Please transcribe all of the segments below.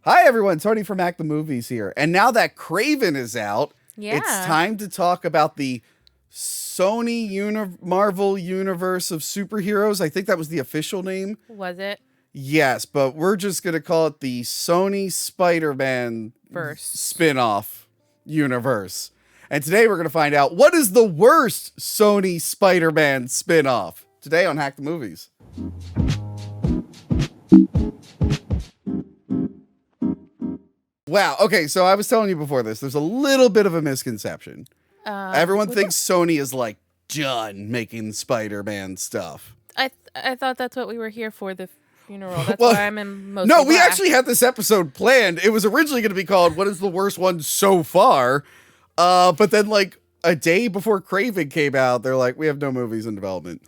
Hi everyone, Tony from Mac the Movies here. And now that Kraven is out, it's time to talk about the Sony Marvel universe of superheroes. I think that was the official name. Was it? Yes, but we're just going to call it the Sony Spider-Man spin-off universe. And today we're going to find out what is the worst Sony Spider-Man spin-off. Today on Hack the Movies. Wow. Okay, so I was telling you before this, there's a little bit of a misconception. Everyone thinks Sony is like done making Spider-Man stuff. I thought that's what we were here for, the funeral. That's why I'm in most. No, we actually had this episode planned. It was originally going to be called "What is the worst one so far?" But then like a day before Kraven came out, they're like, "We have no movies in development."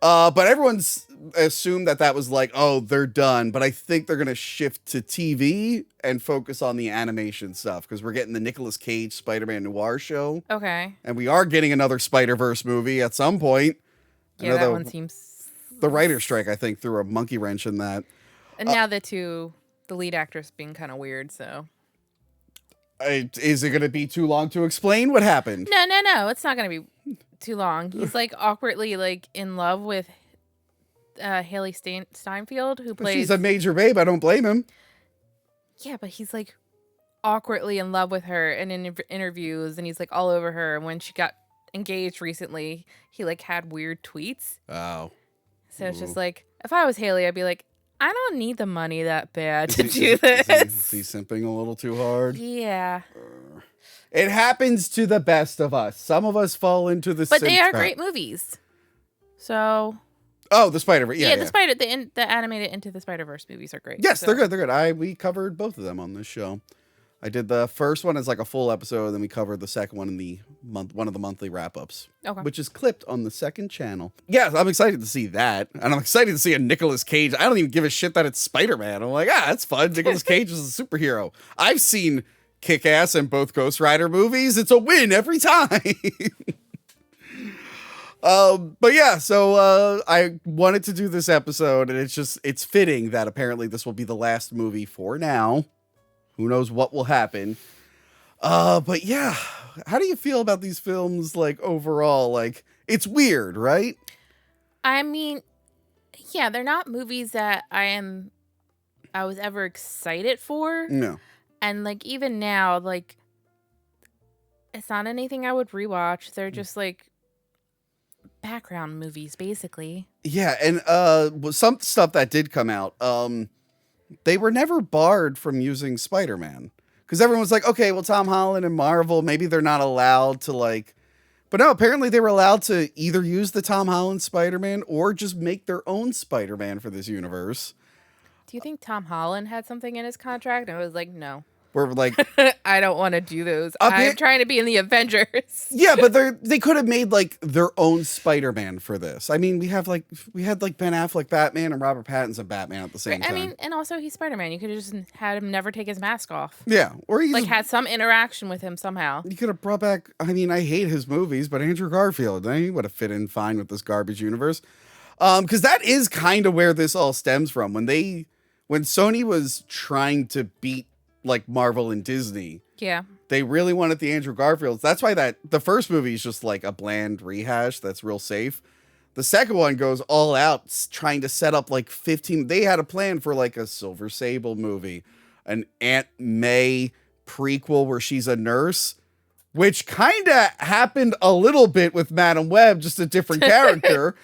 But everyone's assumed that was like, oh, they're done. But I think they're going to shift to TV and focus on the animation stuff because we're getting the Nicolas Cage Spider-Man Noir show. Okay. And we are getting another Spider-Verse movie at some point. Yeah, that one seems... The writer's strike, I think, threw a monkey wrench in that. And now the lead actors being kind of weird, so... Is it going to be too long to explain what happened? No. It's not going to be too long. He's like awkwardly like in love with Haley Steinfeld, who plays... She's a major babe. I don't blame him. Yeah, but he's like awkwardly in love with her and in interviews, and he's like all over her. And when she got engaged recently, he like had weird tweets. Oh. So it's just like, if I was Haley, I'd be like, I don't need the money that bad to do this. Is he simping a little too hard? Yeah. It happens to the best of us. Some of us fall into the But they are great movies. So... Oh, the Spider-Verse. Yeah. The animated Into the Spider-Verse movies are great. Yes, so. They're good. We covered both of them on this show. I did the first one as like a full episode, and then we covered the second one in one of the monthly wrap-ups, which is clipped on the second channel. Yeah, I'm excited to see that, and I'm excited to see a Nicolas Cage. I don't even give a shit that it's Spider-Man. I'm like, that's fun. Nicolas Cage is a superhero. I've seen Kick-Ass and both Ghost Rider movies. It's a win every time. But yeah, so I wanted to do this episode, and it's fitting that apparently this will be the last movie for now. Who knows what will happen? But yeah, how do you feel about these films, like, overall? Like, it's weird, right? I mean, yeah, they're not movies that I was ever excited for. No. And, like, even now, like, it's not anything I would rewatch. They're just, like, background movies, basically. Yeah, and some stuff that did come out, they were never barred from using Spider-Man. Because everyone was like, okay, well, Tom Holland and Marvel, maybe they're not allowed to, like... But no, apparently they were allowed to either use the Tom Holland Spider-Man or just make their own Spider-Man for this universe. Do you think Tom Holland had something in his contract? And I was like, no. We're like... I don't want to do those. I'm trying to be in the Avengers. Yeah, but they could have made, like, their own Spider-Man for this. I mean, we had Ben Affleck Batman and Robert Pattinson Batman at the same time. I mean, and also he's Spider-Man. You could have just had him never take his mask off. Yeah. Or he had some interaction with him somehow. You could have brought back, I mean, I hate his movies, but Andrew Garfield, he would have fit in fine with this garbage universe. Because that is kind of where this all stems from. When Sony was trying to beat like Marvel and Disney. Yeah. They really wanted the Andrew Garfields. That's why the first movie is just like a bland rehash that's real safe. The second one goes all out trying to set up like 15. They had a plan for like a Silver Sable movie, an Aunt May prequel where she's a nurse, which kind of happened a little bit with Madam Web, just a different character.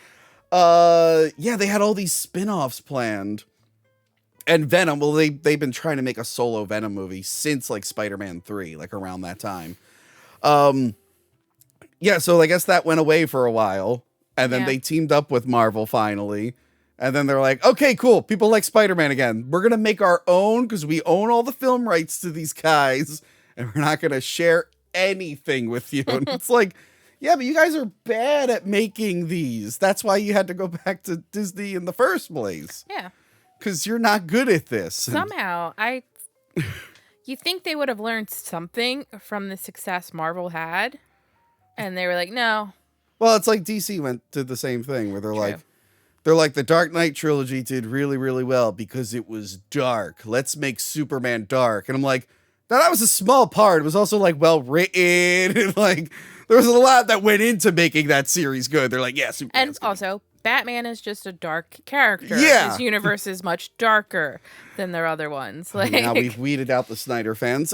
Yeah, they had all these spin-offs planned. And Venom, well, they've been trying to make a solo Venom movie since, like, Spider-Man 3, like, around that time. Yeah, so I guess that went away for a while. And then they teamed up with Marvel, finally. And then they're like, okay, cool, people like Spider-Man again. We're going to make our own, because we own all the film rights to these guys. And we're not going to share anything with you. And it's like, yeah, but you guys are bad at making these. That's why you had to go back to Disney in the first place. Yeah. Because you're not good at this. Somehow, you think they would have learned something from the success Marvel had, and they were like, no. Well, it's like DC did the same thing, where they're like, They're like, the Dark Knight trilogy did really, really well because it was dark. Let's make Superman dark. And I'm like, that was a small part. It was also like well written and like there was a lot that went into making that series good. They're like, yeah, Superman's And also, Batman is just a dark character. Yeah. His universe is much darker than their other ones. Like, now we've weeded out the Snyder fans.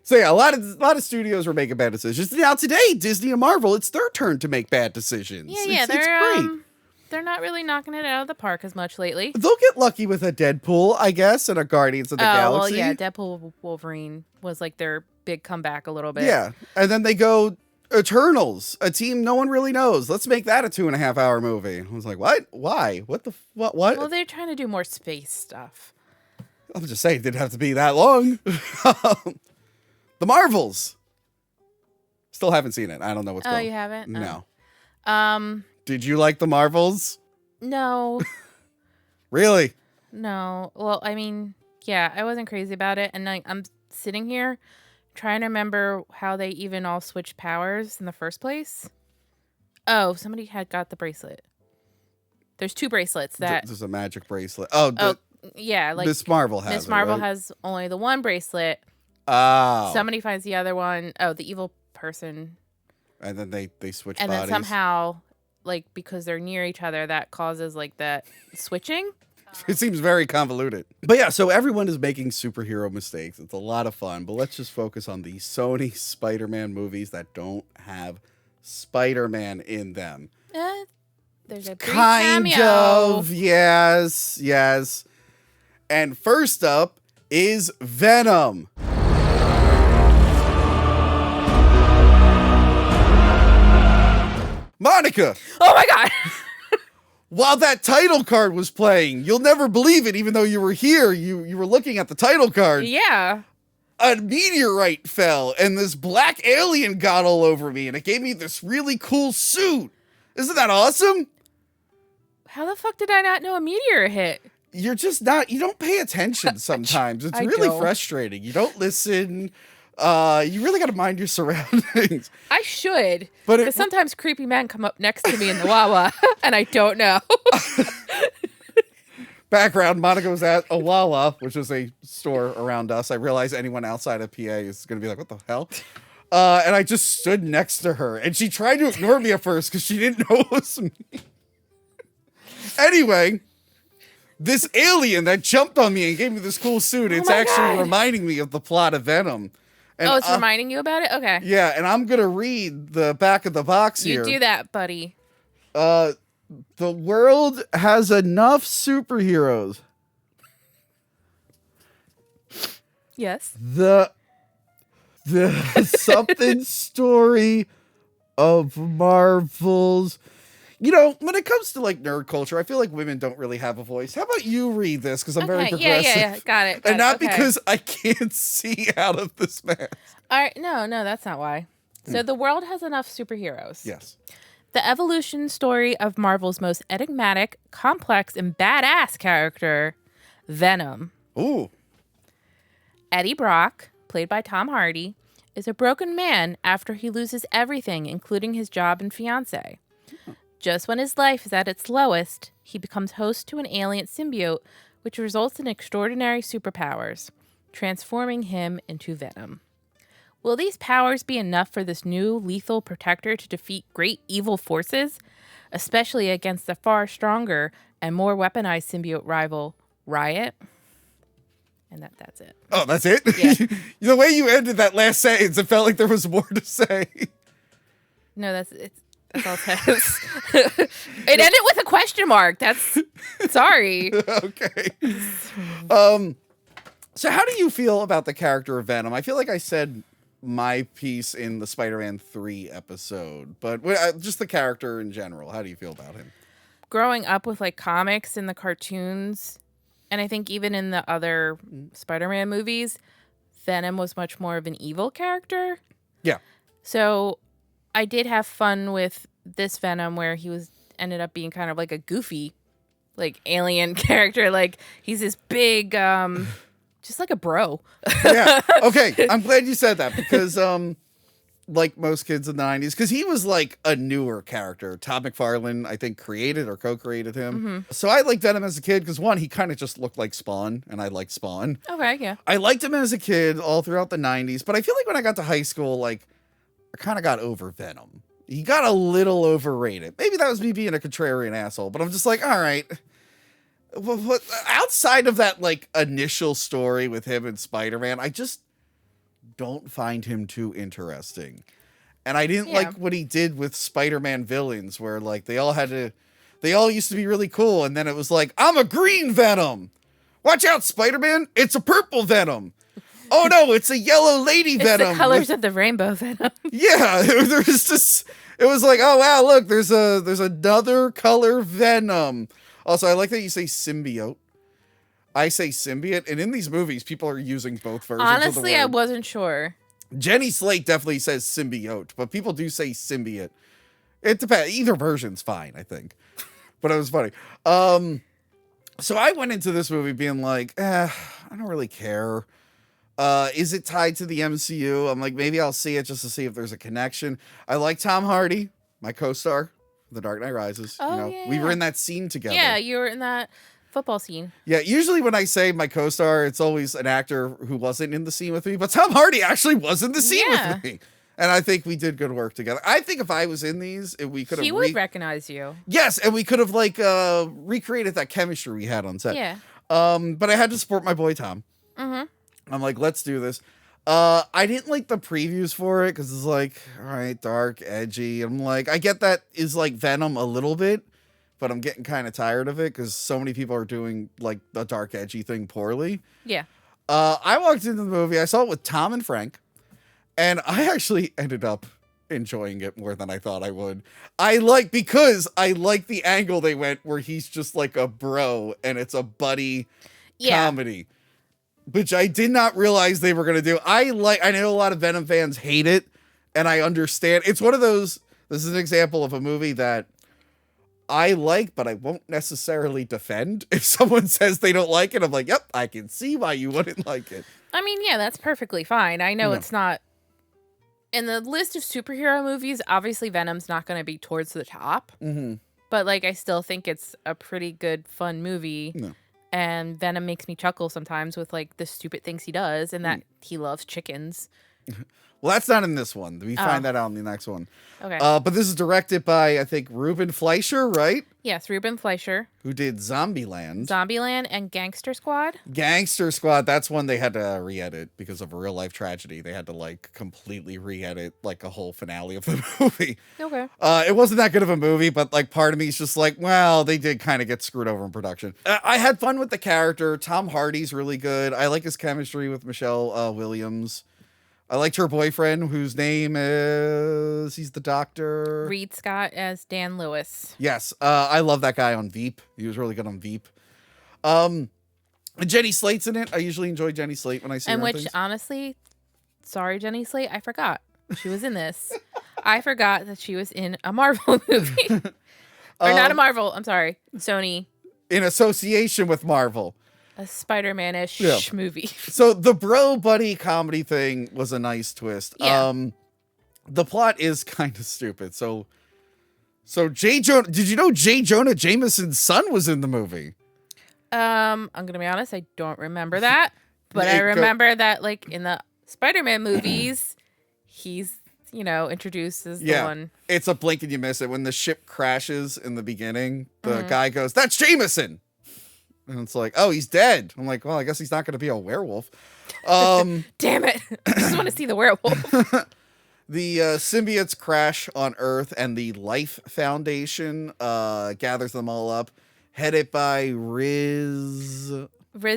So yeah, a lot of studios were making bad decisions. Now today, Disney and Marvel, it's their turn to make bad decisions. yeah, it's great. They're not really knocking it out of the park as much lately. They'll get lucky with a Deadpool, I guess, and a Guardians of the Galaxy. Well, yeah, Deadpool Wolverine was like their big comeback a little bit. Yeah, and then they go Eternals, a team no one really knows. Let's make that a 2.5-hour movie. I was like, what? Why? What? Well, they're trying to do more space stuff. I'm just saying, it didn't have to be that long. The Marvels. Still haven't seen it. I don't know what's going on. Oh, you haven't? No. Did you like The Marvels? No. Really? No. Well, I mean, yeah, I wasn't crazy about it. And I'm sitting here trying to remember how they even all switched powers in the first place. Oh, somebody had got the bracelet. There's 2 bracelets that... There's a magic bracelet. Yeah. Like Miss Marvel has Miss Marvel right? has only the one bracelet. Oh. Somebody finds the other one. Oh, the evil person. And then they switch And bodies. then somehow, like, because they're near each other, that causes, like, that switching. It seems very convoluted. But yeah, so everyone is making superhero mistakes. It's a lot of fun. But let's just focus on the Sony Spider-Man movies that don't have Spider-Man in them. There's a brief Kind cameo. of. Yes. And first up is Venom. Monica! Oh my god! While that title card was playing, you'll never believe it, even though you were here, you were looking at the title card. Yeah. A meteorite fell, and this black alien got all over me, and it gave me this really cool suit. Isn't that awesome? How the fuck did I not know a meteor hit? You're just not, you don't pay attention sometimes. It's I really don't. frustrating. You don't listen. You really got to mind your surroundings. I should. But Because sometimes creepy men come up next to me in the Wawa, and I don't know. Background, Monica was at a Wawa, which is a store around us. I realize anyone outside of PA is going to be like, what the hell? And I just stood next to her, and she tried to ignore me at first because she didn't know it was me. Anyway, this alien that jumped on me and gave me this cool suit, it's my actually God. reminding me of the plot of Venom. And It's reminding you about it? Okay. yeah, and I'm going to read the back of the box here. You do that, buddy. The world has enough superheroes. Yes. The something story of Marvel's. You know, when it comes to like nerd culture, I feel like women don't really have a voice. How about you read this? Because I'm very progressive. Yeah. Got it. And not okay. because I can't see out of this mask. All right. No, that's not why. So the world has enough superheroes. Yes. The evolution story of Marvel's most enigmatic, complex, and badass character, Venom. Ooh. Eddie Brock, played by Tom Hardy, is a broken man after he loses everything, including his job and fiancé. Just when his life is at its lowest, he becomes host to an alien symbiote, which results in extraordinary superpowers, transforming him into Venom. Will these powers be enough for this new lethal protector to defeat great evil forces, especially against the far stronger and more weaponized symbiote rival, Riot? And that's it. Oh, that's it? Yeah. The way you ended that last sentence, it felt like there was more to say. No, that's all it says. It ended with a question mark. That's sorry. Okay. So how do you feel about the character of Venom? I feel like I said my piece in the Spider-Man 3 episode, but just the character in general. How do you feel about him? Growing up with like comics and the cartoons, and I think even in the other Spider-Man movies, Venom was much more of an evil character. Yeah. So I did have fun with this Venom where he ended up being kind of like a goofy, like alien character. Like he's this big, just like a bro. Yeah. Okay. I'm glad you said that because like most kids in the 90s, because he was like a newer character. Todd McFarlane, I think, created or co-created him. So I liked Venom as a kid because, one, he kind of just looked like Spawn, and I liked Spawn. Okay, yeah. I liked him as a kid all throughout the 90s, but I feel like when I got to high school, like, I kind of got over Venom. He got a little overrated. Maybe that was me being a contrarian asshole, but I'm just like, all right. What, outside of that, like, initial story with him and Spider-Man, I just don't find him too interesting. And I didn't like what he did with Spider-Man villains, where like they all used to be really cool, and then it was like, I'm a green Venom. Watch out, Spider-Man, it's a purple Venom. Oh no, it's a yellow lady Venom. It's the colors of the rainbow Venom. Yeah, it was like, oh wow, look, there's another color Venom. Also, I like that you say symbiote. I say symbiote, and in these movies, people are using both versions Honestly, of the word. I wasn't sure. Jenny Slate definitely says symbiote, but people do say symbiote. It depends. Either version's fine, I think. But it was funny. So I went into this movie being like, I don't really care. Is it tied to the MCU? I'm like, maybe I'll see it just to see if there's a connection. I like Tom Hardy, my co-star, The Dark Knight Rises. Oh, We were in that scene together. Yeah, you were in that football scene. Yeah, usually when I say my co-star, it's always an actor who wasn't in the scene with me, but Tom Hardy actually was in the scene with me. And I think we did good work together. I think if I was in these, we could have... He would recognize you. Yes, and we could have, like, recreated that chemistry we had on set. Yeah. But I had to support my boy, Tom. I'm like, let's do this. I didn't like the previews for it, because it's like, all right, dark, edgy. I'm like, I get that is like Venom a little bit, but I'm getting kind of tired of it, because so many people are doing, like, the dark, edgy thing poorly. Yeah. I walked into the movie, I saw it with Tom and Frank, and I actually ended up enjoying it more than I thought I would. Because I like the angle they went where he's just like a bro and it's a buddy comedy, which I did not realize they were going to do. I know a lot of Venom fans hate it, and I understand. It's one of those, this is an example of a movie that I like, but I won't necessarily defend. If someone says they don't like it, I'm like, yep, I can see why you wouldn't like it. I mean, yeah, that's perfectly fine. I know it's not... In the list of superhero movies, obviously Venom's not going to be towards the top. But, like, I still think it's a pretty good, fun movie. No. And Venom makes me chuckle sometimes with, like, the stupid things he does, and that he loves chickens. Well, that's not in this one. We find that out in the next one. Okay. But this is directed by, I think, Ruben Fleischer, right? Yes, Ruben Fleischer. Who did Zombieland. Zombieland and Gangster Squad. Gangster Squad, that's one they had to re-edit because of a real-life tragedy. They had to, like, completely re-edit, like, a whole finale of the movie. Okay. It wasn't that good of a movie, but, like, part of me is just like, well, they did kind of get screwed over in production. I had fun with the character. Tom Hardy's really good. I like his chemistry with Michelle Williams. I liked her boyfriend, whose name is... He's the doctor. Reed Scott as Dan Lewis. Yes. I love that guy on Veep. He was really good on Veep. And Jenny Slate's in it. I usually enjoy Jenny Slate when I see her. And which, things. honestly, sorry, Jenny Slate, I forgot she was in this. I forgot that she was in a Marvel movie. Or not a Marvel. I'm sorry. Sony. In association with Marvel. A Spider-Man-ish movie. So the bro buddy comedy thing was a nice twist. Yeah. The plot is kind of stupid. So J. Jonah, did you know J. Jonah Jameson's son was in the movie? I'm gonna be honest, I don't remember that. But I remember that, like, in the Spider-Man movies, he's, introduced as the one. It's a blink and you miss it. When the ship crashes in the beginning, the guy goes, "That's Jameson!" And it's like, oh, he's dead. I'm like, well, I guess he's not going to be a werewolf. Damn it. I just want to see the werewolf. The symbiotes crash on Earth, and the Life Foundation gathers them all up, headed by Riz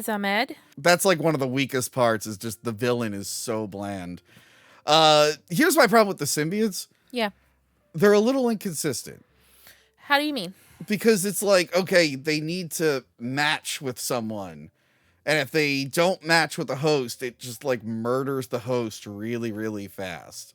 Ahmed. That's like one of the weakest parts, is just the villain is so bland. Here's my problem with the symbiotes. Yeah. They're a little inconsistent. How do you mean? Because it's like, okay, they need to match with someone. And if they don't match with the host, it just, like, murders the host really, really fast.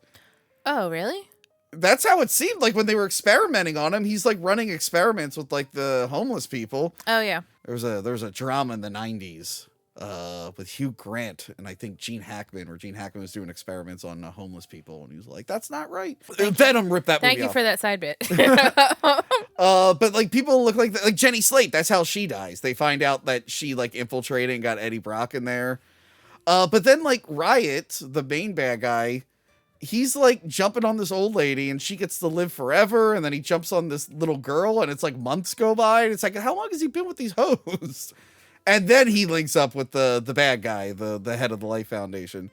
Oh, really? That's how it seemed. Like, when they were experimenting on him, he's, like, running experiments with, like, the homeless people. Oh, yeah. There was a drama in the 90s with Hugh Grant and I think Gene Hackman, where Gene Hackman was doing experiments on homeless people, and he was like, "That's not right." Venom ripped that movie Thank you off. for that side bit. But like people look like Jenny Slate. That's how she dies. They find out that she like infiltrated and got Eddie Brock in there. But then like Riot, the main bad guy, he's like jumping on this old lady and she gets to live forever. And then he jumps on this little girl and it's like months go by. And it's like, how long has he been with these hoes? And then he links up with the bad guy, the head of the Life Foundation.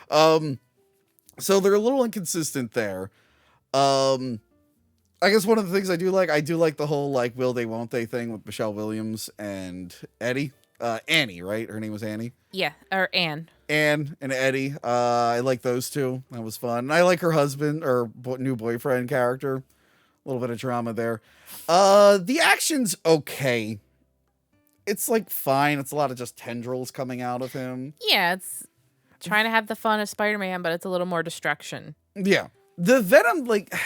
So they're a little inconsistent there. I guess one of the things I do like the whole like will they won't they thing with Michelle Williams and Eddie. Annie, right? Her name was Annie. Yeah, or Anne. Anne and Eddie. I like those two. That was fun. And I like her husband or new boyfriend character. A little bit of drama there. The action's okay. It's like fine. It's a lot of just tendrils coming out of him. Yeah, it's trying to have the fun of Spider-Man, but it's a little more destruction. Yeah. The Venom, like, I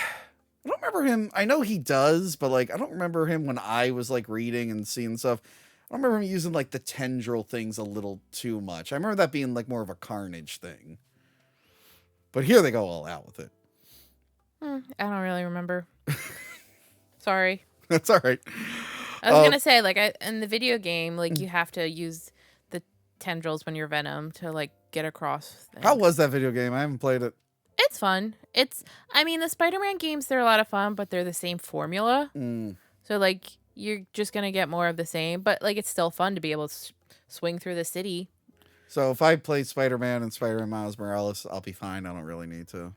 don't remember him. I know he does, but like, I don't remember him when I was like reading and seeing stuff. I don't remember him using like the tendril things a little too much. I remember that being like more of a Carnage thing. But here they go all out with it. I don't really remember. Sorry. That's all right. I was gonna say, like, in the video game, like, you have to use the tendrils when you're Venom to like get across things. How was that video game? I haven't played it. It's fun. I mean, the Spider-Man games, they're a lot of fun, but they're the same formula. So like, you're just gonna get more of the same, but like, it's still fun to be able to swing through the city. So if I play Spider-Man and Spider-Man Miles Morales, I'll be fine. I don't really need to.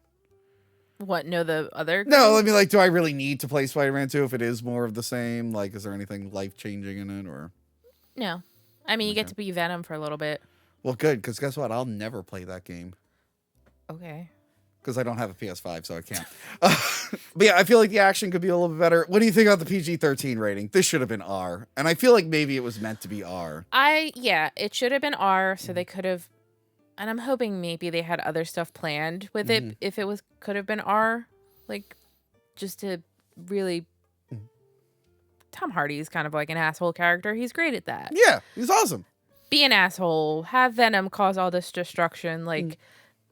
What? No, the other? No, I mean, like, do I really need to play Spider-Man 2 if it is more of the same? Like, is there anything life-changing in it, or? No. I mean, you get to be Venom for a little bit. Well, good, because guess what? I'll never play that game. Okay. Because I don't have a PS5, so I can't. But yeah, I feel like the action could be a little bit better. What do you think about the PG-13 rating? This should have been R. And I feel like maybe it was meant to be R. Yeah, it should have been R, so they could have, and I'm hoping maybe they had other stuff planned with it if it could have been R, like, just to really, Tom Hardy's kind of like an asshole character. He's great at that. Yeah, he's awesome. Be an asshole, have Venom cause all this destruction, like,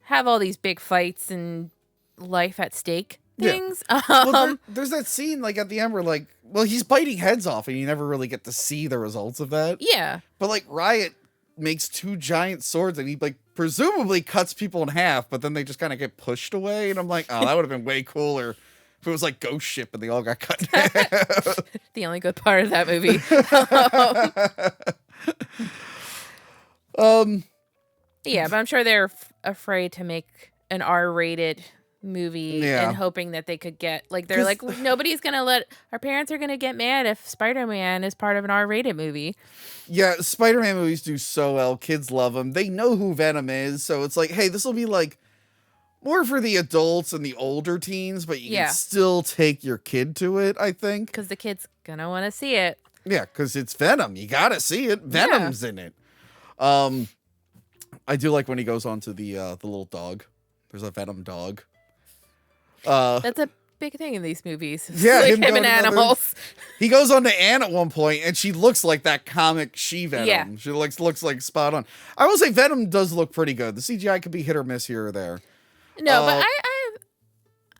have all these big fights and life at stake things. Yeah. Well, there's that scene like at the end where like, well, he's biting heads off and you never really get to see the results of that. Yeah. But like Riot makes two giant swords and he like presumably cuts people in half, but then they just kind of get pushed away. And I'm like, oh, that would have been way cooler if it was like Ghost Ship and they all got cut in half. The only good part of that movie. Yeah, but I'm sure they're afraid to make an R-rated movie and hoping that they could get, like, they're like, nobody's gonna our parents are gonna get mad if Spider-Man is part of an R-rated movie. Yeah, Spider-Man movies do so well. Kids love them. They know who Venom is, so it's like, hey, this will be like more for the adults and the older teens, but you can still take your kid to it, I think. Because the kid's gonna want to see it. Yeah, because it's Venom. You gotta see it. Venom's in it. I do like when he goes on to the little dog. There's a Venom dog. That's a big thing in these movies. Yeah, like him and animals. He goes on to Anne at one point, and she looks like that comic She-Venom. Yeah. She looks like spot on. I will say Venom does look pretty good. The CGI could be hit or miss here or there. No, but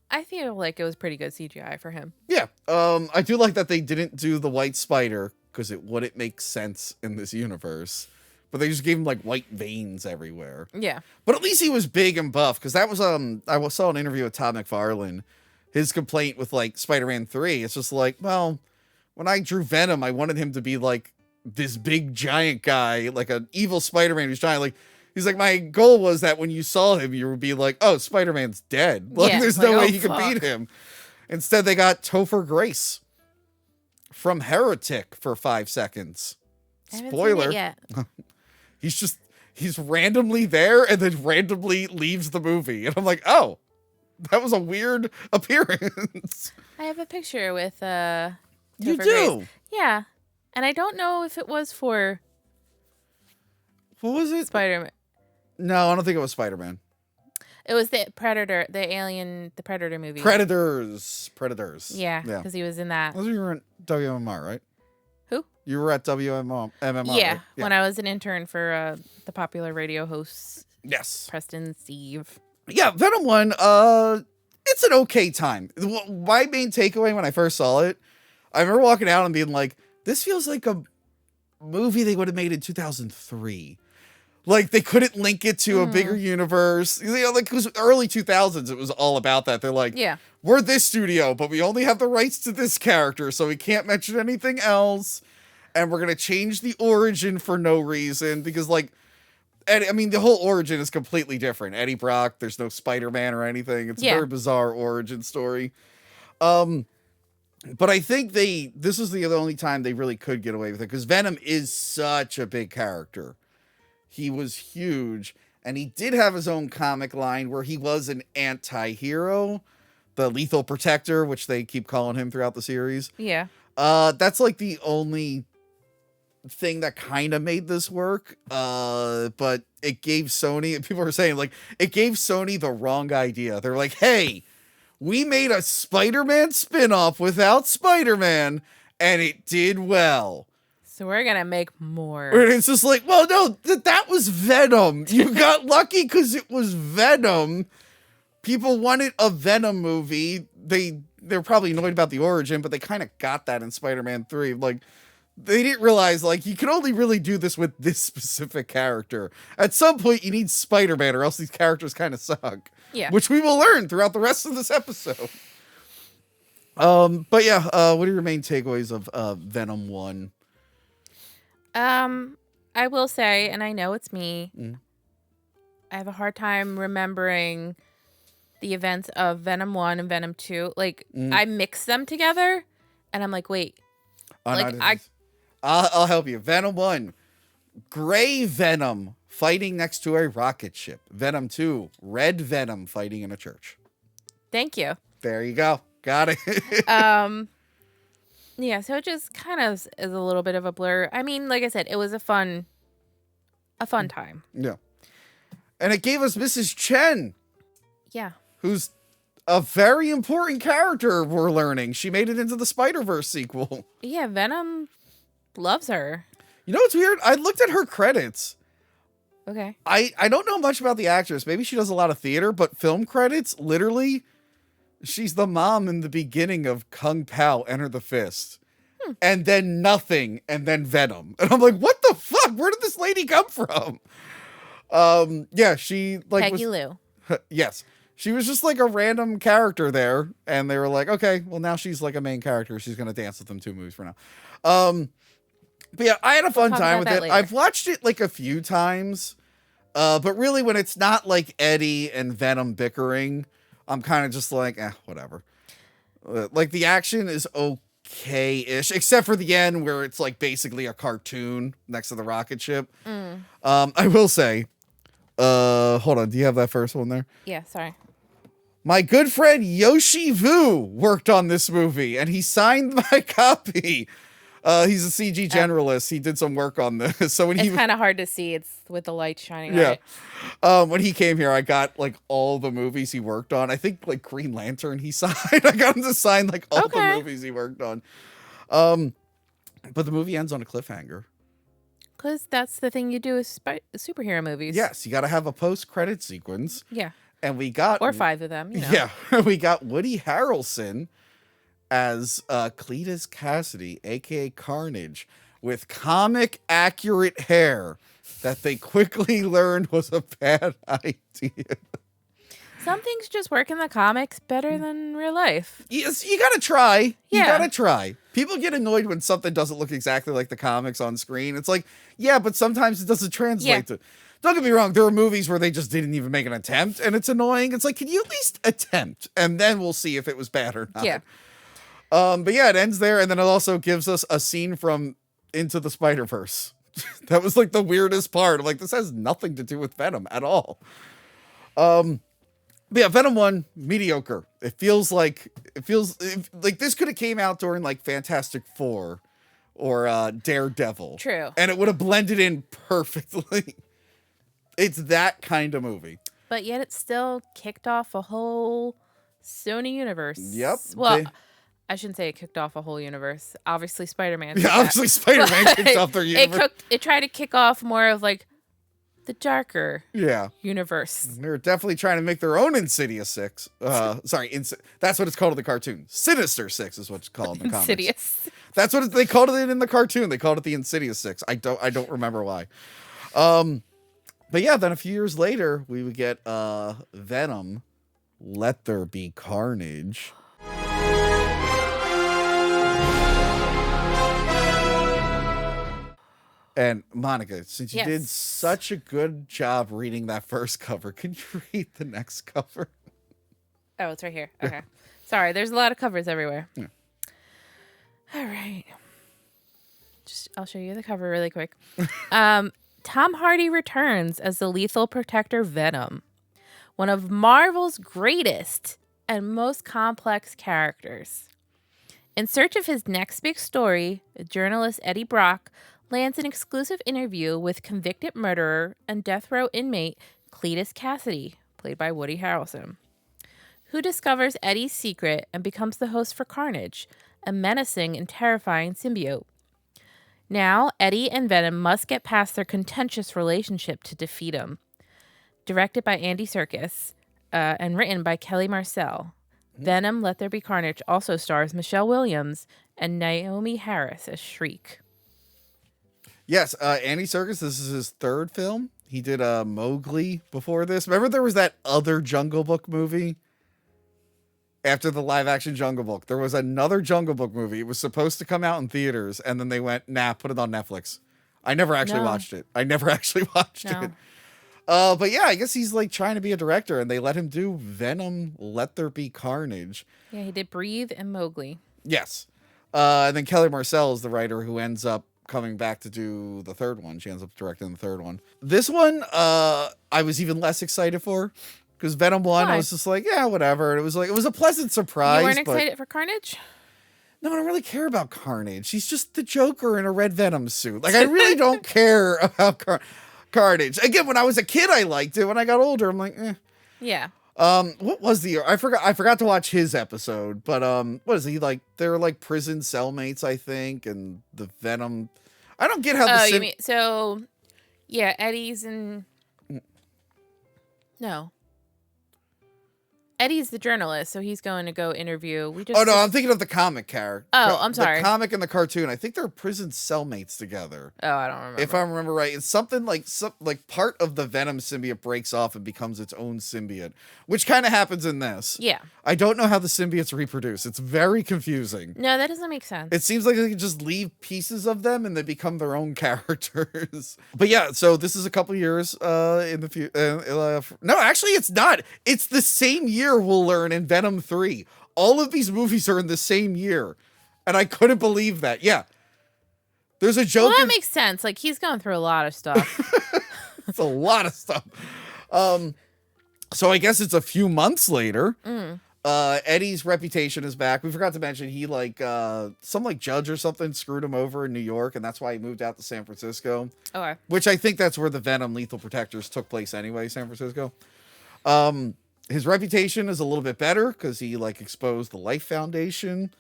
I feel like it was pretty good CGI for him. Yeah. I do like that they didn't do the white spider because it wouldn't make sense in this universe. But they just gave him like white veins everywhere. Yeah. But at least he was big and buff because that was I saw an interview with Todd McFarlane. His complaint with like Spider-Man 3, it's just like, well, when I drew Venom, I wanted him to be like this big giant guy, like an evil Spider-Man who's giant. Like he's like, my goal was that when you saw him, you would be like, oh, Spider-Man's dead. Like there's no way you could beat him. Instead, they got Topher Grace from Heretic for 5 seconds. Spoiler. I haven't seen it yet. He's randomly there and then randomly leaves the movie. And I'm like, oh, that was a weird appearance. I have a picture with You do? Grace. Yeah. And I don't know if it was for what was it? Spider-Man. No, I don't think it was Spider-Man. It was the Predator, the Predator movie. Predators. Yeah, because he was in that. Those were in WMR, right? Who? You were at WMMR, Yeah, right? when I was an intern for the popular radio host Yes. Preston Steve. Yeah, Venom 1, it's an okay time. My main takeaway when I first saw it, I remember walking out and being like, this feels like a movie they would have made in 2003. Like, they couldn't link it to a bigger universe. You know, like, because early 2000s, it was all about that. They're like, Yeah. we're this studio, but we only have the rights to this character, so we can't mention anything else. And we're going to change the origin for no reason. Because, like, and I mean, the whole origin is completely different. Eddie Brock, there's no Spider-Man or anything. It's a very bizarre origin story. But I think this was the only time they really could get away with it, because Venom is such a big character. He was huge, and he did have his own comic line where he was an anti-hero, the Lethal Protector, which they keep calling him throughout the series. Yeah. That's like the only thing that kind of made this work. But it gave Sony, people were saying, like, it gave Sony the wrong idea. They're like, hey, we made a Spider-Man spinoff without Spider-Man, and it did well. So we're going to make more. And it's just like, well, no, that was Venom. You got lucky because it was Venom. People wanted a Venom movie. They're probably annoyed about the origin, but they kind of got that in Spider-Man 3. Like, they didn't realize, like, you can only really do this with this specific character. At some point, you need Spider-Man, or else these characters kind of suck. Yeah. Which we will learn throughout the rest of this episode. But yeah, what are your main takeaways of Venom 1? I will say, and I know it's me, I have a hard time remembering the events of Venom 1 and Venom 2. Like, I mix them together, and I'm like, wait. I'll help you. Venom 1, gray Venom fighting next to a rocket ship. Venom 2, red Venom fighting in a church. Thank you. There you go. Got it. Yeah, so it just kind of is a little bit of a blur. I mean, like I said, it was a fun time. Yeah. And it gave us Mrs. Chen. Yeah. Who's a very important character, we're learning. She made it into the Spider-Verse sequel. Yeah, Venom loves her. You know what's weird? I looked at her credits. Okay. I don't know much about the actress. Maybe she does a lot of theater, but film credits, literally, she's the mom in the beginning of Kung Pao Enter the Fist. And then nothing, and then Venom. And I'm like, what the fuck? Where did this lady come from? Yeah, she like Peggy Lou. Yes. She was just like a random character there, and they were like, okay, well now she's like a main character. She's gonna dance with them 2 movies for now. But yeah, I had a fun time with it. Later. I've watched it like a few times. But really when it's not like Eddie and Venom bickering, I'm kind of just like, whatever. Like the action is okay-ish, except for the end where it's like basically a cartoon next to the rocket ship. I will say, hold on, do you have that first one there? Yeah, sorry. My good friend Yoshi Vu worked on this movie, and he signed my copy. He's a CG generalist. He did some work on this. So when it's kind of hard to see. It's with the light shining on it. When he came here, I got like all the movies he worked on. I think like Green Lantern he signed. I got him to sign like all the movies he worked on. But the movie ends on a cliffhanger. Because that's the thing you do with superhero movies. Yes, you got to have a post-credit sequence. Yeah. And we got... Or 5 of them, you know. Yeah. We got Woody Harrelson as Cletus Cassidy, a.k.a. Carnage, with comic-accurate hair that they quickly learned was a bad idea. Some things just work in the comics better than real life. Yes, you gotta try. Yeah. You gotta try. People get annoyed when something doesn't look exactly like the comics on screen. It's like, yeah, but sometimes it doesn't translate to... Don't get me wrong, there are movies where they just didn't even make an attempt, and it's annoying. It's like, can you at least attempt? And then we'll see if it was bad or not. Yeah. But yeah, it ends there, and then it also gives us a scene from Into the Spider-Verse. That was like the weirdest part. I'm like, this has nothing to do with Venom at all. But yeah, Venom 1, mediocre. It feels like this could have came out during like Fantastic Four or Daredevil. True. And it would have blended in perfectly. It's that kind of movie. But yet it still kicked off a whole Sony universe. Yep. Well, I shouldn't say it kicked off a whole universe. Obviously, Spider-Man. Yeah, obviously Spider-Man kicked off their universe. It tried to kick off more of like the darker universe. They're definitely trying to make their own Insidious 6. That's what it's called in the cartoon. Sinister 6 is what it's called in the comics. Insidious. That's what they called it in the cartoon. They called it the Insidious 6. I don't remember why. But yeah, then a few years later, we would get Venom, Let There Be Carnage. And Monica, since you did such a good job reading that first cover, can you read the next cover? Oh, it's right here. Okay. Sorry, there's a lot of covers everywhere. Yeah. All right. I'll show you the cover really quick. Tom Hardy returns as the lethal protector Venom, one of Marvel's greatest and most complex characters. In search of his next big story, journalist Eddie Brock lands an exclusive interview with convicted murderer and death row inmate Cletus Cassidy, played by Woody Harrelson, who discovers Eddie's secret and becomes the host for Carnage, a menacing and terrifying symbiote. Now, Eddie and Venom must get past their contentious relationship to defeat him. Directed by Andy Serkis and written by Kelly Marcel, Venom Let There Be Carnage also stars Michelle Williams and Naomi Harris as Shriek. Yes, Andy Serkis, this is his third film. He did Mowgli before this. Remember there was that other Jungle Book movie? After the live-action Jungle Book, there was another Jungle Book movie. It was supposed to come out in theaters, and then they went, nah, put it on Netflix. I never actually watched it. it. But yeah, I guess he's like trying to be a director, and they let him do Venom, Let There Be Carnage. Yeah, he did Breathe and Mowgli. Yes. And then Kelly Marcel is the writer who ends up coming back to do the third one. She ends up directing the third one. This one, I was even less excited for. Because Venom 1, I was just like, yeah, whatever. And it was a pleasant surprise. You weren't excited for Carnage? No, I don't really care about Carnage. He's just the Joker in a red Venom suit. Like, I really don't care about Carnage. Again, when I was a kid, I liked it. When I got older, I'm like, eh. Yeah. What was I forgot to watch his episode, but what is he like? They're like prison cellmates, I think, and the Venom. I don't get how you mean so? Yeah, Eddie's in. No. Eddie's the journalist, so he's going to go interview. I'm thinking of the comic character. Oh, I'm sorry. The comic and the cartoon. I think they're prison cellmates together. Oh, I don't remember. If I remember right, it's something like part of the Venom symbiote breaks off and becomes its own symbiote, which kind of happens in this. Yeah. I don't know how the symbiotes reproduce. It's very confusing. No, that doesn't make sense. It seems like they can just leave pieces of them and they become their own characters. But yeah, so this is a couple years in the future. No, actually, it's not. It's the same year we'll learn in Venom 3. All of these movies are in the same year. And I couldn't believe that. Yeah. There's a joke. Well, that makes sense. Like, he's going through a lot of stuff. It's a lot of stuff. So I guess it's a few months later. Eddie's reputation is back. We forgot to mention he some judge or something screwed him over in New York, and that's why he moved out to San Francisco. Okay. Which I think that's where the Venom Lethal Protectors took place anyway, San Francisco. His reputation is a little bit better because he exposed the Life Foundation.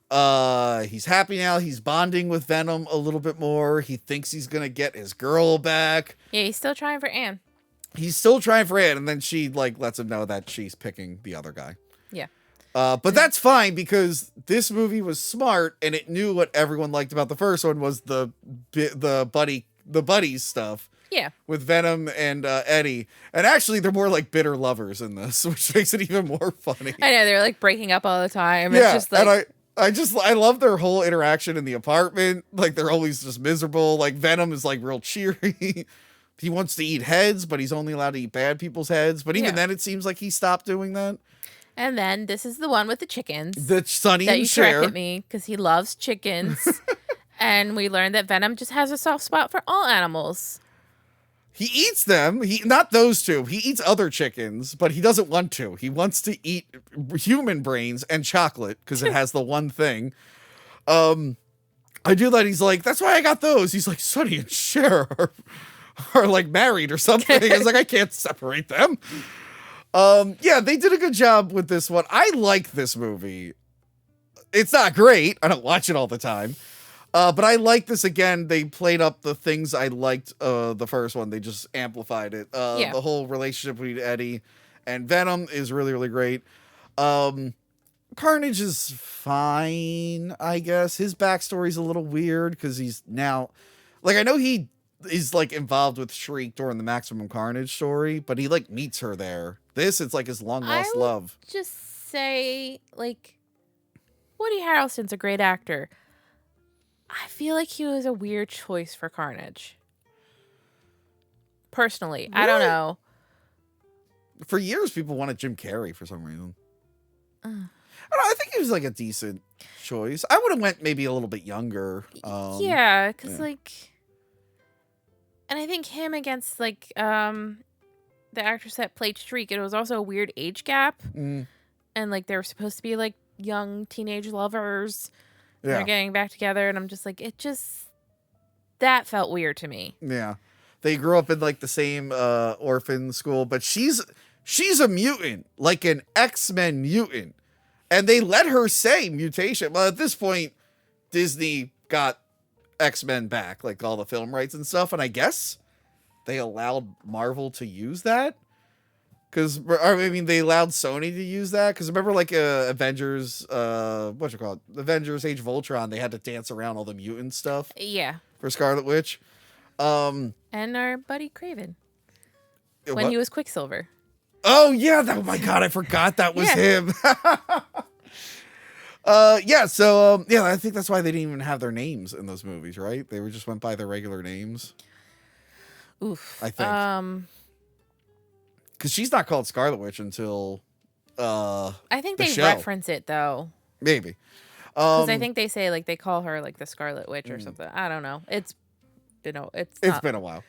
He's happy now. He's bonding with Venom a little bit more. He thinks he's gonna get his girl back. Yeah, he's still trying for Anne. And then she lets him know that she's picking the other guy. Yeah. But that's fine because this movie was smart and it knew what everyone liked about the first one was the buddies stuff. Yeah. With Venom and Eddie. And actually they're more like bitter lovers in this, which makes it even more funny. I know, they're breaking up all the time. Yeah, it's just like and I love their whole interaction in the apartment. They're always just miserable. Venom is real cheery. He wants to eat heads, but he's only allowed to eat bad people's heads. But even then, it seems like he stopped doing that. And then this is the one with the chickens. The Sonny that and Cher. corrected me because he loves chickens. And we learned that Venom just has a soft spot for all animals. He eats them. Not those two. He eats other chickens, but he doesn't want to. He wants to eat human brains and chocolate because it has the one thing. I do that. He's like, that's why I got those. He's like, Sonny and Cher are married or something. I was I can't separate them. Yeah, they did a good job with this one. I like this movie. It's not great. I don't watch it all the time. But I like this again. They played up the things I liked the first one. They just amplified it. Yeah. The whole relationship between Eddie and Venom is really, really great. Carnage is fine, I guess. His backstory's a little weird because he's now... Like, I know he is, like, involved with Shriek during the Maximum Carnage story, but he, like, meets her there. This, it's like his long-lost love. Just say, like, Woody Harrelson's a great actor. I feel like he was a weird choice for Carnage. Personally, really? I don't know. For years, people wanted Jim Carrey for some reason. I don't know, I think he was like a decent choice. I would have went maybe a little bit younger. Yeah, because like, and I think him against like the actress that played Shriek, it was also a weird age gap, and like they were supposed to be like young teenage lovers. Yeah. They're getting back together, and I'm just like, that felt weird to me. Yeah. They grew up in like the same orphan school, but she's a mutant, like an X-Men mutant. And they let her say mutation. Well, at this point, Disney got X-Men back, like all the film rights and stuff. And I guess they allowed Marvel to use that. Because, I mean, they allowed Sony to use that. Because remember, like, Avengers, Avengers Age of Ultron, they had to dance around all the mutant stuff. Yeah. For Scarlet Witch. And our buddy Kraven. When he was Quicksilver. Oh, yeah. Oh, my God. I forgot that was him. I think that's why they didn't even have their names in those movies, right? They just went by their regular names. Oof. I think. Because she's not called Scarlet Witch until I think they reference it, though. Maybe. Because I think they say, like, they call her, like, the Scarlet Witch or something. I don't know. It's been a while.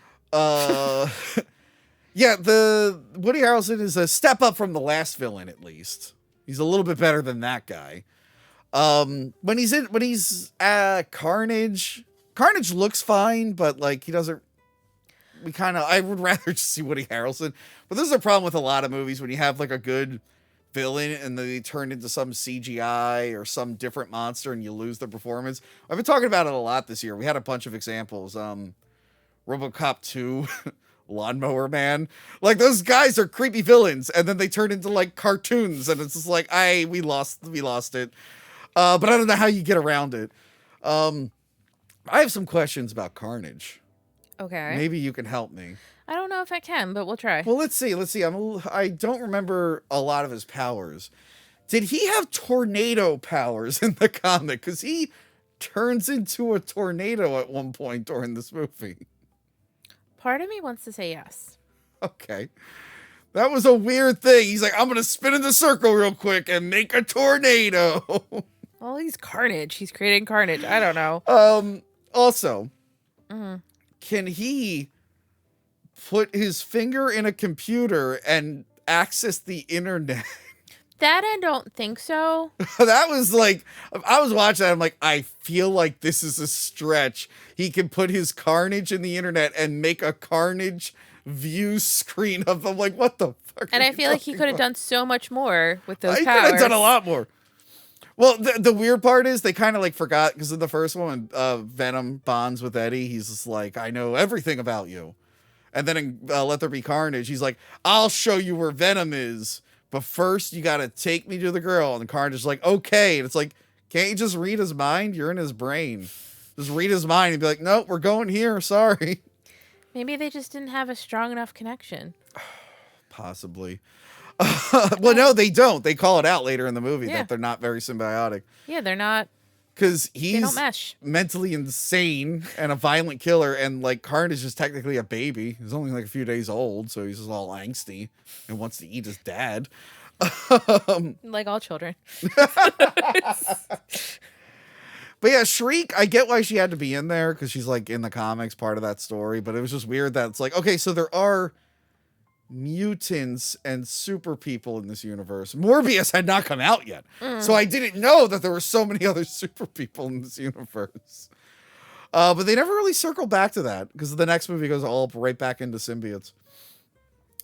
Yeah, the Woody Harrelson is a step up from the last villain, at least. He's a little bit better than that guy. When he's Carnage looks fine, but like he doesn't. I would rather just see Woody Harrelson. But this is a problem with a lot of movies when you have like a good villain and they turn into some CGI or some different monster and you lose the performance. I've been talking about it a lot this year. We had a bunch of examples. RoboCop 2, Lawnmower Man. Like those guys are creepy villains and then they turn into like cartoons and it's just like, we lost it. But I don't know how you get around it. I have some questions about Carnage. Okay. Maybe you can help me. I don't know if I can, but we'll try. Well, let's see. I don't remember a lot of his powers. Did he have tornado powers in the comic? Because he turns into a tornado at one point during this movie. Part of me wants to say yes. Okay. That was a weird thing. He's like, I'm going to spin in the circle real quick and make a tornado. Well, he's Carnage. He's creating Carnage. I don't know. Also, can he put his finger in a computer and access the internet? That I don't think so. That was like, I was watching that. I'm like, I feel like this is a stretch. He can put his Carnage in the internet and make a Carnage view screen of them. Like, what the fuck? And I feel like he could have done so much more with those powers. He could have done a lot more. Well, the weird part is they kind of like forgot because in the first one, Venom bonds with Eddie. He's just like, I know everything about you. And then in Let There Be Carnage, he's like, I'll show you where Venom is. But first, you got to take me to the girl. And Carnage is like, okay. And it's like, can't you just read his mind? You're in his brain. Just read his mind and be like, nope, we're going here. Sorry. Maybe they just didn't have a strong enough connection. Possibly. Well, no, they don't. They call it out later in the movie that they're not very symbiotic. Yeah, they're not. Because they don't mesh. Mentally insane and a violent killer, and like Carnage is technically a baby. He's only like a few days old, so he's just all angsty and wants to eat his dad. Like all children. But yeah, Shriek, I get why she had to be in there because she's like in the comics, part of that story. But it was just weird that it's like, okay, so there are mutants and super people in this universe. Morbius had not come out yet. So I didn't know that there were so many other super people in this universe. But they never really circle back to that because the next movie goes all right back into symbiotes.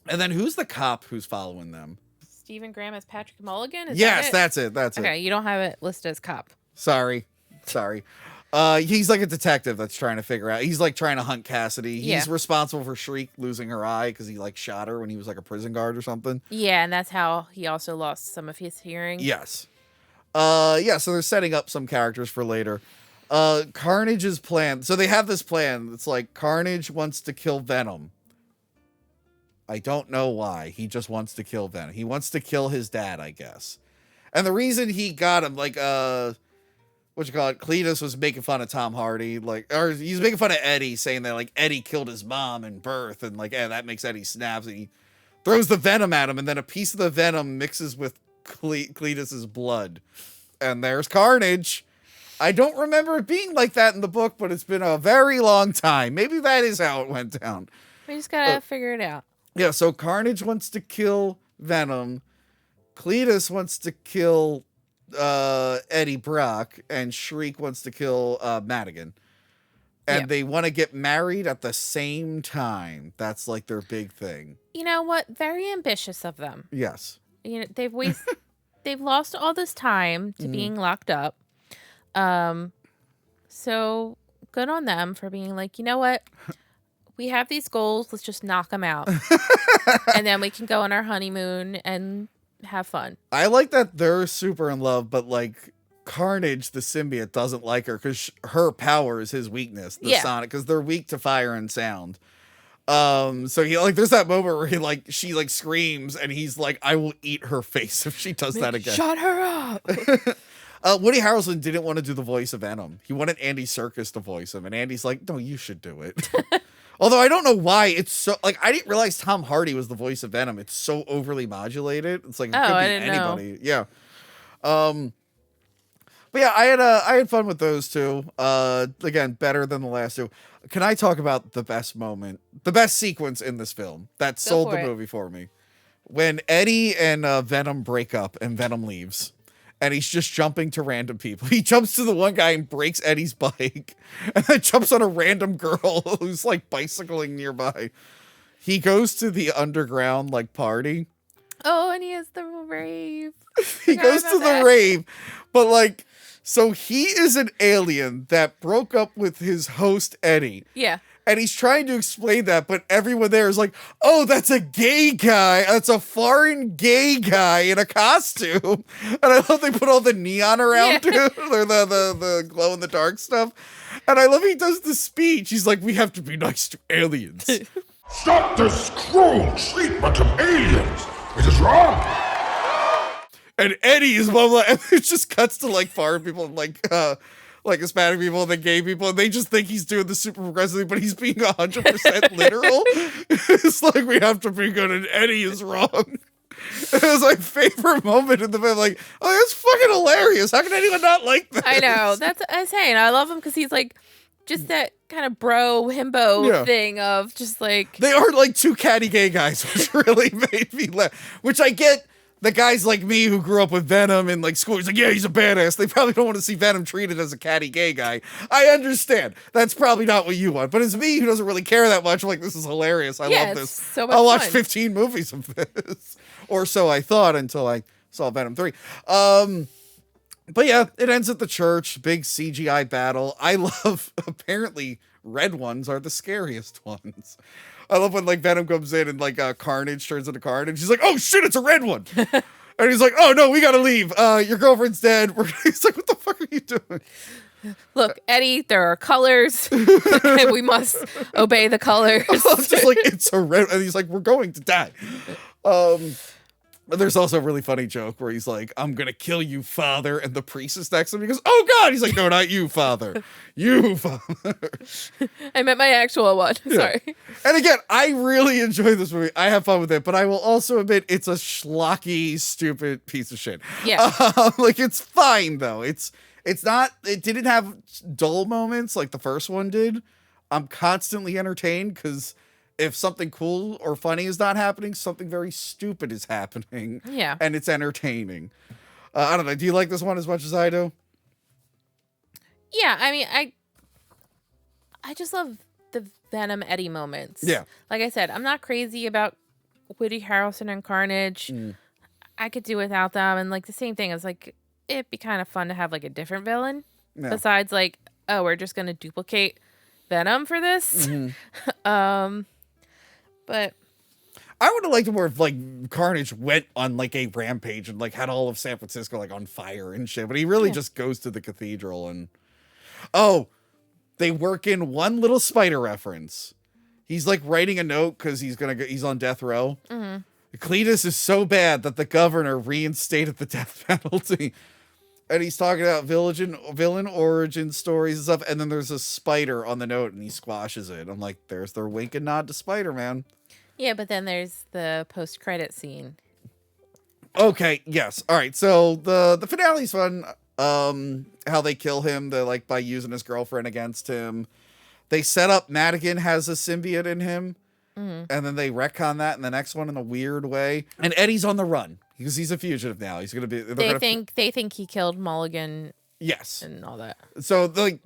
And then who's the cop who's following them? Stephen Graham as Patrick Mulligan? Yes, that's it. That's it. Okay, you don't have it listed as cop. Sorry. He's like a detective that's trying to figure out. He's like trying to hunt Cassidy. He's responsible for Shriek losing her eye because he like shot her when he was like a prison guard or something. Yeah, and that's how he also lost some of his hearing. Yes. So they're setting up some characters for later. Carnage's plan. So they have this plan. It's like Carnage wants to kill Venom. I don't know why. He just wants to kill Venom. He wants to kill his dad, I guess. And the reason he got him, like, Cletus was making fun of Tom Hardy, or he's making fun of Eddie, saying that, like, Eddie killed his mom in birth, and, like, that makes Eddie snaps, and he throws the venom at him, and then a piece of the venom mixes with Cletus's blood. And there's Carnage. I don't remember it being like that in the book, but it's been a very long time. Maybe that is how it went down. We just gotta figure it out. Yeah, so Carnage wants to kill Venom. Cletus wants to kill Eddie Brock. And Shriek wants to kill Madigan. And they want to get married at the same time. That's like their big thing. You know what? Very ambitious of them. Yes. You know, they've lost all this time to being locked up. So good on them for being like, you know what? We have these goals. Let's just knock them out. And then we can go on our honeymoon and have fun. I like that they're super in love, but like Carnage, the symbiote, doesn't like her because her power is his weakness, the sonic, because they're weak to fire and sound. So he like, there's that moment where she screams and he's like, I will eat her face if she does that again. Shut her up. Woody Harrelson didn't want to do the voice of Venom. He wanted Andy Serkis to voice him, and Andy's like, no, you should do it. Although I don't know why it's so, like, I didn't realize Tom Hardy was the voice of Venom. It's so overly modulated. It's like, it could be anybody. Know. Yeah. But yeah, I had fun with those two. Again, better than the last two. Can I talk about the best moment, the best sequence in this film that sold the movie for me? When Eddie and Venom break up and Venom leaves. And he's just jumping to random people. He jumps to the one guy and breaks Eddie's bike. And then jumps on a random girl who's like bicycling nearby. He goes to the underground like party. Oh, and he has the rave. He goes to the rave. But like, so he is an alien that broke up with his host, Eddie. Yeah. And he's trying to explain that, but everyone there is like, oh, that's a gay guy. That's a foreign gay guy in a costume. And I love they put all the neon around him, or the glow-in-the-dark stuff. And I love he does the speech. He's like, we have to be nice to aliens. Stop this cruel treatment of aliens. It is wrong. And Eddie is one, and it just cuts to like foreign people and like Hispanic people and the gay people, and they just think he's doing the super progressively, but he's being 100% literal. It's like, we have to be good, and Eddie is wrong. It was my favorite moment in the film. Like, oh, that's fucking hilarious. How can anyone not like that? I know. That's what I'm saying. I love him because he's like just that kind of bro himbo thing of just like. They are like two catty gay guys, which really made me laugh. Which I get. The guys like me who grew up with Venom in like school, he's like, yeah, he's a badass. They probably don't want to see Venom treated as a catty gay guy. I understand. That's probably not what you want. But it's me who doesn't really care that much. I'm like, this is hilarious. I love this. So much I'll watch fun. 15 movies of this. Or so I thought until I saw Venom 3. But yeah, it ends at the church. Big CGI battle. I love, apparently, red ones are the scariest ones. I love when like Venom comes in and like Carnage turns into Carnage. He's like, "Oh shit, it's a red one," and he's like, "Oh no, we gotta leave. Your girlfriend's dead." He's like, "What the fuck are you doing?" Look, Eddie, there are colors, and we must obey the colors. I'm just like, it's a red, and he's like, "We're going to die." But there's also a really funny joke where he's like, I'm going to kill you, father. And the priest is next to him. He goes, oh, God. He's like, no, not you, father. You, father. I meant my actual one. Yeah. Sorry. And again, I really enjoy this movie. I have fun with it. But I will also admit it's a schlocky, stupid piece of shit. Yeah. Like, it's fine, though. It's not, it didn't have dull moments like the first one did. I'm constantly entertained because if something cool or funny is not happening, something very stupid is happening. Yeah. And it's entertaining. I don't know. Do you like this one as much as I do? Yeah. I mean, I just love the Venom Eddie moments. Yeah. Like I said, I'm not crazy about Woody Harrelson and Carnage. I could do without them. And like the same thing, I was like, it'd be kind of fun to have like a different villain Yeah. besides like, oh, we're just gonna duplicate Venom for this. But I would have liked it more if like Carnage went on like a rampage and like had all of San Francisco like on fire and shit, but he really just goes to the cathedral and they work in one little spider reference. He's like writing a note because he's on death row. Cletus is so bad that the governor reinstated the death penalty. And he's talking about villain origin stories and stuff. And then there's a spider on the note and he squashes it. I'm like, there's their wink and nod to Spider-Man. yeah, but then there's the post-credit scene. Okay, yes. All right. So the finale's fun. How they kill him, like by using his girlfriend against him. They set up Madigan has a symbiote in him. And then they retcon that in the next one in a weird way. And Eddie's on the run because he's a fugitive now. He's gonna be. They think he killed Mulligan. Yes, and all that. So like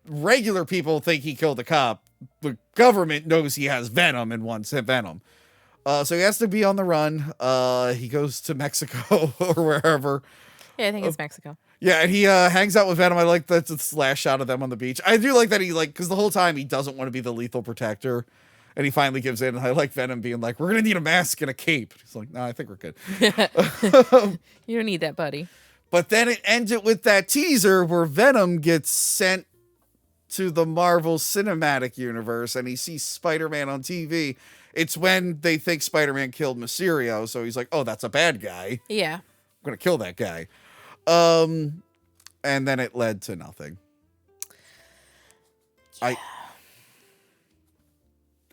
regular people think he killed a cop. The government knows he has Venom and wants Venom. So he has to be on the run. He goes to Mexico or wherever. Yeah, I think it's Mexico. Yeah, and he hangs out with Venom. I like the last shot of them on the beach. I do like that he because the whole time he doesn't want to be the lethal protector. And he finally gives in. And I like Venom being like, we're going to need a mask and a cape. He's like, no, I think we're good. You don't need that, buddy. But then it ends it with that teaser where Venom gets sent to the Marvel Cinematic Universe and he sees Spider-Man on TV. It's when they think Spider-Man killed Mysterio. So he's like, oh, that's a bad guy. Yeah. I'm going to kill that guy. And then it led to nothing.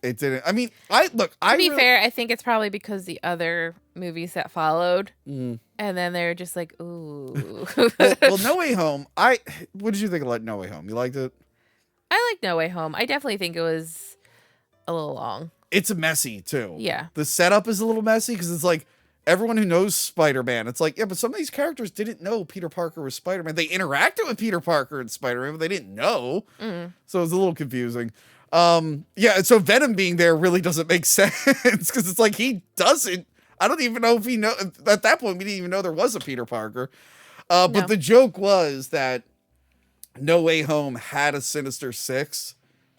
It didn't. I mean, to be fair, I think it's probably because the other movies that followed, and then they're just like, ooh. well, No Way Home. What did you think of No Way Home? You liked it? I like No Way Home. I definitely think it was a little long. It's messy too. Yeah. The setup is a little messy because it's like everyone who knows Spider-Man. It's like, yeah, but some of these characters didn't know Peter Parker was Spider-Man. They interacted with Peter Parker and Spider-Man, but they didn't know. So it was a little confusing. Yeah, so Venom being there really doesn't make sense because it's like he doesn't. I don't even know if he know at that point we didn't even know there was a Peter Parker. But the joke was that No Way Home had a Sinister Six,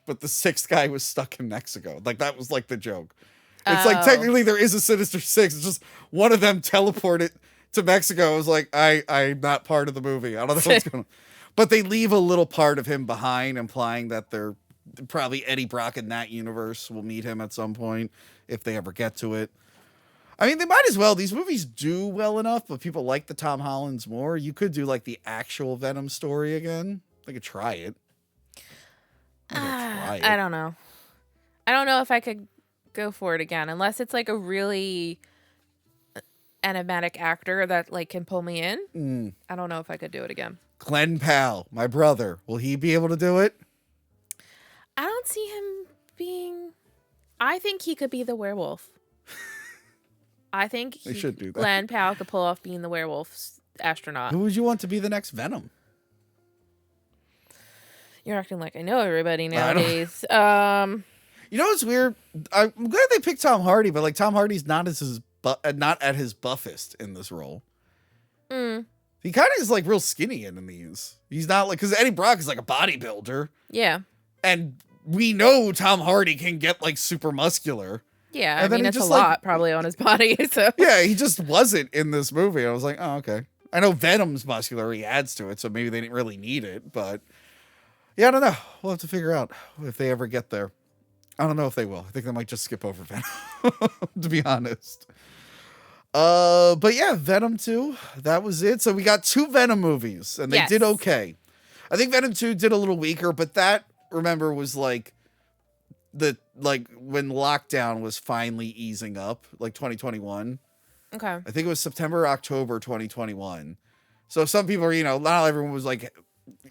but the sixth guy was stuck in Mexico. Like that was like the joke. It's like technically there is a Sinister Six. It's just one of them teleported to Mexico. I was like, I'm not part of the movie. I don't know what's going on. But they leave a little part of him behind, implying that they're probably Eddie Brock in that universe will meet him at some point if they ever get to it. I mean, they might as well. These movies do well enough, but people like the Tom Hollands more. You could do like the actual Venom story again. They could try it. I don't know. I don't know if I could go for it again unless it's like a really enigmatic actor that like can pull me in. I don't know if I could do it again. Glenn Powell, my brother, will he be able to do it? I don't see him being. I think he could be the werewolf. I think they should do that. Glenn Powell could pull off being the werewolf astronaut. Who would you want to be the next Venom? You're acting like I know everybody nowadays. You know what's weird? I'm glad they picked Tom Hardy, but like Tom Hardy's not at his buffest in this role. He kind of is like real skinny in these. He's not like because Eddie Brock is like a bodybuilder. Yeah. And we know Tom Hardy can get like super muscular. Yeah, and I mean, it's a lot probably on his body. So yeah, he just wasn't in this movie. I was like, oh, okay. I know Venom's muscular. He adds to it, so maybe they didn't really need it. But yeah, I don't know. We'll have to figure out if they ever get there. I don't know if they will. I think they might just skip over Venom, to be honest. But yeah, Venom 2, that was it. So we got 2 Venom movies, and they did okay. I think Venom 2 did a little weaker, but that, remember, was like when lockdown was finally easing up, like 2021. Okay. I think it was September, October 2021. So some people are, not everyone was like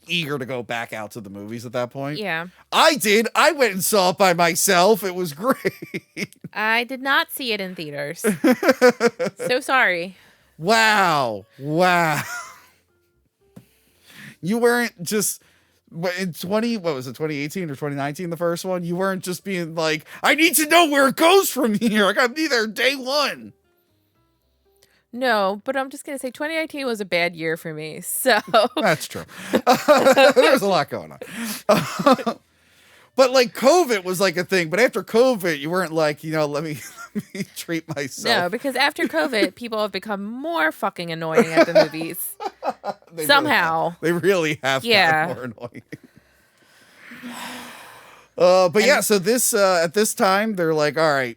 eager to go back out to the movies at that point. Yeah. I did. I went and saw it by myself. It was great. I did not see it in theaters. So sorry. Wow. You weren't just in 2018 or 2019, the first one, you weren't just being like, I need to know where it goes from here. I gotta be there day one. No, but I'm just going to say 2019 was a bad year for me. So That's true. There's a lot going on. But like COVID was like a thing. But after COVID, you weren't like, let me treat myself. no, because after COVID, people have become more fucking annoying at the movies. Somehow. They really have Yeah. gotten more annoying. But yeah, so this at this time, they're like, all right,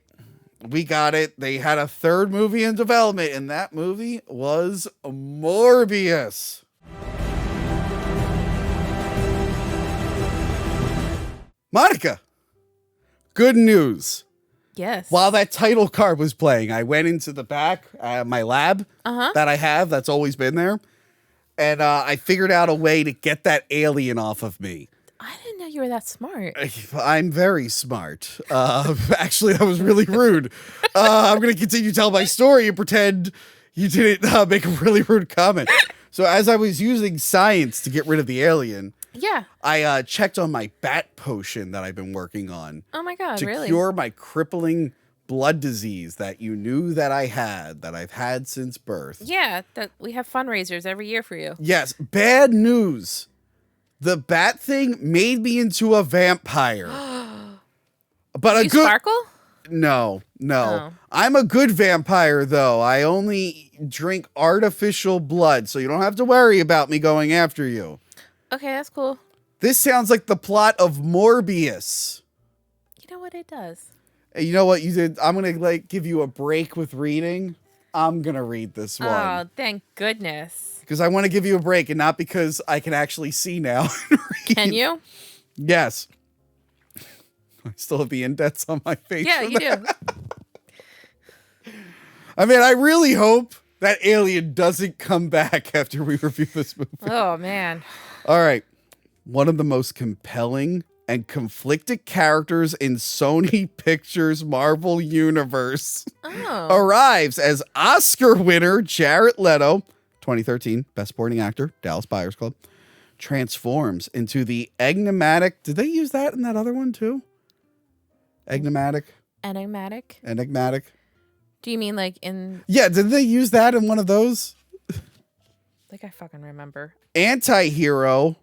we got it. They had a third movie in development, and that movie was Morbius. Monica, good news. Yes. While that title card was playing, I went into the back, my lab that I have that's always been there, and I figured out a way to get that alien off of me. I didn't know you were that smart. I'm very smart. Actually, that was really rude. I'm going to continue to tell my story and pretend you didn't make a really rude comment. So as I was using science to get rid of the alien, Yeah. I checked on my bat potion that I've been working on Oh my God, to really? cure my crippling blood disease that you knew that I had, that I've had since birth. Yeah, that we have fundraisers every year for you. Yes, bad news. The bat thing made me into a vampire. But You sparkle? No. Oh. I'm a good vampire, though. I only drink artificial blood, so you don't have to worry about me going after you. Okay, that's cool. This sounds like the plot of Morbius. You know what it does? Hey, you know what you did? I'm going to give you a break with reading. I'm going to read this one. Oh, thank goodness. Because I want to give you a break, and not because I can actually see now. Can you? Yes. I still have the indents on my face. Yeah, from you that. do. I mean, I really hope that alien doesn't come back after we review this movie. Oh, man. All right. One of the most compelling and conflicted characters in Sony Pictures Marvel Universe arrives as Oscar winner Jared Leto, 2013 Best Supporting Actor, Dallas Buyers Club, transforms into the enigmatic. Did they use that in that other one too? Enigmatic. Do you mean like in... Yeah, did they use that in one of those? Like I fucking remember. Anti-hero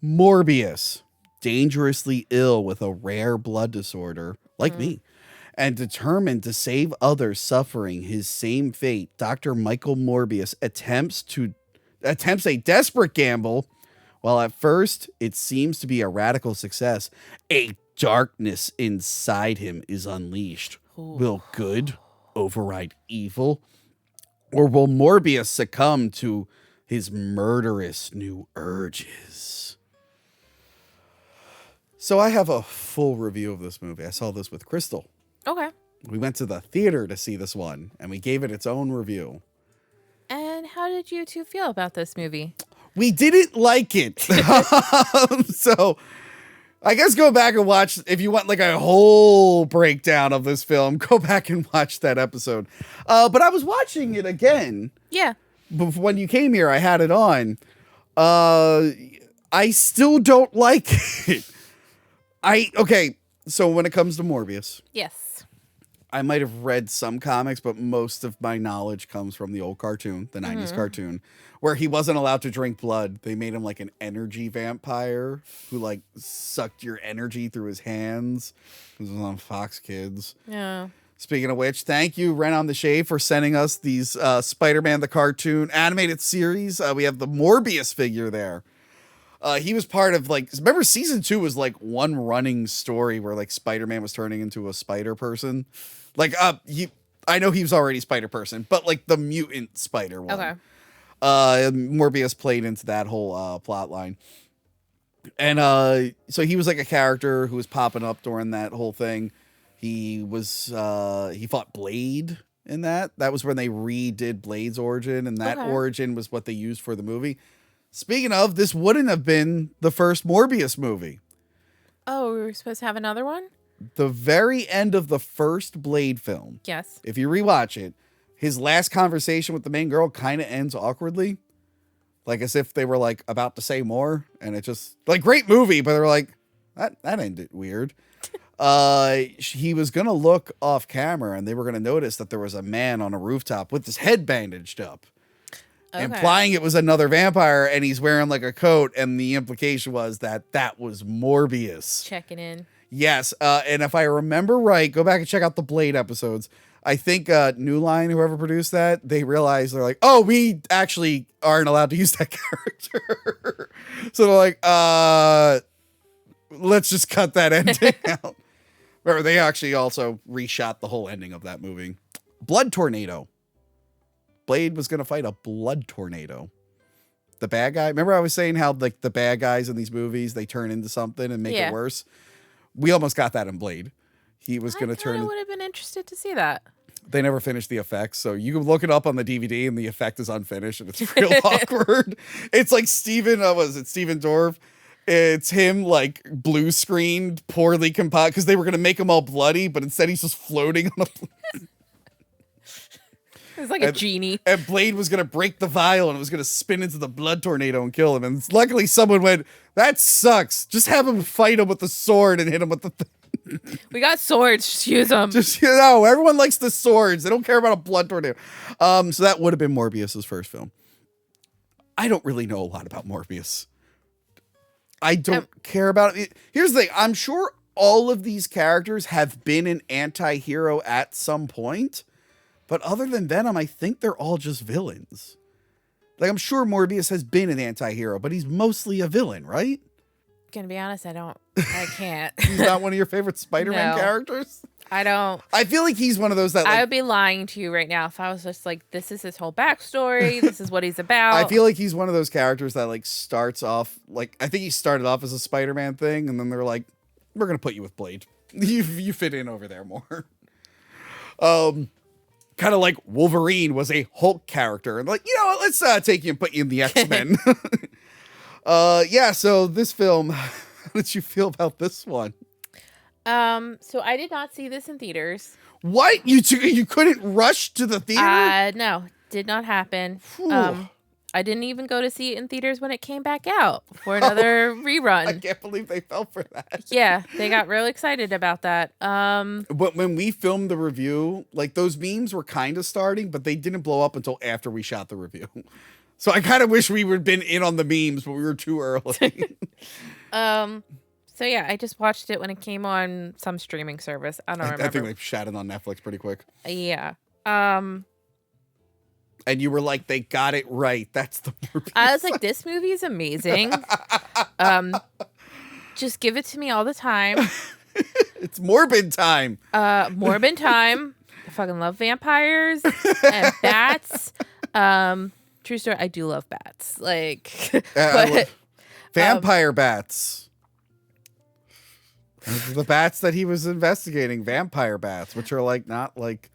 Morbius, dangerously ill with a rare blood disorder, like me, and determined to save others suffering his same fate. Dr. Michael Morbius attempts a desperate gamble. While at first it seems to be a radical success, a darkness inside him is unleashed. Ooh. Will good override evil? Or will Morbius succumb to his murderous new urges? So I have a full review of this movie. I saw this with Crystal. Okay. We went to the theater to see this one, and we gave it its own review. And how did you two feel about this movie? We didn't like it. So I guess go back and watch, if you want like a whole breakdown of this film, go back and watch that episode. But I was watching it again. Yeah. When you came here, I had it on. I still don't like it. Okay, so when it comes to Morbius, Yes. I might have read some comics, but most of my knowledge comes from the old cartoon, the 90s cartoon, where he wasn't allowed to drink blood. They made him like an energy vampire who like sucked your energy through his hands. This was on Fox Kids. Yeah. Speaking of which, thank you, Ren on the Shave, for sending us these Spider-Man the cartoon animated series. We have the Morbius figure there. He was part of remember season 2 was like one running story where like Spider-Man was turning into a spider person. I know he was already Spider Person, but like the mutant spider one. Okay. Morbius played into that whole plot line. And so he was like a character who was popping up during that whole thing. He fought Blade in that. That was when they redid Blade's origin, and that origin was what they used for the movie. Speaking of, this wouldn't have been the first Morbius movie. Oh, we were supposed to have another one? The very end of the first Blade film. Yes. If you rewatch it, his last conversation with the main girl kind of ends awkwardly. Like as if they were like about to say more. And it just like great movie, but they're like, that ended weird. he was gonna look off camera, and they were gonna notice that there was a man on a rooftop with his head bandaged up, implying it was another vampire, and he's wearing like a coat, and the implication was that that was Morbius. Checking in. Yes, and if I remember right, go back and check out the Blade episodes. I think New Line, whoever produced that, they realized they're like, oh, we actually aren't allowed to use that character. So they're like, let's just cut that ending out. Remember, they actually also reshot the whole ending of that movie. Blood tornado. Blade was going to fight a blood tornado. The bad guy. Remember I was saying how like the bad guys in these movies, they turn into something and make it worse? We almost got that in Blade. He was going to turn. I would have been interested to see that. They never finished the effects, so you can look it up on the DVD, and the effect is unfinished, and it's real awkward. It's like Steven Dorff? It's him like blue screened, poorly compiled, because they were going to make him all bloody, but instead he's just floating on a... It's like a genie. And Blade was going to break the vial, and it was going to spin into the blood tornado and kill him. And luckily someone went, that sucks. Just have him fight him with the sword and hit him with the thing. We got swords. Just use them. Just, you know, everyone likes the swords. They don't care about a blood tornado. So that would have been Morbius's first film. I don't really know a lot about Morbius. I don't care about it. Here's the thing. I'm sure all of these characters have been an anti-hero at some point. But other than Venom, I think they're all just villains. Like, I'm sure Morbius has been an anti-hero, but he's mostly a villain, right? Gonna be honest, I can't. He's not one of your favorite Spider-Man characters? I don't. I feel like he's one of those that, like, I would be lying to you right now if I was just like, this is his whole backstory. This is what he's about. I feel like he's one of those characters that, like, starts off, like, I think he started off as a Spider-Man thing, and then they're like, we're going to put you with Blade. You fit in over there more. Kind of like Wolverine was a Hulk character. And like, you know what, let's take you and put you in the X-Men. Yeah, so this film, how did you feel about this one? So I did not see this in theaters. What? You couldn't rush to the theater? No, did not happen. I didn't even go to see it in theaters when it came back out for another rerun. I can't believe they fell for that. Yeah, they got real excited about that. But when we filmed the review, like, those memes were kind of starting, but they didn't blow up until after we shot the review. So I kind of wish we would have been in on the memes, but we were too early. So yeah, I just watched it when it came on some streaming service. I don't remember. I think they shot it on Netflix pretty quick. Yeah. And you were like, they got it right. That's the Morbius. I was like, this movie is amazing. Just give it to me all the time. It's Morbid time. Morbid time. I fucking love vampires and bats. True story, I do love bats. Like, vampire bats. The bats that he was investigating, vampire bats, which are like not like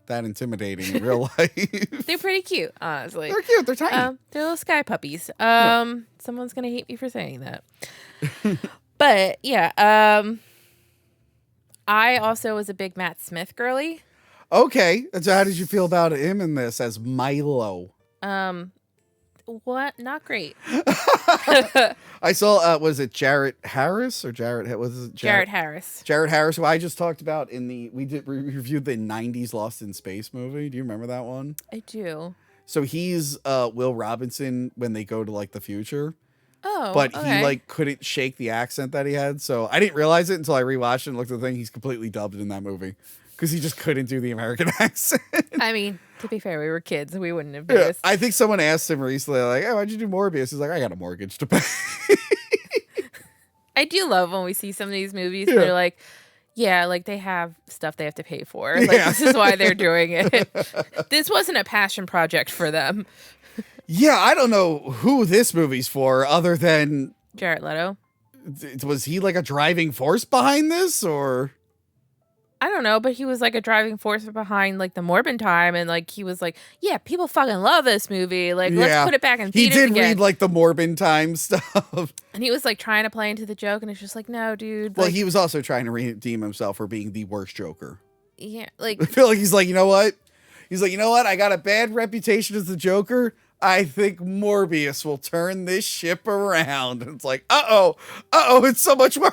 that intimidating in real life. They're pretty cute, honestly. They're cute. They're tiny. They're little sky puppies. Someone's gonna hate me for saying that. But yeah, I also was a big Matt Smith girly. Okay, so how did you feel about him in this as Milo? What? Not great. I saw, was it Jarrett Harris or Jarrett? Jarrett Harris. Jarrett Harris, who I just talked about we reviewed the 90s Lost in Space movie. Do you remember that one? I do. So he's Will Robinson when they go to like the future. Oh, but okay. he like couldn't shake the accent that he had. So I didn't realize it until I rewatched it and looked at the thing. He's completely dubbed in that movie because he just couldn't do the American accent. I mean, to be fair, we were kids and we wouldn't have noticed. I think someone asked him recently, like, "Hey, why'd you do Morbius?" He's like, "I got a mortgage to pay." I do love when we see some of these movies. They're like, yeah, like they have stuff they have to pay for. Like, this is why they're doing it. This wasn't a passion project for them. Yeah, I don't know who this movie's for other than Jared Leto. Was he like a driving force behind this, or? I don't know, but he was like a driving force behind like the Morbin time, and like he was like, yeah, people fucking love this movie. Like, let's put it back in theaters again. He did read like the Morbin time stuff. And he was like trying to play into the joke, and it's just like, no, dude. Well, like, he was also trying to redeem himself for being the worst Joker. Yeah, like I feel like he's like, you know what? He's like, you know what? I got a bad reputation as the Joker. I think Morbius will turn this ship around. And it's like, it's so much worse.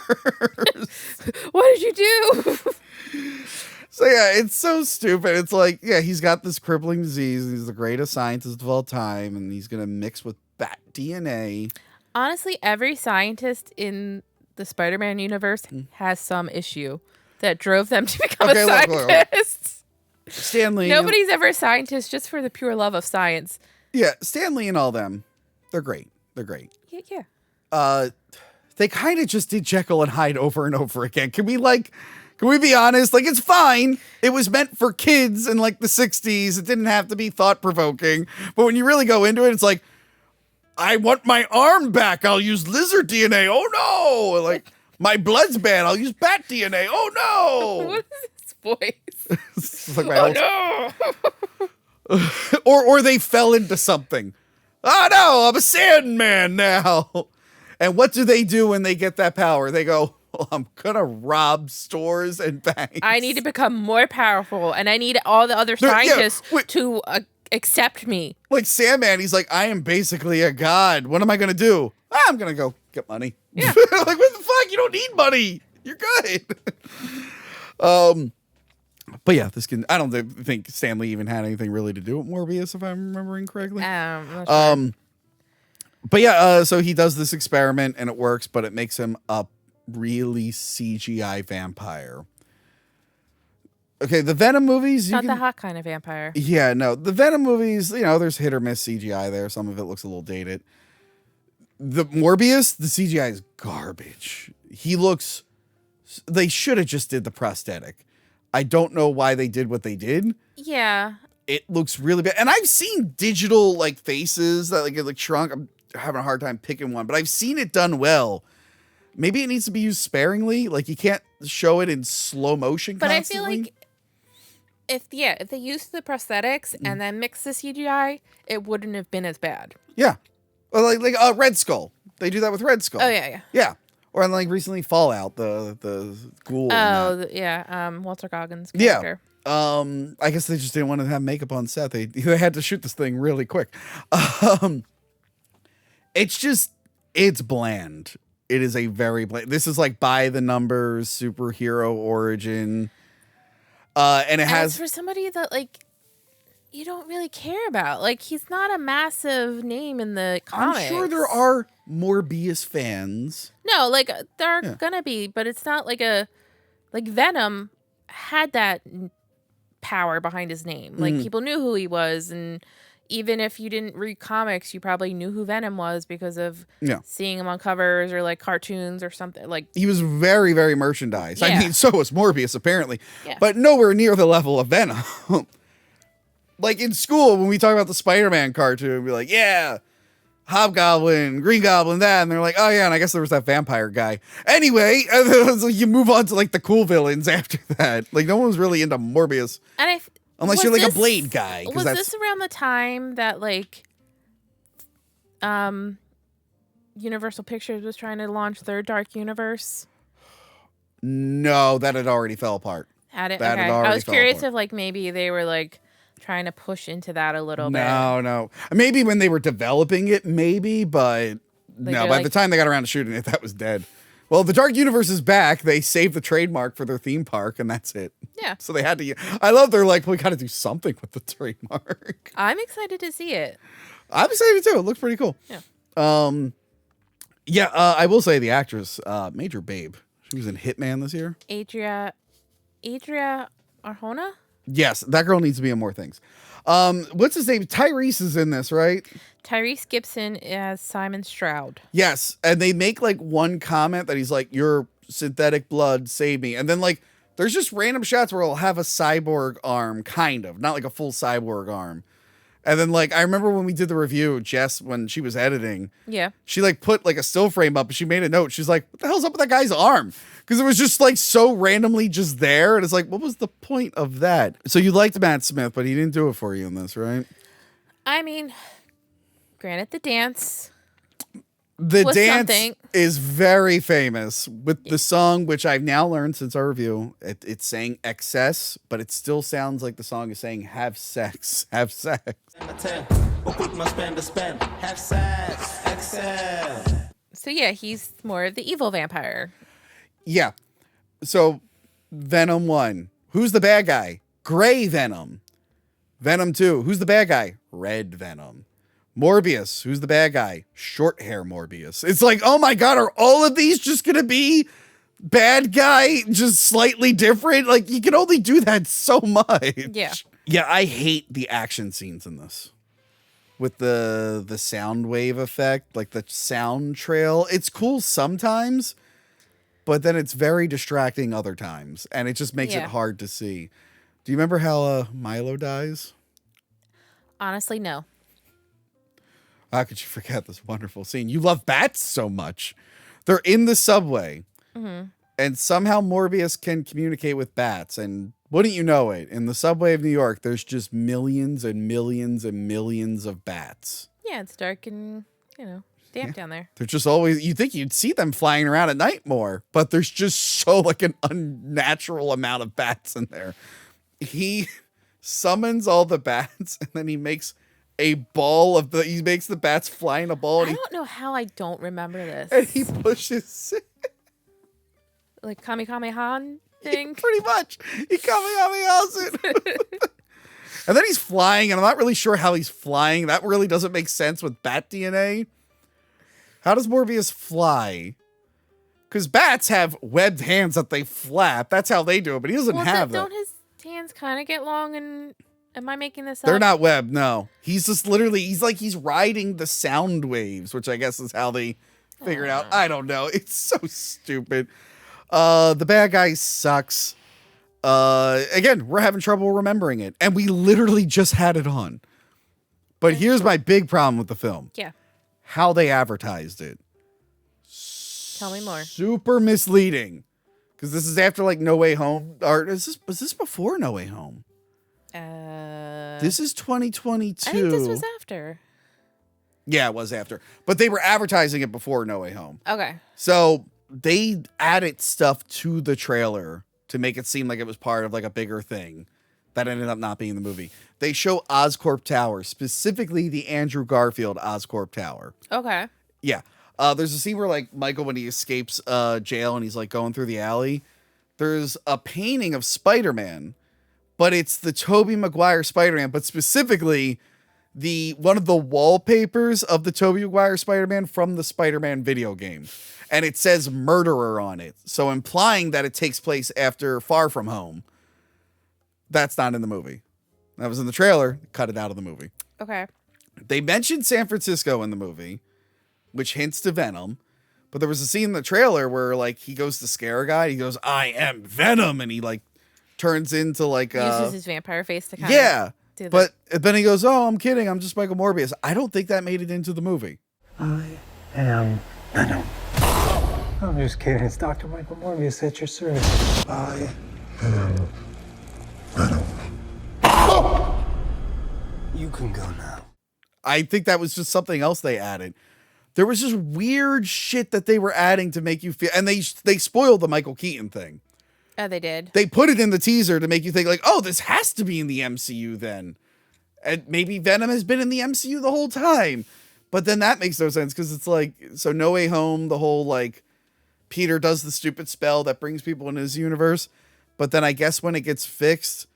What did you do? So yeah, it's so stupid. It's like, yeah, he's got this crippling disease. He's the greatest scientist of all time, and he's gonna mix with bat DNA. Honestly, every scientist in the Spider-Man universe has some issue that drove them to become a scientist. Stan Lee. Nobody's ever a scientist just for the pure love of science. Yeah, Stan Lee and all them, they're great. They're great. Yeah. They kind of just did Jekyll and Hyde over and over again. Can we be honest? Like, it's fine. It was meant for kids in like the 60s. It didn't have to be thought provoking. But when you really go into it, it's like, I want my arm back. I'll use lizard DNA. Oh no. Like, my blood's bad. I'll use bat DNA. Oh no. What is this voice? Like no. or they fell into something. Oh no, I'm a Sandman now. And what do they do when they get that power? They go, well, I'm gonna rob stores and banks. I need to become more powerful, and I need all the other scientists to accept me. Like Sandman, he's like, I am basically a god. What am I gonna do? I'm gonna go get money. Yeah. Like, what the fuck? You don't need money. You're good. But yeah, I don't think Stan Lee even had anything really to do with Morbius, if I'm remembering correctly. Not sure. But yeah, so he does this experiment and it works, but it makes him a really CGI vampire. Okay, the Venom movies... Not the hot kind of vampire. Yeah, no. The Venom movies, there's hit or miss CGI there. Some of it looks a little dated. The Morbius, the CGI is garbage. He looks... They should have just did the prosthetic. I don't know why they did what they did. Yeah. It looks really bad. And I've seen digital, like, faces that, like shrunk. I'm having a hard time picking one. But I've seen it done well. Maybe it needs to be used sparingly. Like, you can't show it in slow motion constantly. But I feel like if they used the prosthetics and then mixed the CGI, it wouldn't have been as bad. Yeah. Well, like Red Skull. They do that with Red Skull. Oh, yeah. Yeah. Or like recently Fallout, the ghoul. Walter Goggins character. Yeah. I guess they just didn't want to have makeup on set. They had to shoot this thing really quick. It's bland. It is a very bland. This is like by the numbers superhero origin. And it has for somebody that like you don't really care about. Like, he's not a massive name in the comics. I'm sure there are Morbius fans. No, like there are gonna be, but it's not like Venom had that power behind his name. Like people knew who he was, and even if you didn't read comics, you probably knew who Venom was because of seeing him on covers or like cartoons or something. Like, he was very, very merchandised. Yeah. I mean, so was Morbius apparently, Yeah. but nowhere near the level of Venom. Like in school, when we talk about the Spider-Man cartoon, we're like, yeah, Hobgoblin, Green Goblin, that. And they're like, oh yeah, and I guess there was that vampire guy. Anyway, you move on to like the cool villains after that. Like, no one was really into Morbius. and Unless you're like a Blade guy. Was this around the time that like Universal Pictures was trying to launch their Dark Universe? No, that had already fell apart. Had it? That Okay. had already I was fell curious apart. if like maybe they were like trying to push into that a little bit. No. Maybe when they were developing it, maybe, but no, by the time they got around to shooting it, that was dead. Well, the Dark Universe is back. They saved the trademark for their theme park, and that's it. Yeah. So they had to. I love they're like, we got to do something with the trademark. I'm excited to see it. I'm excited too. It looks pretty cool. Yeah. I will say the actress, Major Babe. She was in Hitman this year. Adria Arjona? Yes, that girl needs to be in more things. What's his name? Tyrese is in this, right? Tyrese Gibson as Simon Stroud. Yes, and they make like one comment that he's like, your synthetic blood saved me. And then like there's just random shots where he'll have a cyborg arm, kind of, not like a full cyborg arm. And then like I remember when we did the review, Jess, when she was editing, she like put like a still frame up and she made a note. She's like, what the hell's up with that guy's arm? Because it was just like so randomly just there. And it's like, what was the point of that? So you liked Matt Smith, but he didn't do it for you in this, right? I mean, granted, the dance. The was dance something. is very famous with the song, which I've now learned since our review. It's saying excess, but it still sounds like the song is saying have sex, have sex. or quick my spend to spend. Have sex, excel. So yeah, he's more of the evil vampire. Yeah. So Venom 1. Who's the bad guy? Gray Venom. Venom 2. Who's the bad guy? Red Venom. Morbius. Who's the bad guy? Short hair Morbius. It's like, oh my God, are all of these just going to be bad guy, just slightly different? Like, you can only do that so much. Yeah. Yeah, I hate the action scenes in this. With the sound wave effect, like the sound trail. It's cool sometimes, but then it's very distracting other times. And it just makes it hard to see. Do you remember how Milo dies? Honestly, no. How could you forget this wonderful scene? You love bats so much. They're in the subway. Mm-hmm. And somehow Morbius can communicate with bats. And wouldn't you know it, in the subway of New York, there's just millions and millions and millions of bats. Yeah, it's dark and, damp down there. They're just always, you'd think you'd see them flying around at night more, but there's just so like an unnatural amount of bats in there. He summons all the bats and then he makes a ball of he makes the bats fly in a ball. And I don't know how I don't remember this. And he pushes like Kamehameha thing? Pretty much. He Kamehamehas it. And then he's flying, and I'm not really sure how he's flying. That really doesn't make sense with bat DNA. How does Morbius fly? Because bats have webbed hands that they flap. That's how they do it, but he doesn't have that. Don't his hands kind of get long and... Am I making this up? They're not webbed, no. He's just literally, he's riding the sound waves, which I guess is how they figured out. I don't know. It's so stupid. The bad guy sucks. Again, we're having trouble remembering it. And we literally just had it on. But here's my big problem with the film. Yeah. How they advertised it. Tell me more. Super misleading. Because this is after like No Way Home. Or was this before No Way Home? This is 2022. I think this was after. Yeah, it was after. But they were advertising it before No Way Home. Okay. So they added stuff to the trailer to make it seem like it was part of like a bigger thing that ended up not being the movie. They show Oscorp Tower, specifically the Andrew Garfield Oscorp Tower. Okay. Yeah. There's a scene where like Michael, when he escapes jail and he's like going through the alley, there's a painting of Spider-Man, but it's the Tobey Maguire Spider-Man, but specifically one of the wallpapers of the Tobey Maguire Spider-Man from the Spider-Man video game. And it says murderer on it. So implying that it takes place after Far From Home. That's not in the movie. That was in the trailer. Cut it out of the movie. Okay. They mentioned San Francisco in the movie, which hints to Venom. But there was a scene in the trailer where like he goes to scare a guy. He goes, "I am Venom," and he like turns into like uses his vampire face to kind of do but then he goes, "Oh, I'm kidding. I'm just Michael Morbius." I don't think that made it into the movie. I am Venom. I'm just kidding. It's Dr. Michael Morbius at your service. I am Venom. You can go now. I think that was just something else they added. There was just weird shit that they were adding to make you feel, and they spoiled the Michael Keaton thing. Oh, they did. They put it in the teaser to make you think like, oh, this has to be in the MCU then. And maybe Venom has been in the MCU the whole time. But then that makes no sense because it's like, so No Way Home, the whole like, Peter does the stupid spell that brings people in his universe. But then I guess when it gets fixed,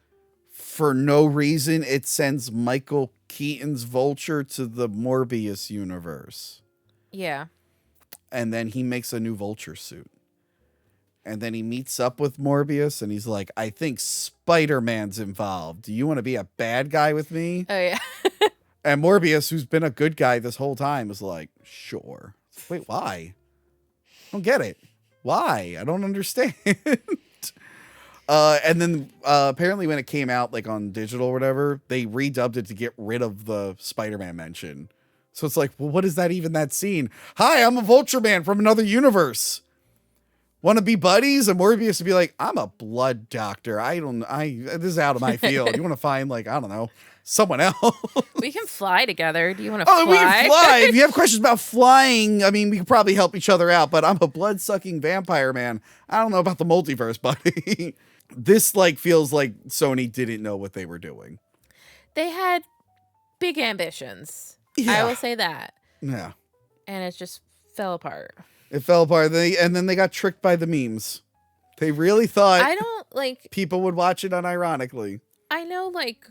for no reason, it sends Michael Keaton's Vulture to the Morbius universe. Yeah. And then he makes a new Vulture suit. And then he meets up with Morbius and he's like, I think Spider-Man's involved. Do you want to be a bad guy with me? Oh, yeah. And Morbius, who's been a good guy this whole time, is like, sure. Wait, why? I don't get it. Why? I don't understand. And then apparently when it came out like on digital or whatever, they redubbed it to get rid of the Spider-Man mention. So it's like, well, what is that even, that scene? Hi, I'm a Vulture Man from another universe. Want to be buddies? And Morbius to be like, I'm a blood doctor. This is out of my field. You want to find like, I don't know, someone else. We can fly together. Do you want to fly? Oh, we can fly. If you have questions about flying, I mean, we could probably help each other out, but I'm a blood-sucking vampire man. I don't know about the multiverse, buddy. This like feels like Sony didn't know what they were doing. They had big ambitions. Yeah. I will say that. Yeah. And it just fell apart. It fell apart. And then they got tricked by the memes. They really thought I don't like people would watch it unironically. I know like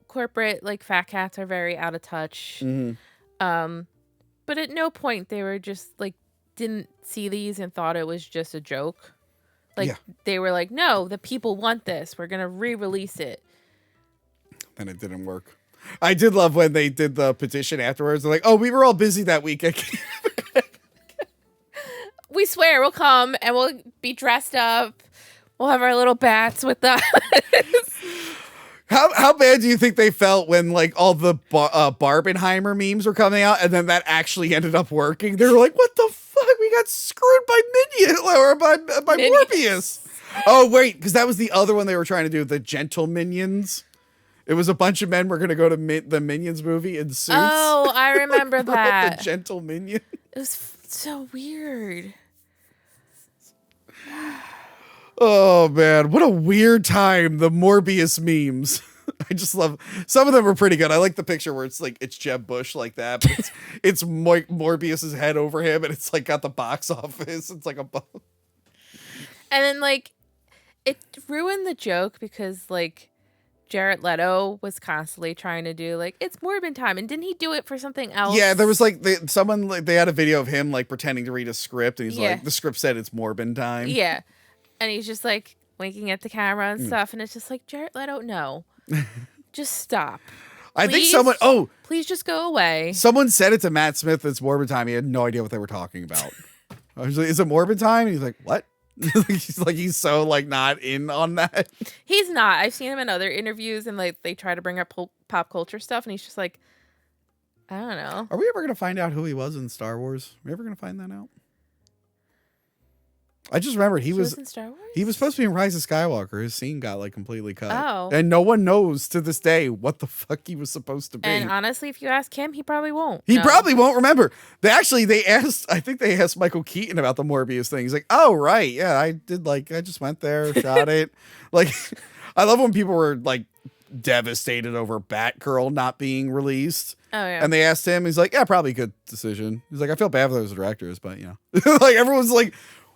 corporate like fat cats are very out of touch. But at no point they were just like didn't see these and thought it was just a joke. Like they were like, no, the people want this. We're gonna re-release it. And it didn't work. I did love when they did the petition afterwards. They're like, oh, we were all busy that weekend. We swear we'll come and we'll be dressed up. We'll have our little bats with us. How bad do you think they felt when like all the Barbenheimer memes were coming out and then that actually ended up working? They were like, what the fuck? We got screwed by Minion or by Morbius. Oh, wait, because that was the other one they were trying to do, the Gentle Minions. It was a bunch of men were going to go to the Minions movie in suits. Oh, I remember that. The Gentle Minion. It was so weird. Oh, man. What a weird time. The Morbius memes. I just love some of them are pretty good. I like the picture where it's like it's Jeb Bush like that, but it's Morbius's head over him and it's like got the box office. It's like a and then like it ruined the joke because like Jared Leto was constantly trying to do like it's Morbin time, and didn't he do it for something else? Yeah, there was like they had a video of him like pretending to read a script, and he's like the script said it's Morbin time. Yeah, and he's just like winking at the camera and stuff, and it's just like Jared Leto, no, just stop. I think someone. Oh, please just go away. Someone said it to Matt Smith. It's Morbin time. He had no idea what they were talking about. I was like, "Is it Morbin time?" And he's like, "What?" he's so like not in on that. He's not. I've seen him in other interviews and like they try to bring up pop culture stuff and he's just like, I don't know. Are we ever gonna find out who he was in Star Wars? Are we ever gonna find that out? I just remembered he was in Star Wars? He was supposed to be in Rise of Skywalker. His scene got like completely cut. Oh. And no one knows to this day what the fuck he was supposed to be. And honestly, if you ask him, he probably won't. He probably won't remember. They asked, I think they asked Michael Keaton about the Morbius thing. He's like, oh, right. Yeah, I just went there, shot it. Like, I love when people were like devastated over Batgirl not being released. Oh, yeah. And they asked him, he's like, yeah, probably a good decision. He's like, I feel bad for those directors, but you know, like everyone's like,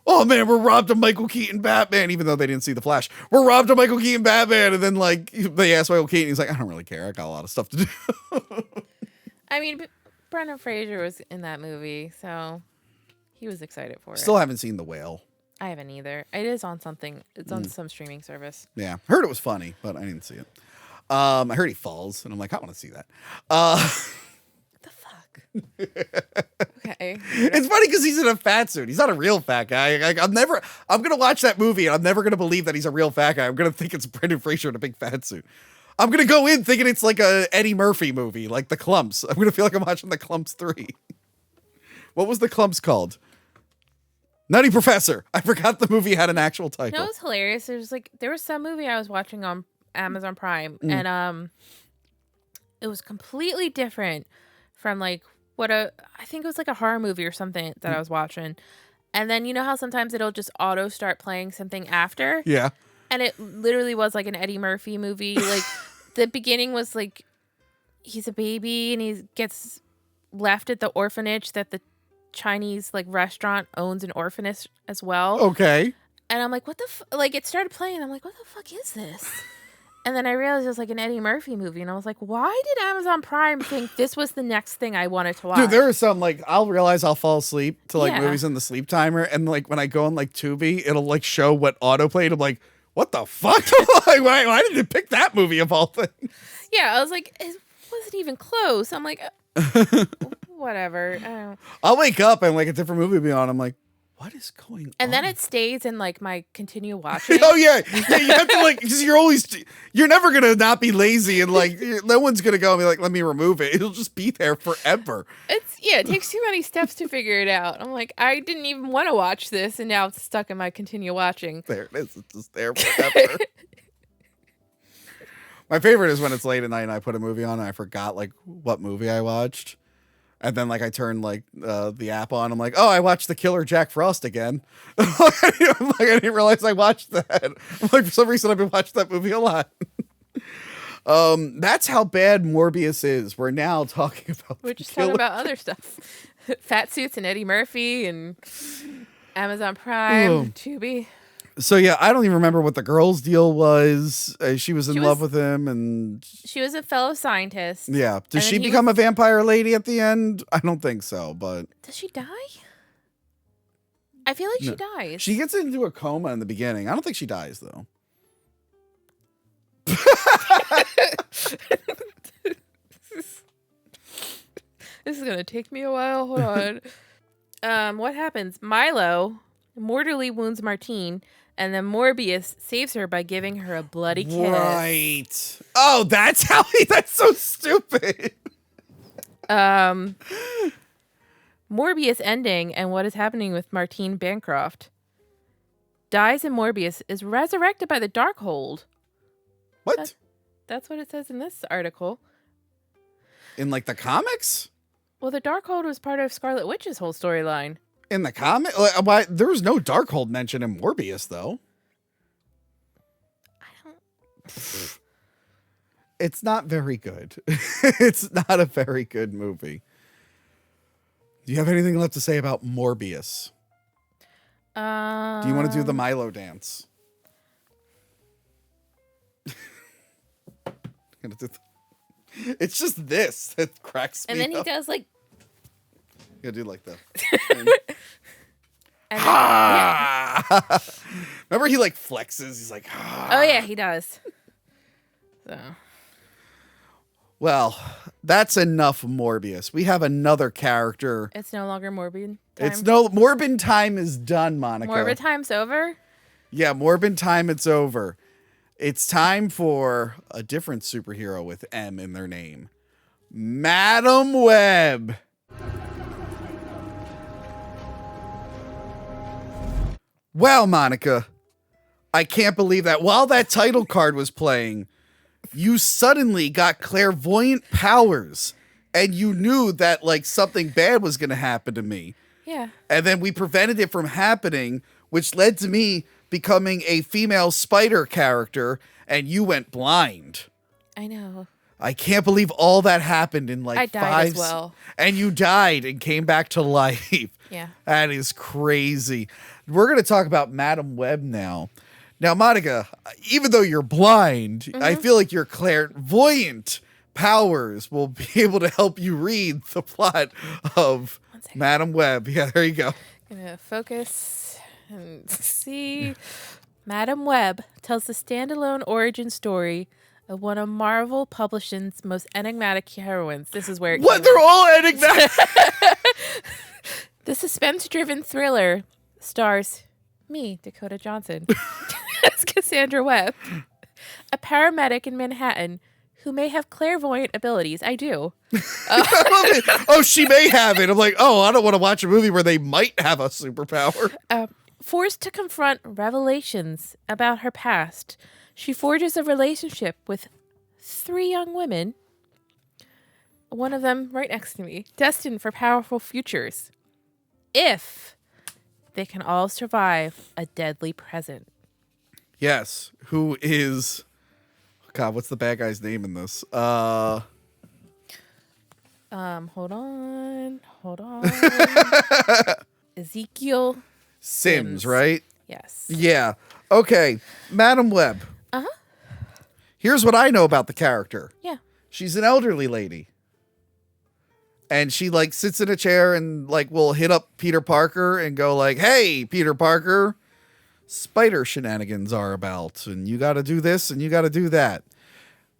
oh man, we're robbed of Michael Keaton Batman, even though they didn't see The Flash. We're robbed of Michael Keaton Batman. And then like they asked Michael Keaton, he's like, I don't really care. I got a lot of stuff to do. I mean, Brendan Fraser was in that movie, so he was excited for it. Still haven't seen The Whale. I haven't either. It is on something. It's on some streaming service. Yeah. Heard it was funny, but I didn't see it. I heard he falls, and I'm like, I want to see that. What the fuck? Okay. It's funny because he's in a fat suit. He's not a real fat guy. I'm going to watch that movie, and I'm never going to believe that he's a real fat guy. I'm going to think it's Brendan Fraser in a big fat suit. I'm going to go in thinking it's like a Eddie Murphy movie, like The Clumps. I'm going to feel like I'm watching The Clumps 3. What was The Clumps called? Nutty Professor. I forgot the movie had an actual title. You know what's hilarious? There was some movie I was watching on Amazon Prime, and it was completely different from like I think it was like a horror movie or something that I was watching. And then you know how sometimes it'll just auto start playing something after? Yeah. And it literally was like an Eddie Murphy movie. Like the beginning was like he's a baby and he gets left at the orphanage that the Chinese like restaurant owns an orphanage as well. Okay. And I'm like, what the like it started playing. I'm like, what the fuck is this? And then I realized it was like an Eddie Murphy movie. And I was like, why did Amazon Prime think this was the next thing I wanted to watch? Dude, there are some, like, I'll realize I'll fall asleep to, like, movies in the sleep timer. And, like, when I go on, like, Tubi, it'll, like, show what autoplayed. I'm like, what the fuck? Like, why did it pick that movie of all things? Yeah, I was like, it wasn't even close. I'm like, whatever. I'll wake up and, like, a different movie will be on. I'm like, what is going on? And then it stays in like my continue watching. Oh yeah, you have to like because you're never gonna not be lazy and like no one's gonna go and be like, let me remove it. It'll just be there forever. It takes too many steps to figure it out. I'm like, I didn't even want to watch this, and now it's stuck in my continue watching. There it is. It's just there forever. My favorite is when it's late at night and I put a movie on and I forgot like what movie I watched. And then, like, I turn, like, the app on. I'm like, oh, I watched The Killer Jack Frost again. I didn't realize I watched that. I'm like, for some reason, I've been watching that movie a lot. That's how bad Morbius is. We're now talking about. We're just talking about other stuff. Fat Suits and Eddie Murphy and Amazon Prime, Tubi. So yeah, I don't even remember what the girl's deal was. She was in love with him, and she was a fellow scientist. Yeah. Does she become a vampire lady at the end? I don't think so, but does she die? I feel like she dies. She gets into a coma in the beginning. I don't think she dies though. This is gonna take me a while. Hold on. What happens? Milo mortally wounds Martine, and then Morbius saves her by giving her a bloody kiss. Right. Oh, that's how that's so stupid. Morbius ending and what is happening with Martine Bancroft. Dies in Morbius is resurrected by the Darkhold. What? That's what it says in this article. In like the comics? Well, the Darkhold was part of Scarlet Witch's whole storyline. In the comic? Why there was no Darkhold mentioned in Morbius though. It's not very good. It's not a very good movie. Do you have anything left to say about Morbius? Do you want to do the Milo dance? It's just this that cracks me And then he up. does like... You gotta do like that. And then, yeah. Remember he like flexes. He's like, Oh yeah, he does. So... Well, that's enough Morbius. We have another character. It's no longer Morbid time. Morbid time is done, Monica. Morbid time's over? Yeah, Morbid time, it's over. It's time for a different superhero with M in their name. Madam Web. Well, Monica, I can't believe that while that title card was playing, you suddenly got clairvoyant powers and you knew that like something bad was going to happen to me. Yeah. And then we prevented it from happening, which led to me becoming a female spider character, and you went blind. I know. I can't believe all that happened in like I died 5 as well. And you died and came back to life. Yeah. That is crazy. We're going to talk about Madam Web now. Now, Monica, even though you're blind, I feel like your clairvoyant powers will be able to help you read the plot of Madam Web. Yeah, there you go. Gonna focus and see. Madam Web tells the standalone origin story of one of Marvel Publishing's most enigmatic heroines. This is where it What? They're all enigmatic. The suspense-driven thriller stars me, Dakota Johnson, as Cassandra Webb, a paramedic in Manhattan who may have clairvoyant abilities. I do. Oh, she may have it. I'm like, oh, I don't want to watch a movie where they might have a superpower. Forced to confront revelations about her past, she forges a relationship with 3 young women, one of them right next to me, destined for powerful futures, if they can all survive a deadly present. Yes. Who is... God, what's the bad guy's name in this? Hold on. Ezekiel Sims, right? Yes. Yeah. Okay. Madam Web. Uh-huh. Here's what I know about the character. Yeah. She's an elderly lady. And she like sits in a chair and like will hit up Peter Parker and go like, hey, Peter Parker, spider shenanigans are about, and you got to do this and you got to do that.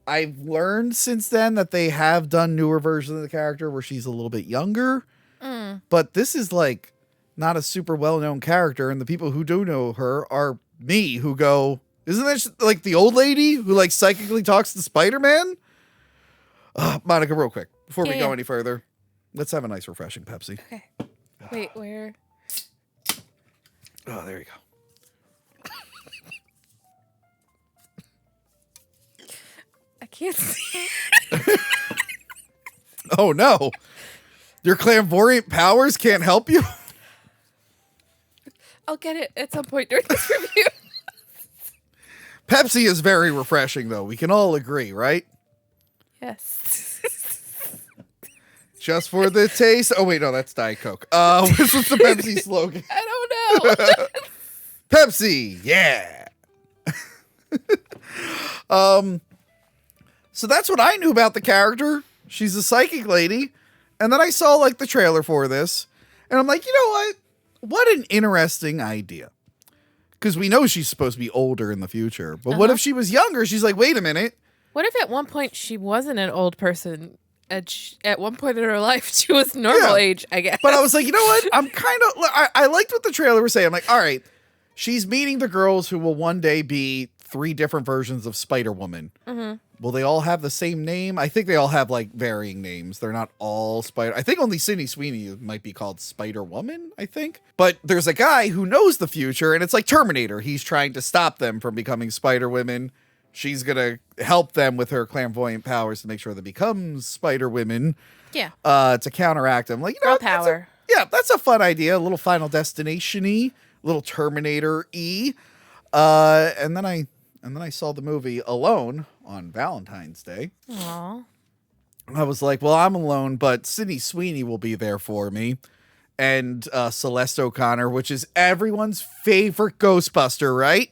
I've learned since then that they have done newer versions of the character where she's a little bit younger, but this is like not a super well-known character. And the people who do know her are me, who go, isn't that like the old lady who like psychically talks to Spider-Man? Monica, real quick, before we go any further, let's have a nice refreshing Pepsi. Okay. Wait, where? Oh, there you go. I can't see. Oh, no. Your clairvoyant powers can't help you? I'll get it at some point during this review. Pepsi is very refreshing, though. We can all agree, right? Yes. Just for the taste. Oh wait, no, that's Diet Coke. Which was the Pepsi slogan? I don't know. Pepsi, yeah. So that's what I knew about the character. She's a psychic lady. And then I saw like the trailer for this. And I'm like, you know what? What an interesting idea. Because we know she's supposed to be older in the future. But what if she was younger? She's like, wait a minute. What if at one point she wasn't an old person? At one point in her life, she was normal age, I guess. But I was like, you know what? I'm kind of, I liked what the trailer was saying. I'm like, all right, she's meeting the girls who will one day be 3 different versions of Spider-Woman. Mm-hmm. Will they all have the same name? I think they all have like varying names. They're not all Spider. I think only Sydney Sweeney might be called Spider-Woman, I think. But there's a guy who knows the future, and it's like Terminator. He's trying to stop them from becoming Spider-Women. She's going to help them with her clairvoyant powers to make sure they become Spider-Women. Yeah. To counteract them. Like, you know, Girl power. that's a fun idea. A little Final Destination-y, a little Terminator-y. And then I saw the movie Alone on Valentine's Day. Aww. I was like, well, I'm alone, but Sydney Sweeney will be there for me. And Celeste O'Connor, which is everyone's favorite Ghostbuster, right?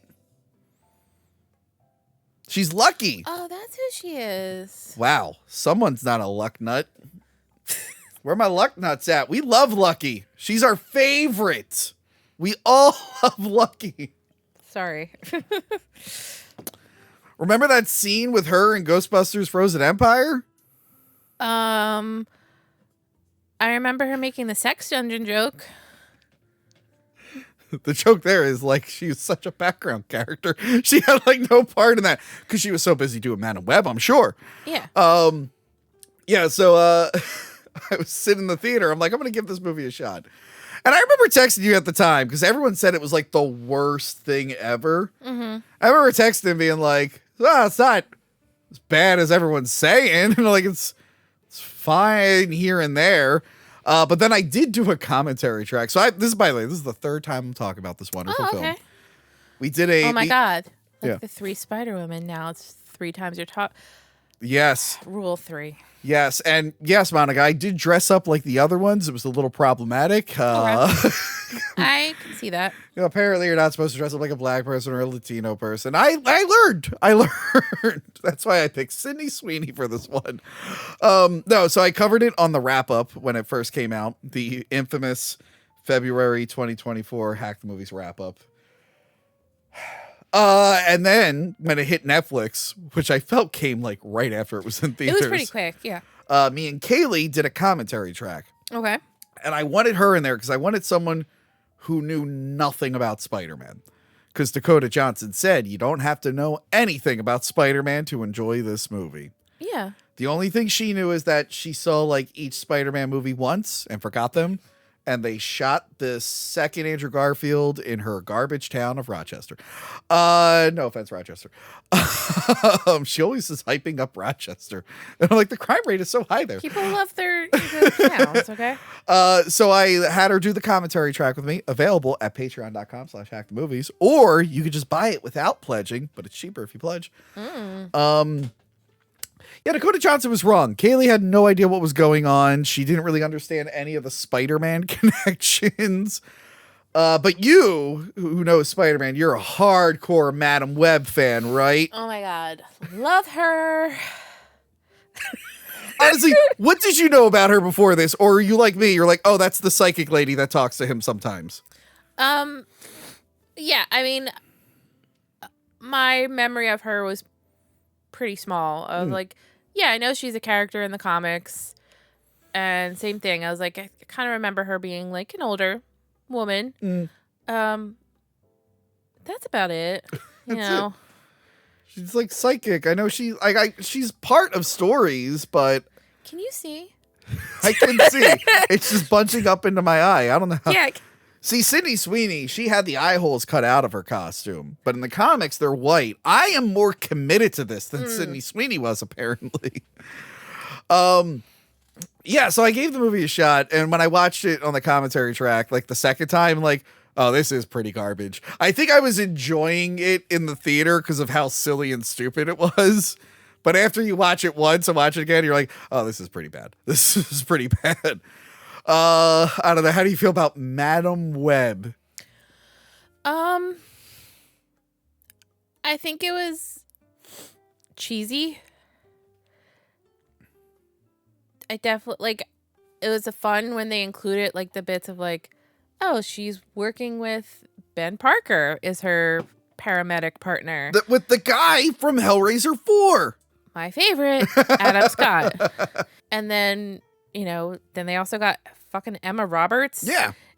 She's Lucky. Oh, that's who she is. Wow. Someone's not a luck nut. Where are my luck nuts at? We love Lucky. She's our favorite. We all love Lucky. Sorry. Remember that scene with her in Ghostbusters Frozen Empire? I remember her making the sex dungeon joke. The joke there is like she was such a background character. She had like no part in that because she was so busy doing Man and Web, I'm sure. Yeah. Yeah, so I was sitting in the theater. I'm like, I'm going to give this movie a shot. And I remember texting you at the time because everyone said it was like the worst thing ever. Mm-hmm. I remember texting and being like, oh, it's not as bad as everyone's saying. And like, it's fine here and there. But then I did do a commentary track. So this is, by the way, this is the 3rd time I'm talking about this wonderful film. We did Oh my God. Like Yeah. the 3 Spider-Women now. It's 3 times your top. Yes. Rule 3. Yes. And yes, Monica, I did dress up like the other ones. It was a little problematic. I can see that. You know, apparently you're not supposed to dress up like a black person or a Latino person. I learned. That's why I picked Sydney Sweeney for this one. No, so I covered it on the wrap up when it first came out, the infamous February 2024 Hack the Movies wrap up. And then when it hit Netflix, which I felt came like right after it was in theaters. It was pretty quick, yeah. Me and Kaylee did a commentary track. Okay. And I wanted her in there because I wanted someone who knew nothing about Spider-Man. Because Dakota Johnson said you don't have to know anything about Spider-Man to enjoy this movie. Yeah. The only thing she knew is that she saw like each Spider-Man movie once and forgot them. And they shot the second Andrew Garfield in her garbage town of Rochester. No offense, Rochester. She always is hyping up Rochester. And I'm like, the crime rate is so high there. People love their towns, okay? So I had her do the commentary track with me, available at patreon.com/hackthemovies, or you could just buy it without pledging, but it's cheaper if you pledge. Yeah, Dakota Johnson was wrong. Kaylee had no idea what was going on. She didn't really understand any of the Spider-Man connections. But you, who knows Spider-Man, you're a hardcore Madam Web fan, right? Oh my God. Love her. Honestly, what did you know about her before this? Or are you like me? You're like, oh, that's the psychic lady that talks to him sometimes. Yeah, I mean, my memory of her was pretty small. I was like, yeah, I know she's a character in the comics. And same thing. I was like, I kind of remember her being like an older woman. That's about it. You know. She's like psychic. I know she's part of stories, but Can you see? I can see. It's just bunching up into my eye. I don't know how. Yeah. See, Sydney Sweeney, she had the eye holes cut out of her costume, but in the comics, they're white. I am more committed to this than Sydney Sweeney was, apparently. Yeah, so I gave the movie a shot, and when I watched it on the commentary track, like the second time, like, oh, this is pretty garbage. I think I was enjoying it in the theater because of how silly and stupid it was, But after you watch it once and watch it again, you're like, oh, this is pretty bad. This is pretty bad. I don't know. How do you feel about Madam Web? I think it was cheesy. I definitely like. It was a fun when they included like the bits of like, oh, she's working with Ben Parker is her paramedic partner. With the guy from Hellraiser 4. My favorite, Adam Scott. And then, then they also got fucking Emma Roberts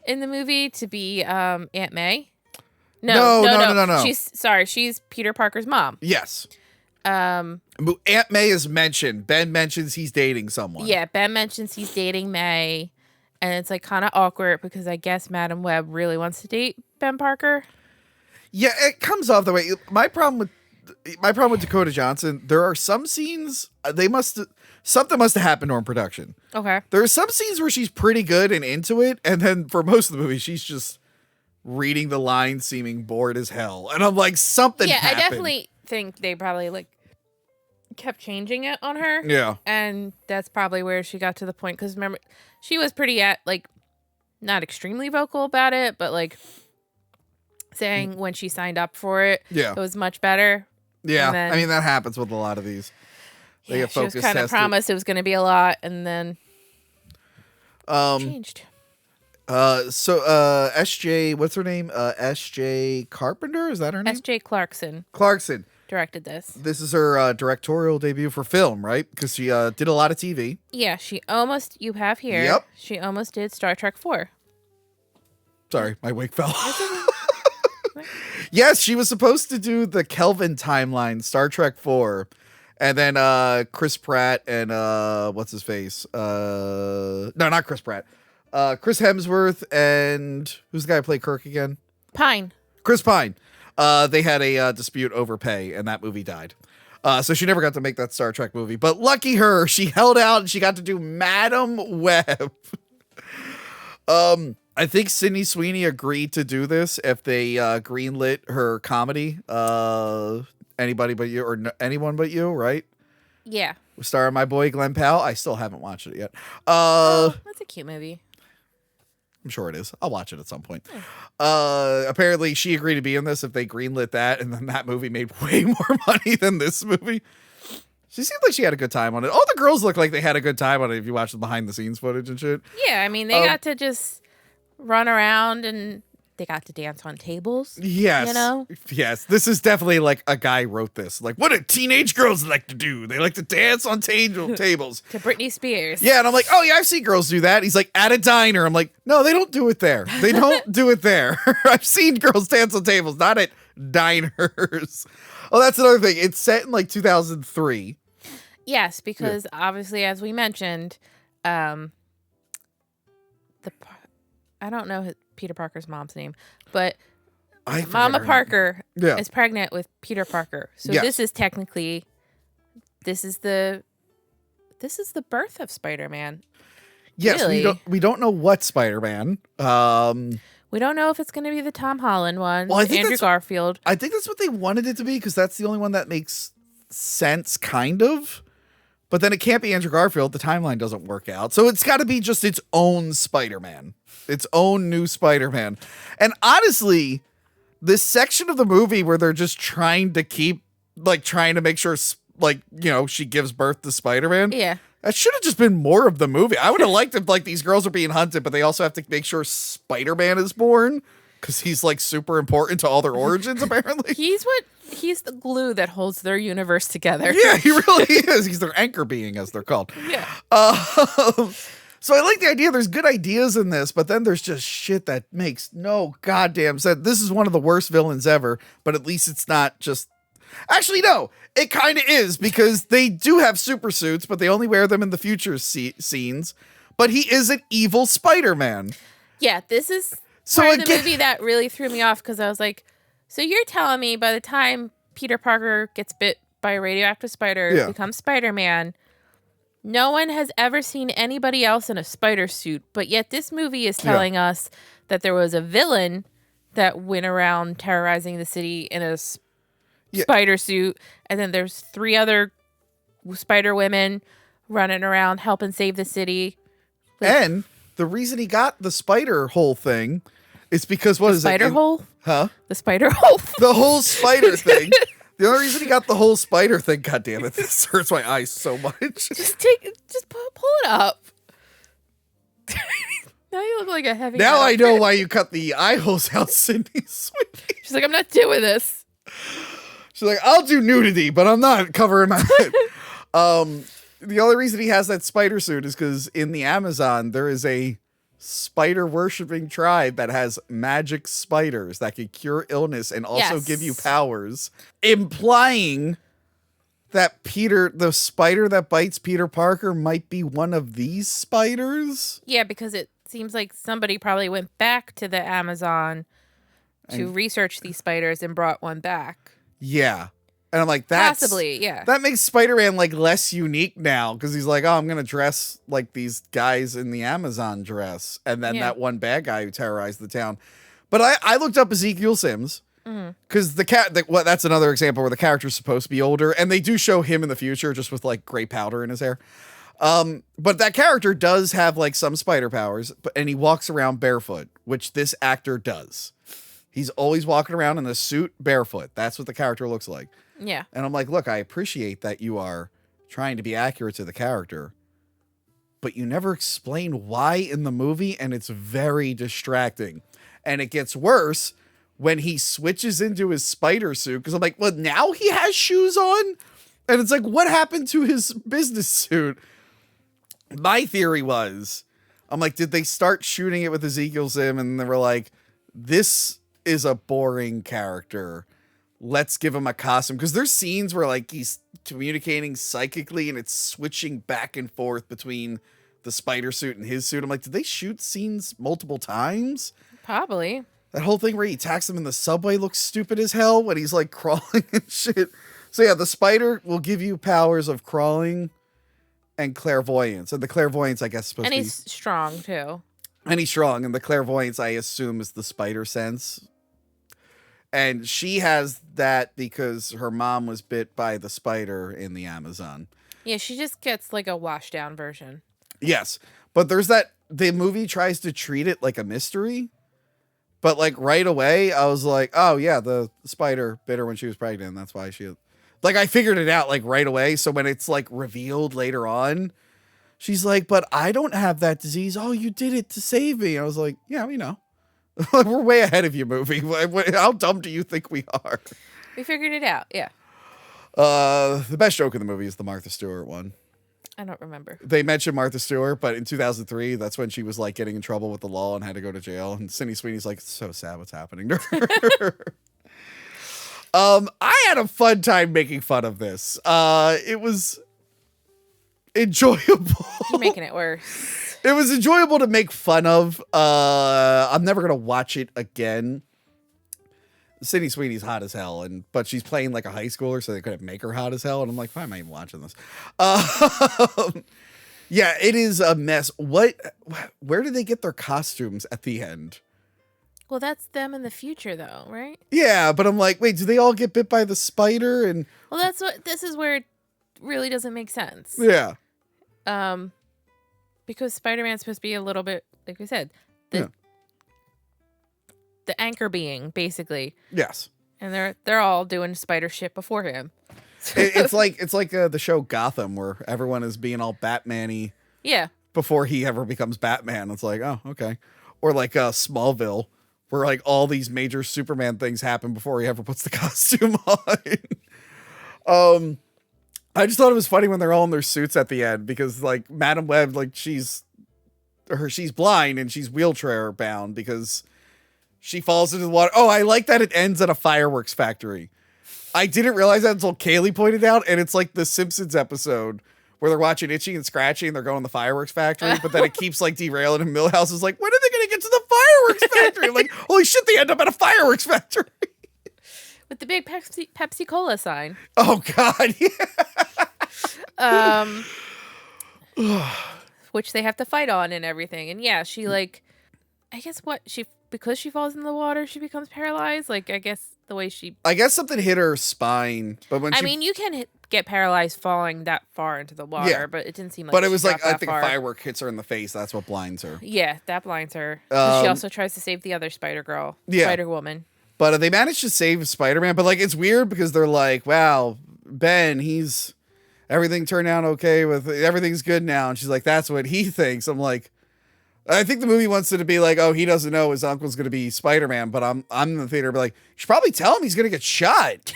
in the movie to be Aunt May. No. She's Peter Parker's mom. Yes. Aunt May is mentioned. Ben mentions he's dating someone. Yeah, Ben mentions he's dating May. And it's like kind of awkward because I guess Madam Web really wants to date Ben Parker. Yeah, it comes off the way. My problem with Dakota Johnson, there are some scenes something must have happened during production. Okay. There are some scenes where she's pretty good and into it, and then for most of the movie, she's just reading the lines, seeming bored as hell. And I'm like, something happened. I definitely think they probably like kept changing it on her. Yeah. And that's probably where she got to the point. Because remember, she was pretty not extremely vocal about it, but like saying when she signed up for it, it was much better. Yeah. Then, I mean, that happens with a lot of these. They get focus tested. She was kind of promised it was going to be a lot, and then changed. SJ, what's her name? SJ Carpenter? Is that her name? SJ Clarkson. Clarkson. Directed this. This is her directorial debut for film, right? Because she did a lot of TV. Yeah, you have here. Yep. She almost did Star Trek 4. Sorry, my wig fell. Yes, she was supposed to do the Kelvin timeline, Star Trek 4. And then Chris Pratt and what's his face? No, not Chris Pratt. Chris Hemsworth and who's the guy who played Kirk again? Pine. Chris Pine. They had a dispute over pay, and that movie died. So she never got to make that Star Trek movie. But lucky her, she held out and she got to do Madam Web. I think Sydney Sweeney agreed to do this if they greenlit her comedy. Anybody But You or Anyone But You, right? Yeah. Starring my boy Glenn Powell. I still haven't watched it yet. That's a cute movie. I'm sure it is. I'll watch it at some point. Apparently, she agreed to be in this if they greenlit that, and then that movie made way more money than this movie. She seemed like she had a good time on it. All the girls look like they had a good time on it if you watch the behind-the-scenes footage and shit. Yeah, I mean, they got to just run around and they got to dance on tables. Yes. You know? Yes. This is definitely like a guy wrote this. Like, what do teenage girls like to do? They like to dance on tables. To Britney Spears. Yeah, and I'm like, oh, yeah, I've seen girls do that. He's like, at a diner. I'm like, no, they don't do it there. They don't do it there. I've seen girls dance on tables, not at diners. Oh, that's another thing. It's set in like 2003. Yes, because obviously, as we mentioned, I don't know Peter Parker's mom's name, but Mama Parker is pregnant with Peter Parker. So this is technically, this is the birth of Spider-Man. Yes, really. we don't know what Spider-Man. We don't know if it's going to be the Tom Holland one, with Andrew Garfield. I think that's what they wanted it to be because that's the only one that makes sense, kind of. But then it can't be Andrew Garfield. The timeline doesn't work out. So it's got to be just its own Spider-Man. Its own new Spider-Man. And honestly, this section of the movie where they're just trying to make sure, she gives birth to Spider-Man. Yeah. That should have just been more of the movie. I would have liked if, these girls are being hunted, but they also have to make sure Spider-Man is born because he's, super important to all their origins, apparently. He's the glue that holds their universe together. Yeah, he really is. He's their anchor being, as they're called. Yeah. So I like the idea. There's good ideas in this, but then there's just shit that makes no goddamn sense. This is one of the worst villains ever, but at least it's not just... Actually, no. It kind of is, because they do have super suits, but they only wear them in the future scenes. But he is an evil Spider-Man. Yeah, this is part of the movie that really threw me off, because I was like, so you're telling me by the time Peter Parker gets bit by a radioactive spider, becomes Spider-Man, no one has ever seen anybody else in a spider suit, but yet this movie is telling us that there was a villain that went around terrorizing the city in a spider suit, and then there's 3 other Spider Women running around helping save the city. And the reason he got the spider hole thing is because what is it? Spider hole? Huh? The spider hole? The whole spider thing. The only reason he got the whole spider thing, God damn it, this hurts my eyes so much. Just pull it up. Now you look like a heavy. Now I know why you cut the eye holes out, Sydney Sweeney. She's like, I'm not doing this. She's like, I'll do nudity, but I'm not covering my head. The only reason he has that spider suit is because in the Amazon, there is a spider worshipping tribe that has magic spiders that can cure illness and also give you powers, implying that the spider that bites Peter Parker might be one of these spiders. Yeah, because it seems like somebody probably went back to the Amazon to research these spiders and brought one back. Yeah. And I'm like, that's possibly, yeah. That makes Spider-Man like less unique now because he's like, oh, I'm gonna dress like these guys in the Amazon dress, and then that one bad guy who terrorized the town. But I looked up Ezekiel Sims because that's another example where the character's supposed to be older, and they do show him in the future just with like gray powder in his hair. But that character does have like some spider powers, and he walks around barefoot, which this actor does. He's always walking around in a suit barefoot. That's what the character looks like. Yeah. And I'm like, look, I appreciate that you are trying to be accurate to the character, but you never explain why in the movie, and it's very distracting. And it gets worse when he switches into his spider suit, because I'm like, well, now he has shoes on? And it's like, what happened to his business suit? My theory was, I'm like, did they start shooting it with Ezekiel Sim, and they were like, this is a boring character. Let's give him a costume. Because there's scenes where like he's communicating psychically and it's switching back and forth between the spider suit and his suit. I'm like, did they shoot scenes multiple times? Probably. That whole thing where he attacks him in the subway looks stupid as hell when he's like crawling and shit. So yeah, the spider will give you powers of crawling and clairvoyance. And the clairvoyance, I guess, is supposed to be... And he's strong too. And he's strong. And the clairvoyance, I assume, is the spider sense. And she has that because her mom was bit by the spider in the Amazon. Yeah, she just gets like a washed down version. Yes. But there's that, the movie tries to treat it like a mystery. But like right away, I was like, oh yeah, the spider bit her when she was pregnant. That's why she, like, I figured it out like right away. So when it's like revealed later on, she's like, but I don't have that disease. Oh, you did it to save me. I was like, yeah, we know. We're way ahead of you, movie. How dumb do you think we are? We figured it out, yeah. The best joke in the movie is the Martha Stewart one. I don't remember. They mentioned Martha Stewart, but in 2003, that's when she was like getting in trouble with the law and had to go to jail. And Sydney Sweeney's like, it's so sad what's happening to her. I had a fun time making fun of this. It was enjoyable. You're making it worse. It was enjoyable to make fun of. I'm never gonna watch it again. Sydney Sweeney's hot as hell, but she's playing like a high schooler, so they couldn't make her hot as hell. And I'm like, why am I even watching this? Yeah, it is a mess. Where did they get their costumes at the end? Well, that's them in the future, though, right? Yeah, but I'm like, wait, do they all get bit by the spider? And well, this is where it really doesn't make sense. Yeah. Because Spider-Man's supposed to be a little bit, like we said, the anchor being, basically. Yes. And they're all doing spider shit before him. It's like the show Gotham, where everyone is being all Batman-y. Yeah. Before he ever becomes Batman. It's like, oh, okay. Or like Smallville, where like all these major Superman things happen before he ever puts the costume on. I just thought it was funny when they're all in their suits at the end, because like Madam Web, like she's blind and she's wheelchair bound because she falls into the water. Oh, I like that it ends at a fireworks factory. I didn't realize that until Kaylee pointed out, and it's like the Simpsons episode where they're watching Itchy and Scratchy and they're going to the fireworks factory, but then it keeps like derailing, and Milhouse is like, when are they going to get to the fireworks factory? I'm like, holy shit, they end up at a fireworks factory. With the big Pepsi Cola sign. Oh God, yeah. Which they have to fight on and everything. And yeah, she like, I guess because she falls in the water, she becomes paralyzed. Like, I guess the way I guess something hit her spine, but when you can get paralyzed falling that far into the water, Yeah. but it didn't seem like. But it she was like dropped I that think far. a firework hits her in the face. That's what blinds her. Yeah, that blinds her. 'Cause she Um, also tries to save the other Spider Girl, Yeah. Spider Woman. But they managed to save Spider-Man. But like it's weird because they're like, wow, Ben, everything turned out okay with everything's good now, and she's like, that's what he thinks. I'm like, I think the movie wants it to be like, oh, he doesn't know his uncle's going to be Spider-Man, but I'm in the theater, be like, you should probably tell him he's going to get shot.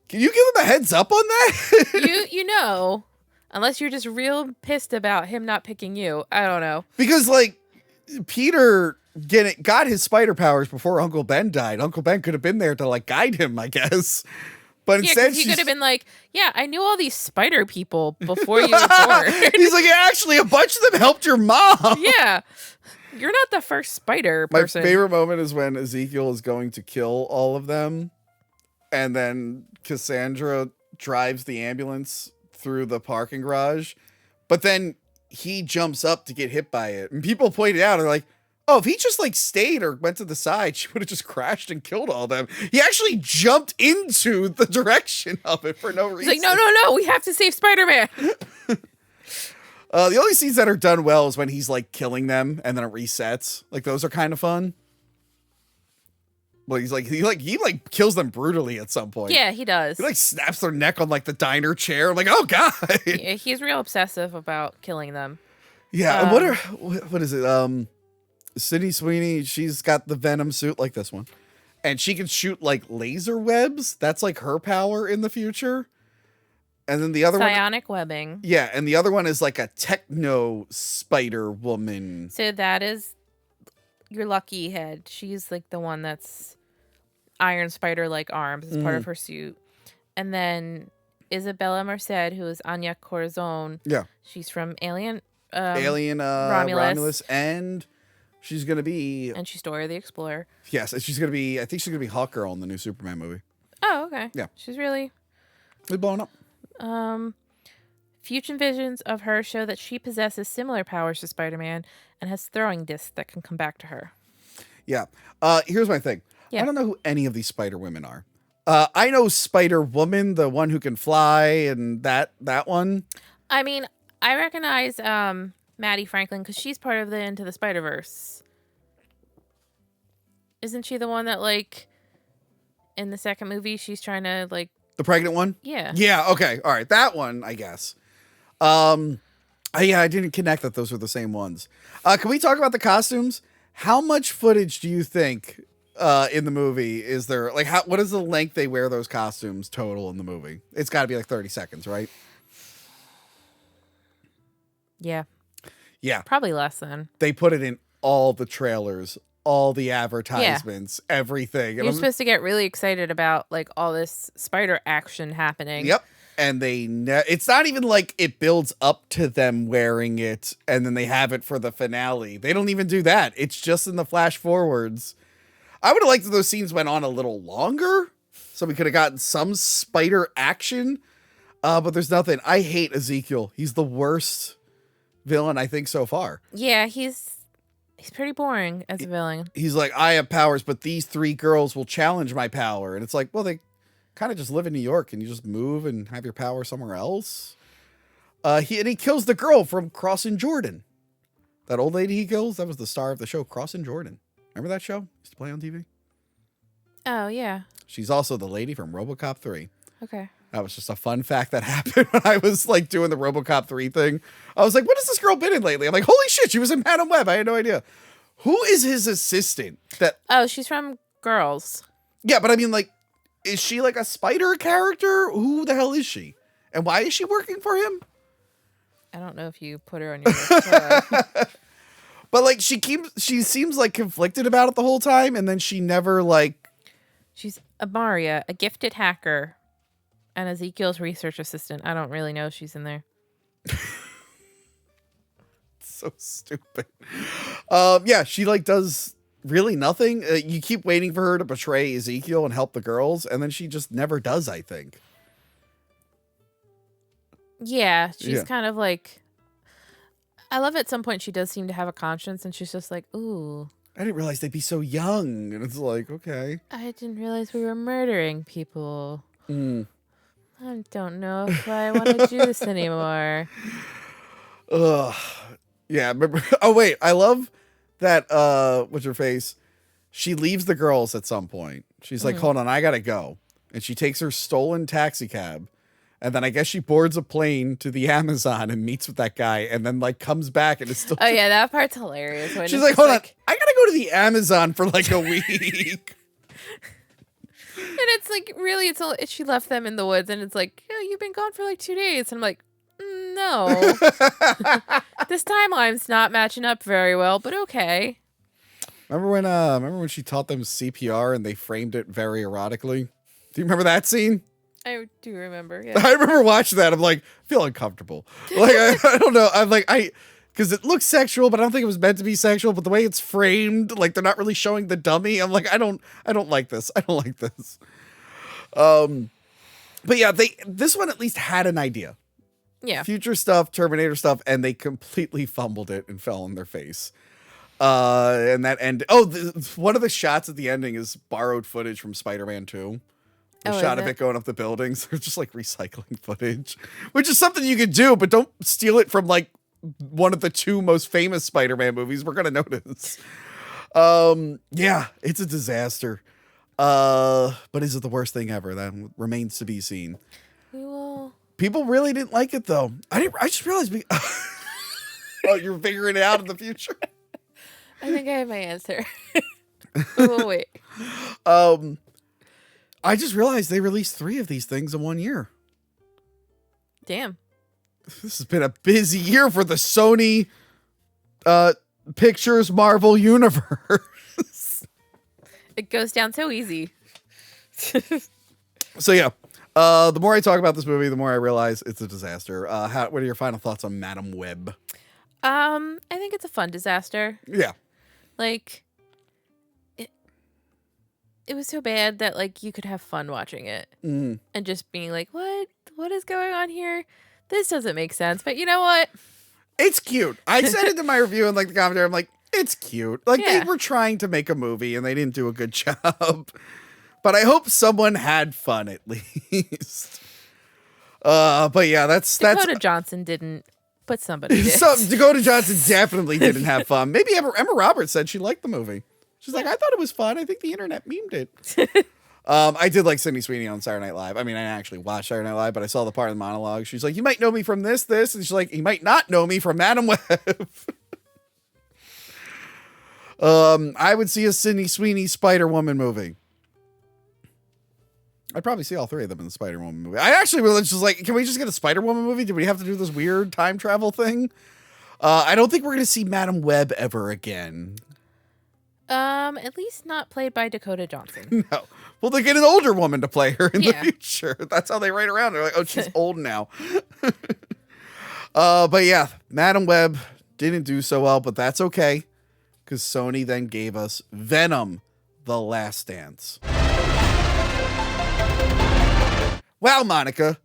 Can you give him a heads up on that? you know, unless you're just real pissed about him not picking you. I don't know. Because like Peter got his spider powers before Uncle Ben died. Uncle Ben could have been there to like guide him, I guess. But Yeah, instead, because he could have been like, yeah, I knew all these spider people before you were born. He's like, yeah, actually, a bunch of them helped your mom. Yeah. You're not the first spider My person. favorite moment is when Ezekiel is going to kill all of them, and then Cassandra drives the ambulance through the parking garage, but then he jumps up to get hit by it. And people pointed out, they're like, oh, if he just like stayed or went to the side, she would have just crashed and killed all of them. He actually jumped into the direction of it for no reason. He's like, no, we have to save Spider-Man. The only scenes that are done well is when he's like killing them and then it resets. Like those are kind of fun. Well, he kills them brutally at some point. Yeah, he does. He like snaps their neck on like the diner chair. I'm like, oh god. Yeah, he's real obsessive about killing them. Yeah. And what is it? Sydney Sweeney, she's got the Venom suit like this one, and she can shoot like laser webs. That's like her power in the future. And then the other one, Psionic webbing. yeah, and the other one is like a techno spider woman. So that is your lucky head. She's like the one that's Iron Spider-like arms as part of her suit. And then Isabella Merced, who is Anya Corazon. Yeah. She's from Alien. Romulus, and she's gonna be And she's Dora the Explorer. yes, she's gonna be. I think she's gonna be Hawkgirl in the new Superman movie. Oh, okay. Yeah. She's really... They're blowing up. Future visions of her show that she possesses similar powers to Spider-Man and has throwing discs that can come back to her. Yeah. Here's my thing. Yeah. I don't know who any of these Spider Women are. I know Spider Woman, the one who can fly, and that one. I mean, I recognize Maddie Franklin because she's part of the Into the Spider-Verse. Isn't she the one that, like, in the second movie, she's trying to, like... The pregnant one? Yeah. Yeah, okay. All right. That one, I guess. I didn't connect that those were the same ones. Can we talk about the costumes? How much footage do you think in the movie is there? Like, what is the length they wear those costumes total in the movie? It's got to be like 30 seconds, right? Yeah. Yeah. Probably less than. They put it in all the trailers, all the advertisements, everything. You're supposed to get really excited about, like, all this spider action happening. Yep. And it's not even like it builds up to them wearing it and then they have it for the finale. They don't even do that. It's just in the flash forwards. I would have liked if those scenes went on a little longer so we could have gotten some spider action. But there's nothing. I hate Ezekiel. He's the worst villain, I think, so far. Yeah, he's pretty boring as a villain. He's like, I have powers, but these three girls will challenge my power. And it's like, well, they kind of just live in New York and you just move and have your power somewhere else. He kills the girl from Crossing Jordan. That old lady he kills, that was the star of the show Crossing Jordan. Remember that show? Used to play on TV? Oh, yeah. She's also the lady from RoboCop 3. Okay. That was just a fun fact that happened when I was like doing the RoboCop 3 thing. I was like, what has this girl been in lately? I'm like, holy shit, she was in Madam Web. I had no idea. Who is his assistant? Oh, she's from Girls. Yeah, but I mean, like, is she like a spider character? Who the hell is she? And why is she working for him? I don't know if you put her on your list. But like she seems like conflicted about it the whole time, and then she never like. She's Amaria, a gifted hacker, and Ezekiel's research assistant. I don't really know if she's in there. So stupid. Yeah, she like does really nothing. You keep waiting for her to betray Ezekiel and help the girls, and then she just never does, I think. Yeah, she's Yeah. kind of like... I love at some point she does seem to have a conscience, and she's just like, ooh, I didn't realize they'd be so young. And it's like, okay. I didn't realize we were murdering people. I don't know if I want to do this anymore. Ugh. Yeah, remember. Oh wait, I love that. What's her face? She leaves the girls at some point. She's like, "Hold on, I gotta go," and she takes her stolen taxi cab, and then I guess she boards a plane to the Amazon and meets with that guy, and then like comes back and is still. Oh yeah, that part's hilarious. When She's it's like, just "Hold on, I gotta go to the Amazon for like a week." and it's like really, she left them in the woods, and it's like, oh, you've been gone for like 2 days, and I'm like, no, this timeline's not matching up very well, but okay. Remember when she taught them CPR and they framed it very erotically? Do you remember that scene? I do remember. Yeah. I remember watching that. I'm like, I feel uncomfortable. Like, I don't know. I'm like, because it looks sexual, but I don't think it was meant to be sexual. But the way it's framed, like they're not really showing the dummy. I'm like, I don't like this. I don't like this. But yeah, this one at least had an idea. Yeah. Future stuff, Terminator stuff, and they completely fumbled it and fell on their face. And that end. Oh, one of the shots at the ending is borrowed footage from Spider-Man 2. The shot of it going up the buildings. They're just like recycling footage, which is something you could do, but don't steal it from like one of the 2 most famous Spider-Man movies. We're gonna notice. Yeah, it's a disaster. But is it the worst thing ever? That remains to be seen. We will. People really didn't like it though. I just realized oh, you're figuring it out in the future. I think I have my answer. We'll wait. I just realized they released 3 of these things in 1 year. Damn. This has been a busy year for the Sony Pictures Marvel Universe. It goes down so easy. So yeah, the more I talk about this movie, the more I realize it's a disaster. What are your final thoughts on Madam Web? I think it's a fun disaster. Yeah. Like, it was so bad that like you could have fun watching it and just being like, what is going on here? This doesn't make sense. But you know what? It's cute. I said it in my review and like the commentary. I'm like, it's cute. Like they were trying to make a movie and they didn't do a good job. But I hope someone had fun at least. But yeah, that's Dakota Johnson didn't, but somebody did. So Dakota Johnson definitely didn't have fun. Maybe Emma Roberts said she liked the movie. She's like, I thought it was fun. I think the internet memed it. I did like Sydney Sweeney on Saturday Night Live. I mean, I actually watched Saturday Night Live, but I saw the part of the monologue. She's like, you might know me from this. And she's like, you might not know me from Madam Web. I would see a Sydney Sweeney Spider-Woman movie. I'd probably see all 3 of them in the Spider-Woman movie. I actually was just like, can we just get a Spider-Woman movie? Do we have to do this weird time travel thing? I don't think we're going to see Madam Web ever again. At least not played by Dakota Johnson. No. Well, they get an older woman to play her in the future. That's how they write around. They're like, oh, she's old now. But yeah, Madam Web didn't do so well, but that's okay. Because Sony then gave us Venom, The Last Dance. Wow, Monica.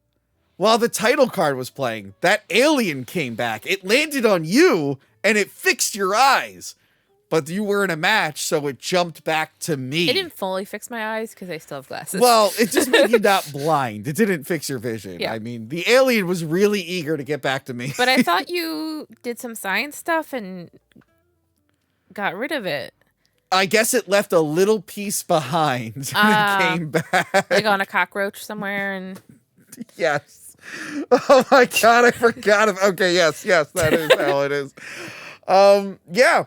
While the title card was playing, that alien came back. It landed on you, and it fixed your eyes. But you were in a match, so it jumped back to me. It didn't fully fix my eyes because I still have glasses. Well, it just made you not blind. It didn't fix your vision. Yeah. I mean, the alien was really eager to get back to me. But I thought you did some science stuff and got rid of it. I guess it left a little piece behind and it came back. Like on a cockroach somewhere and... Yes. Oh my God, I forgot. Okay, yes, that is how it is. Yeah.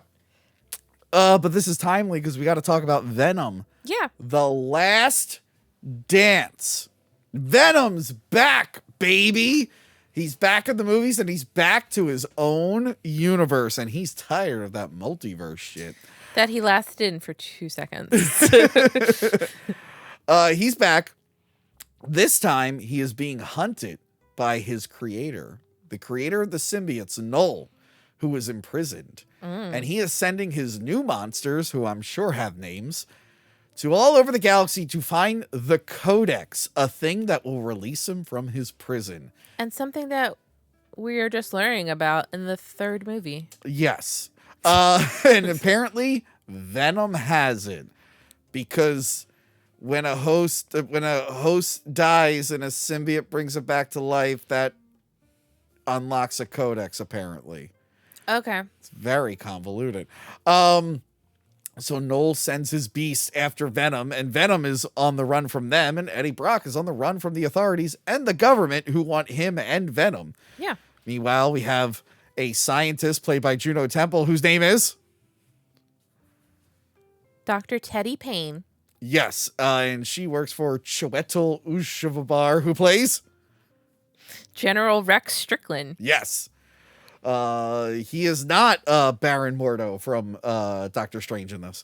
But this is timely because we got to talk about Venom. Yeah. The Last Dance. Venom's back, baby. He's back in the movies and he's back to his own universe and he's tired of that multiverse shit. That he lasted in for 2 seconds. He's back. This time he is being hunted by his creator, the creator of the symbiotes, Null, who is imprisoned. And he is sending his new monsters, who I'm sure have names, to all over the galaxy to find the Codex, a thing that will release him from his prison. And something that we are just learning about in the 3rd movie. Yes. And apparently Venom has it because when a host dies and a symbiote brings it back to life, that unlocks a codex, apparently. Okay. It's very convoluted. So Noel sends his beast after Venom, and Venom is on the run from them, and Eddie Brock is on the run from the authorities and the government who want him and Venom. Yeah. Meanwhile, we have a scientist played by Juno Temple, whose name is? Dr. Teddy Payne. Yes, and she works for Chiwetel Ejiofor, who plays? General Rex Strickland. Yes. He is not Baron Mordo from Doctor Strange in this.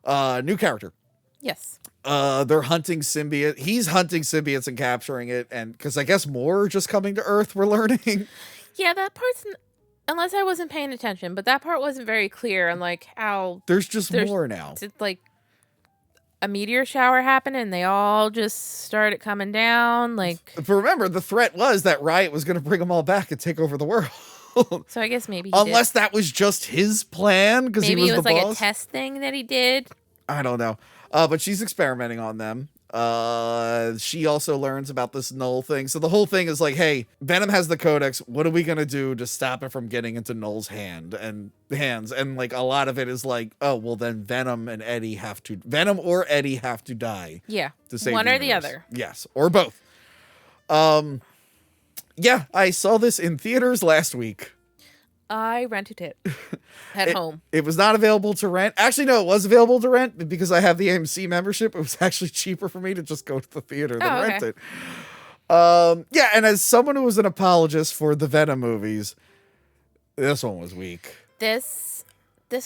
New character. Yes. They're hunting symbiote. He's hunting symbiotes and capturing it, and because I guess more are just coming to Earth, we're learning. Yeah, that part's unless I wasn't paying attention, but that part wasn't very clear on like how There's more now. It's like a meteor shower happened and they all just started coming down. Like, But remember, the threat was that Riot was going to bring them all back and take over the world. so I guess maybe Unless that was just his plan, because he maybe was it was the like boss. a test thing that he did. I don't know. But she's experimenting on them. She also learns about this Null thing. So the whole thing is like, hey, Venom has the Codex. What are we going to do to stop it from getting into Null's hands? And like a lot of it is like, oh, well then Venom or Eddie have to die. Yeah. To save One the or the universe. other. Yes. Or both. Yeah, I saw this in theaters last week. I rented it at home. It was not available to rent. Actually, no, it was available to rent because I have the AMC membership. It was actually cheaper for me to just go to the theater than rent it. Yeah, and as someone who was an apologist for the Venom movies, this one was weak. This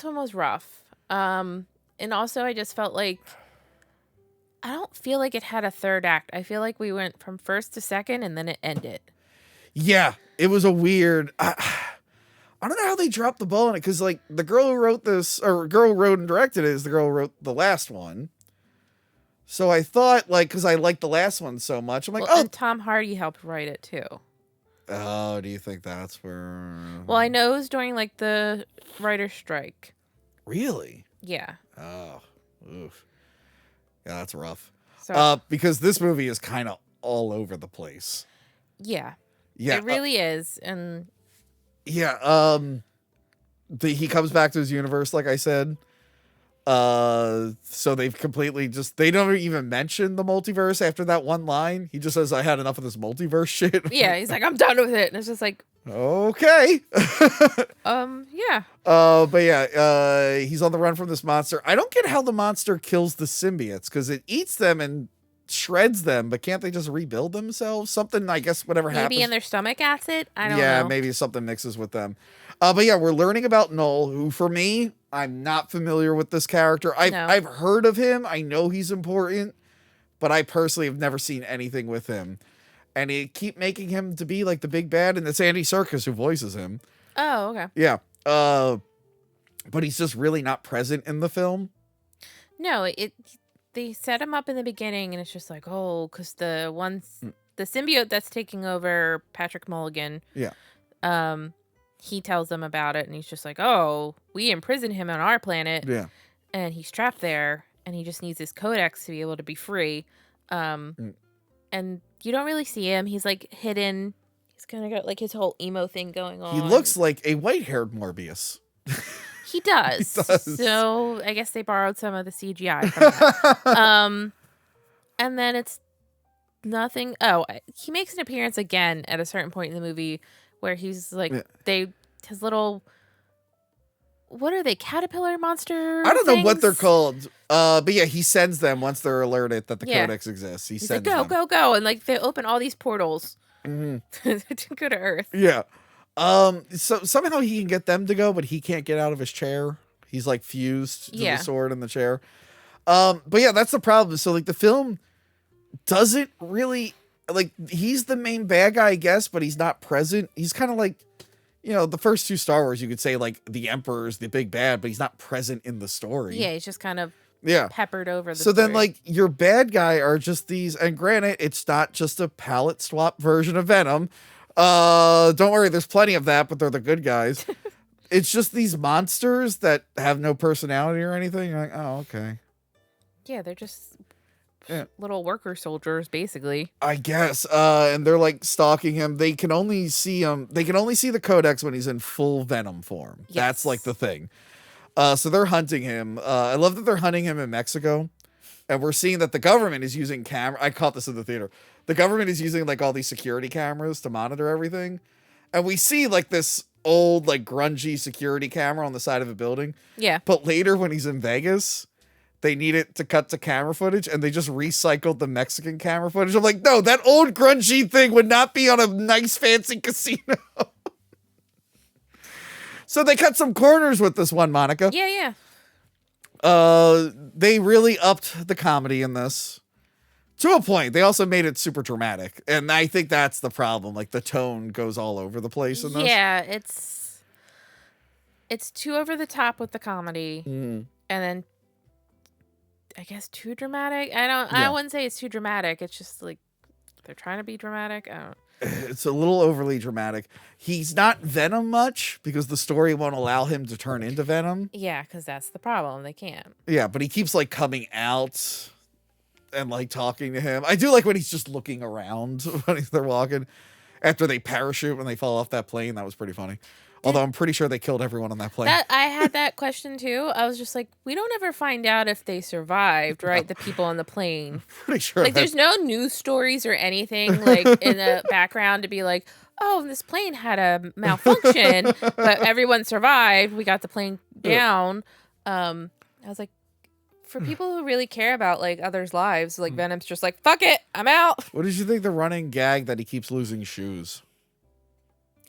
one was rough. And also I just felt like I don't feel like it had a third act. I feel like we went from first to second and then it ended. Yeah, it was a weird. I don't know how they dropped the ball on it because, like, the girl who wrote this, or girl who wrote and directed it, is the girl who wrote the last one. So I thought, like, because I liked the last one so much, I'm like, and Tom Hardy helped write it too. Oh, do you think that's where? Well, I know it was during like the writer's strike. Really? Yeah. Oh, oof. Yeah, that's rough. So Because this movie is kind of all over the place. yeah, Yeah, it really is, and yeah. He comes back to his universe, like I said. So they've completely they don't even mention the multiverse after that one line. He just says, "I had enough of this multiverse shit." yeah, he's like, I'm done with it, and it's just like, okay. yeah. But yeah, he's on the run from this monster. I don't get how the monster kills the symbiotes because it eats them and shreds them, but can't they just rebuild themselves? Something, I guess, whatever happens. Maybe in their stomach acid? I don't know. Yeah, maybe something mixes with them. But yeah, we're learning about Null, who for me, I'm not familiar with this character. I've heard of him. I know he's important, but I personally have never seen anything with him. And they keep making him to be like the big bad, and it's Andy Serkis who voices him. Oh, okay. Yeah. But he's just really not present in the film. No, they set him up in the beginning, and it's just like, oh, because the symbiote that's taking over Patrick Mulligan. Yeah. He tells them about it, and he's just like, oh, we imprisoned him on our planet. Yeah. And he's trapped there, and he just needs his codex to be able to be free. And you don't really see him. He's like hidden. He's kind of got like his whole emo thing going on. He looks like a white-haired Morbius. He does. He does. So I guess they borrowed some of the CGI from that. And then it's nothing. Oh, he makes an appearance again at a certain point in the movie where he's like, his little, what are they, caterpillar monster I don't know what things? they're called. But yeah, he sends them once they're alerted that the codex exists. He's Sends like, them. go. And like they open all these portals to go to Earth. Yeah. So somehow he can get them to go, but he can't get out of his chair. He's like fused to the sword in the chair. But yeah, that's the problem. So like the film doesn't really, like, he's the main bad guy, I guess, but he's not present. He's kind of like, you know, the first two Star Wars, you could say like the Emperor's the big bad, but he's not present in the story. Yeah, he's just kind of peppered over the So story. then like your bad guy are just these, and granted, it's not just a palette swap version of Venom. Don't worry, there's plenty of that, but they're the good guys. It's just these monsters that have no personality or anything. You're like, oh, okay. Yeah, they're just little worker soldiers, basically. I guess. And they're like stalking him. They can only see him. They can only see the Codex when he's in full Venom form. Yes. That's like the thing. So they're hunting him. I love that they're hunting him in Mexico. And we're seeing that the government is using camera. I caught this in the theater. The government is using like all these security cameras to monitor everything. And we see like this old, like grungy security camera on the side of a building. Yeah. But later when he's in Vegas, they need it to cut to camera footage and they just recycled the Mexican camera footage. I'm like, no, that old grungy thing would not be on a nice fancy casino. So they cut some corners with this one, Monica. Yeah. They really upped the comedy in this to a point. They also made it super dramatic. And I think that's the problem. Like the tone goes all over the place in this. Yeah, it's too over the top with the comedy. And then I guess too dramatic. I wouldn't say it's too dramatic. It's just like they're trying to be dramatic. I don't. It's a little overly dramatic. He's not Venom much because the story won't allow him to turn into Venom. Yeah, because that's the problem. They can't. Yeah, but he keeps like coming out and like talking to him. I do like when he's just looking around when they're walking after they parachute when they fall off that plane. That was pretty funny. Although I'm pretty sure they killed everyone on that plane. I had that question too. I was just like, we don't ever find out if they survived, right? The people on the plane. Pretty sure. Like, there's no news stories or anything like in the background to be like, oh, this plane had a malfunction, but everyone survived. We got the plane down. I was like, for people who really care about like others' lives, like Venom's just like, fuck it, I'm out. What did you think the running gag that he keeps losing shoes?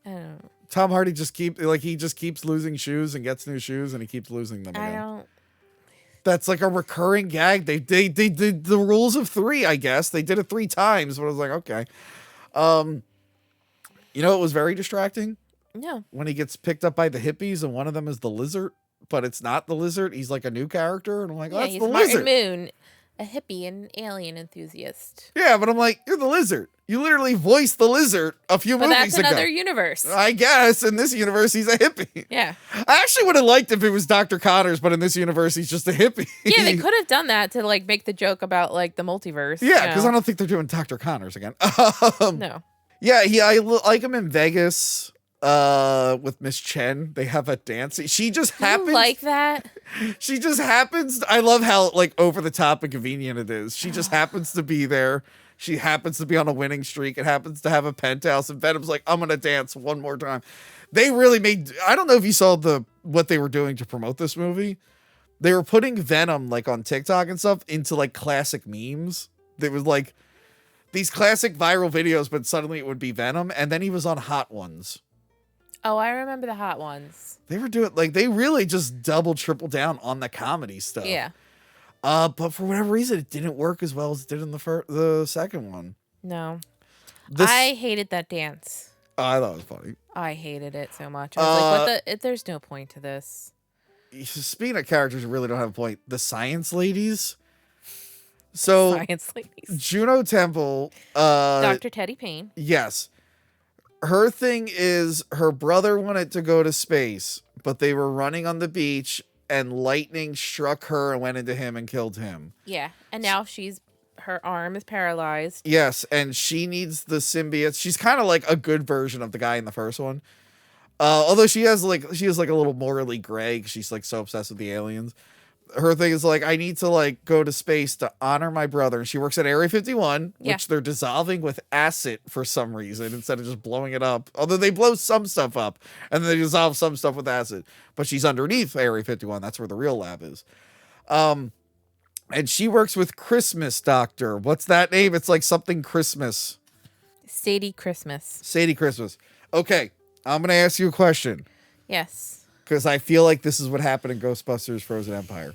I don't know. Tom Hardy just keeps losing shoes and gets new shoes and he keeps losing them again. I don't. That's like a recurring gag. They did the rules of 3, I guess. They did it 3 times, but I was like, okay. You know, it was very distracting No. when he gets picked up by the hippies and one of them is the lizard, but it's not the lizard. He's like a new character. And I'm like, oh, Yeah, that's he's the Martin lizard. Moon, a hippie and alien enthusiast. Yeah, but I'm like, you're the lizard. You literally voiced the lizard a few But movies that's ago. another universe. I guess in this universe he's a hippie. Yeah. I actually would have liked if it was Dr. Connors, but in this universe he's just a hippie. Yeah, they could have done that to like make the joke about like the multiverse. Yeah, because I don't think they're doing Dr. Connors again. No. Yeah, I like him in Vegas with Miss Chen. They have a dance. She just happens. You like that? She just happens. I love how like over the top and convenient it is. She just happens to be there. She happens to be on a winning streak. It happens to have a penthouse. And Venom's like, I'm gonna dance one more time. They really made. I don't know if you saw what they were doing to promote this movie. They were putting Venom like on TikTok and stuff into like classic memes. There was like these classic viral videos, but suddenly it would be Venom, and then he was on Hot Ones. Oh, I remember the Hot Ones. They were doing like they really just double triple down on the comedy stuff. Yeah. But for whatever reason, it didn't work as well as it did in the second one. No. This, I hated that dance. I thought it was funny. I hated it so much. I was like, there's no point to this. Speaking of characters who really don't have a point, the science ladies. So Science ladies. Juno Temple, Dr. Teddy Payne. yes. Her thing is her brother wanted to go to space, but they were running on the beach and lightning struck her and went into him and killed him. Yeah. And now her arm is paralyzed. Yes, and she needs the symbiote. She's kind of like a good version of the guy in the first one. Although she is like a little morally gray 'cause she's like so obsessed with the aliens. Her thing is like, I need to like go to space to honor my brother. And she works at Area 51, Yeah. which they're dissolving with acid for some reason instead of just blowing it up. Although they blow some stuff up and then they dissolve some stuff with acid. But she's underneath Area 51. That's where the real lab is. And she works with Christmas Doctor. What's that name? It's like something Christmas. Sadie Christmas. Sadie Christmas. Okay, I'm going to ask you a question. Yes. Because I feel like this is what happened in Ghostbusters Frozen Empire.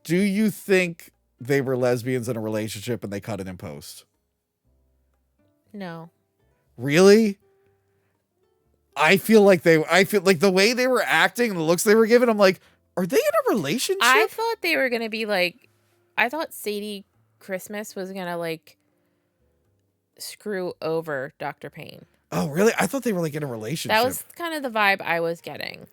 Do you think they were lesbians in a relationship and they cut it in post? No. Really? I feel like the way they were acting and the looks they were giving, I'm like, are they in a relationship? I thought they were going to be like, I thought Sadie Christmas was going to like screw over Dr. Payne. Oh, really? I thought they were like in a relationship. That was kind of the vibe I was getting.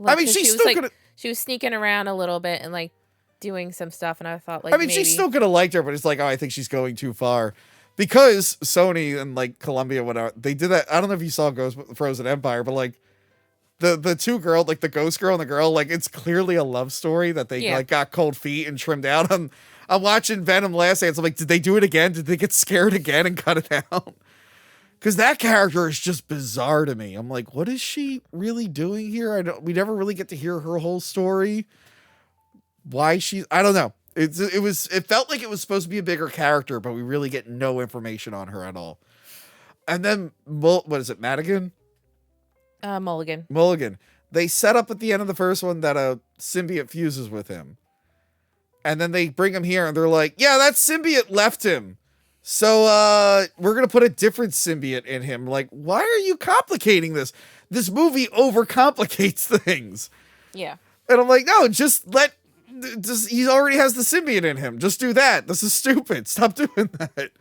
I mean, she she's was still like, gonna. she was sneaking around a little bit and like doing some stuff, and I thought like I mean, maybe... she still could have liked her, but it's like, oh, I think she's going too far. Because Sony and like Columbia, whatever, they did that. I don't know if you saw Ghost Frozen Empire, but like the two girls, like the ghost girl and the girl, like it's clearly a love story that they like got cold feet and trimmed out. I'm watching Venom Last Dance. I'm like, did they do it again? Did they get scared again and cut it out? Because that character is just bizarre to me. I'm like, what is she really doing here? We never really get to hear her whole story. Why I don't know. It felt like it was supposed to be a bigger character, but we really get no information on her at all. And then, what is it, Madigan? Mulligan. They set up at the end of the first one that a symbiote fuses with him. And then they bring him here and they're like, yeah, that symbiote left him. So we're going to put a different symbiote in him. Like, why are you complicating this? This movie overcomplicates things. Yeah. And I'm like, no, he already has the symbiote in him. Just do that. This is stupid. Stop doing that.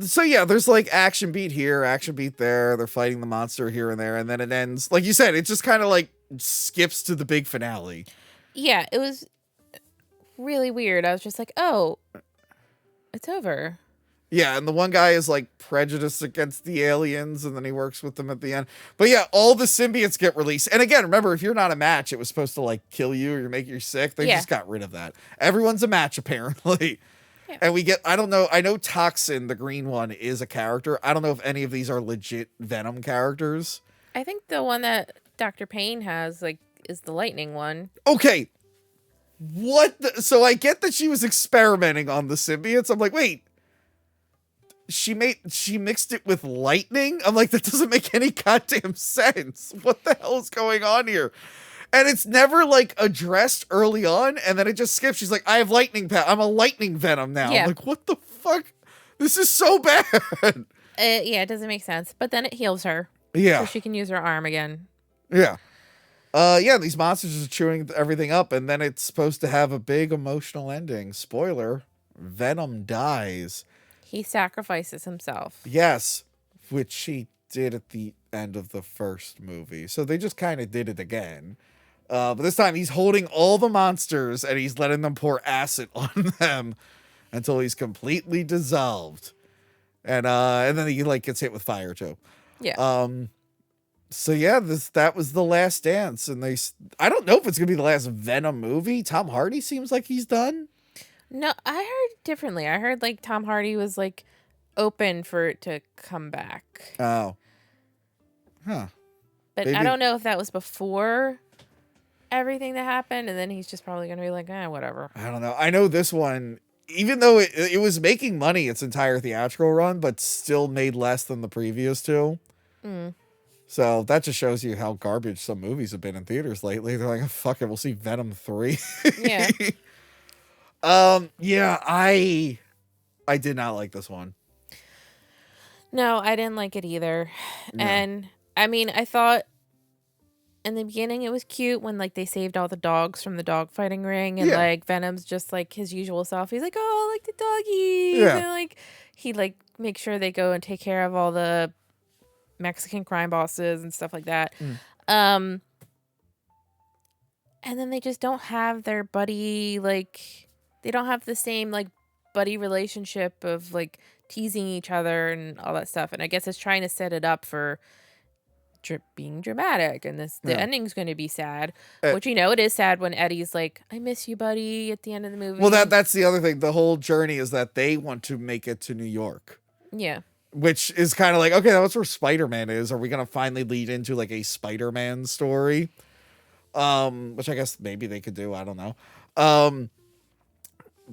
So yeah, there's like action beat here, action beat there. They're fighting the monster here and there. And then it ends, like you said, it just kind of like skips to the big finale. Yeah, it was really weird. I was just like, oh, it's over. Yeah, and the one guy is like prejudiced against the aliens, and then he works with them at the end. But yeah, all the symbiotes get released. And again, remember, if you're not a match, it was supposed to like kill you or make you sick. They just got rid of that. Everyone's a match, apparently. Yeah. And I don't know, I know Toxin, the green one, is a character. I don't know if any of these are legit Venom characters. I think the one that Dr. Payne has, like, is the lightning one. Okay. So I get that she was experimenting on the symbiotes. I'm like, wait. She mixed it with lightning? I'm like, that doesn't make any goddamn sense. What the hell is going on here? And it's never like addressed early on, and then it just skips. She's like, I have lightning power. I'm a lightning Venom now. Yeah. I'm like, what the fuck? This is so bad. Yeah, it doesn't make sense. But then it heals her. Yeah. So she can use her arm again. Yeah. These monsters are chewing everything up, and then it's supposed to have a big emotional ending. Spoiler, Venom dies. He sacrifices himself. Yes, which he did at the end of the first movie. So they just kind of did it again. But this time he's holding all the monsters and he's letting them pour acid on them until he's completely dissolved. And then he like gets hit with fire too. Yeah. So yeah, that was The Last Dance, and I don't know if it's gonna be the last Venom movie. Tom Hardy seems like he's done. No, I heard differently. I heard like Tom Hardy was like open for it to come back. Oh. Huh. But maybe. I don't know if that was before everything that happened, and then he's just probably gonna be like, whatever. I don't know. I know this one, even though it was making money its entire theatrical run, but still made less than the previous two. Mm. So that just shows you how garbage some movies have been in theaters lately. They're like, oh, fuck it, we'll see Venom 3. Yeah. Yeah, I did not like this one. No, I didn't like it either. No. And I mean, I thought in the beginning it was cute when like they saved all the dogs from the dog fighting ring, and like Venom's just like his usual self. He's like, oh, I like the doggies. Yeah. And like he like makes sure they go and take care of all the Mexican crime bosses and stuff like that. And then they just don't have their buddy, like they don't have the same like buddy relationship of like teasing each other and all that stuff. And I guess it's trying to set it up for being dramatic, and the ending's going to be sad, which, you know, it is sad when Eddie's like, I miss you, buddy, at the end of the movie. Well, that's the other thing. The whole journey is that they want to make it to New York. Yeah. Which is kind of like, okay, that's where Spider-Man is. Are we going to finally lead into like a Spider-Man story? Which I guess maybe they could do. I don't know.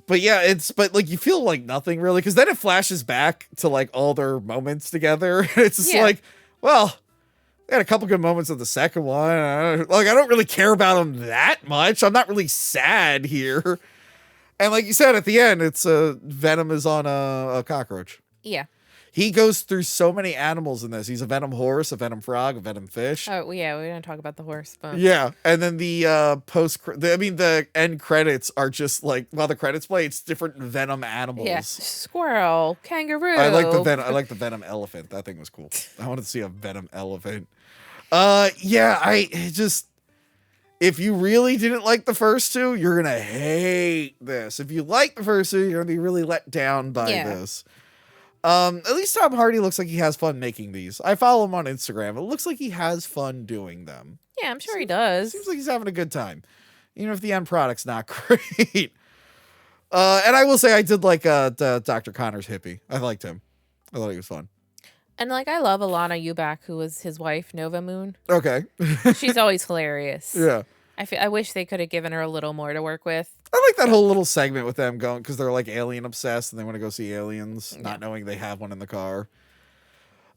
But yeah, but like you feel like nothing really, because then it flashes back to like all their moments together. It's just like, well, they had a couple good moments of the second one. Like, I don't really care about them that much. I'm not really sad here. And like you said, at the end, it's Venom is on a cockroach. Yeah. He goes through so many animals in this. He's a Venom horse, a Venom frog, a Venom fish. Oh, yeah, we're going to talk about the horse. But... Yeah, and then the the end credits are just like, while the credits play, it's different Venom animals. Yeah, squirrel, kangaroo. I like the Venom elephant. That thing was cool. I wanted to see a Venom elephant. Yeah, If you really didn't like the first two, you're going to hate this. If you like the first two, you're going to be really let down by this. At least Tom Hardy looks like he has fun making these. I follow him on Instagram. It looks like he has fun doing them. Yeah, I'm sure he does. Seems like he's having a good time, even if the end product's not great. And I will say I did like Dr. Connor's hippie. I liked him. I thought he was fun. And like, I love Alana Eubank, who was his wife, Nova Moon. Okay. She's always hilarious. Yeah. I wish they could have given her a little more to work with. I like that whole little segment with them going, because they're like alien obsessed and they want to go see aliens, not knowing they have one in the car.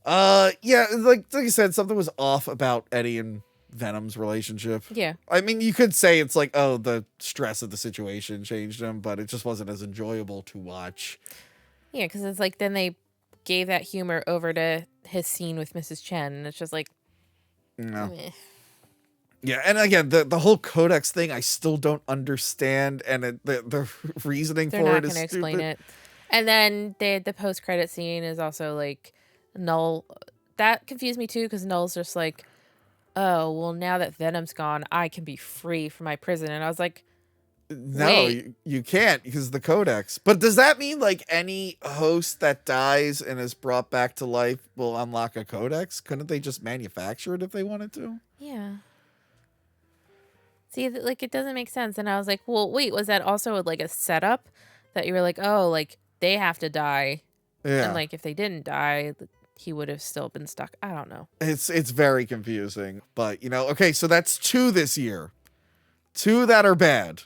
Yeah, like I said, something was off about Eddie and Venom's relationship. Yeah. I mean, you could say it's like, oh, the stress of the situation changed him, but it just wasn't as enjoyable to watch. Yeah, because it's like then they gave that humor over to his scene with Mrs. Chen, and it's just like, No. meh. Yeah, and again, the whole codex thing, I still don't understand, and the reasoning They're for not it is going to explain stupid. it. And then the post-credit scene is also like Null. That confused me too, because Null's just like, oh, well, now that Venom's gone, I can be free from my prison. And I was like, No, wait. you can't because of the codex. But does that mean like any host that dies and is brought back to life will unlock a codex? Couldn't they just manufacture it if they wanted to? yeah. See, like, it doesn't make sense. And I was like, well, wait, was that also like a setup that you were like, oh, like they have to die. Yeah. And like, if they didn't die, he would have still been stuck. I don't know. It's very confusing. But, you know, okay, so that's 2 this year. 2 that are bad.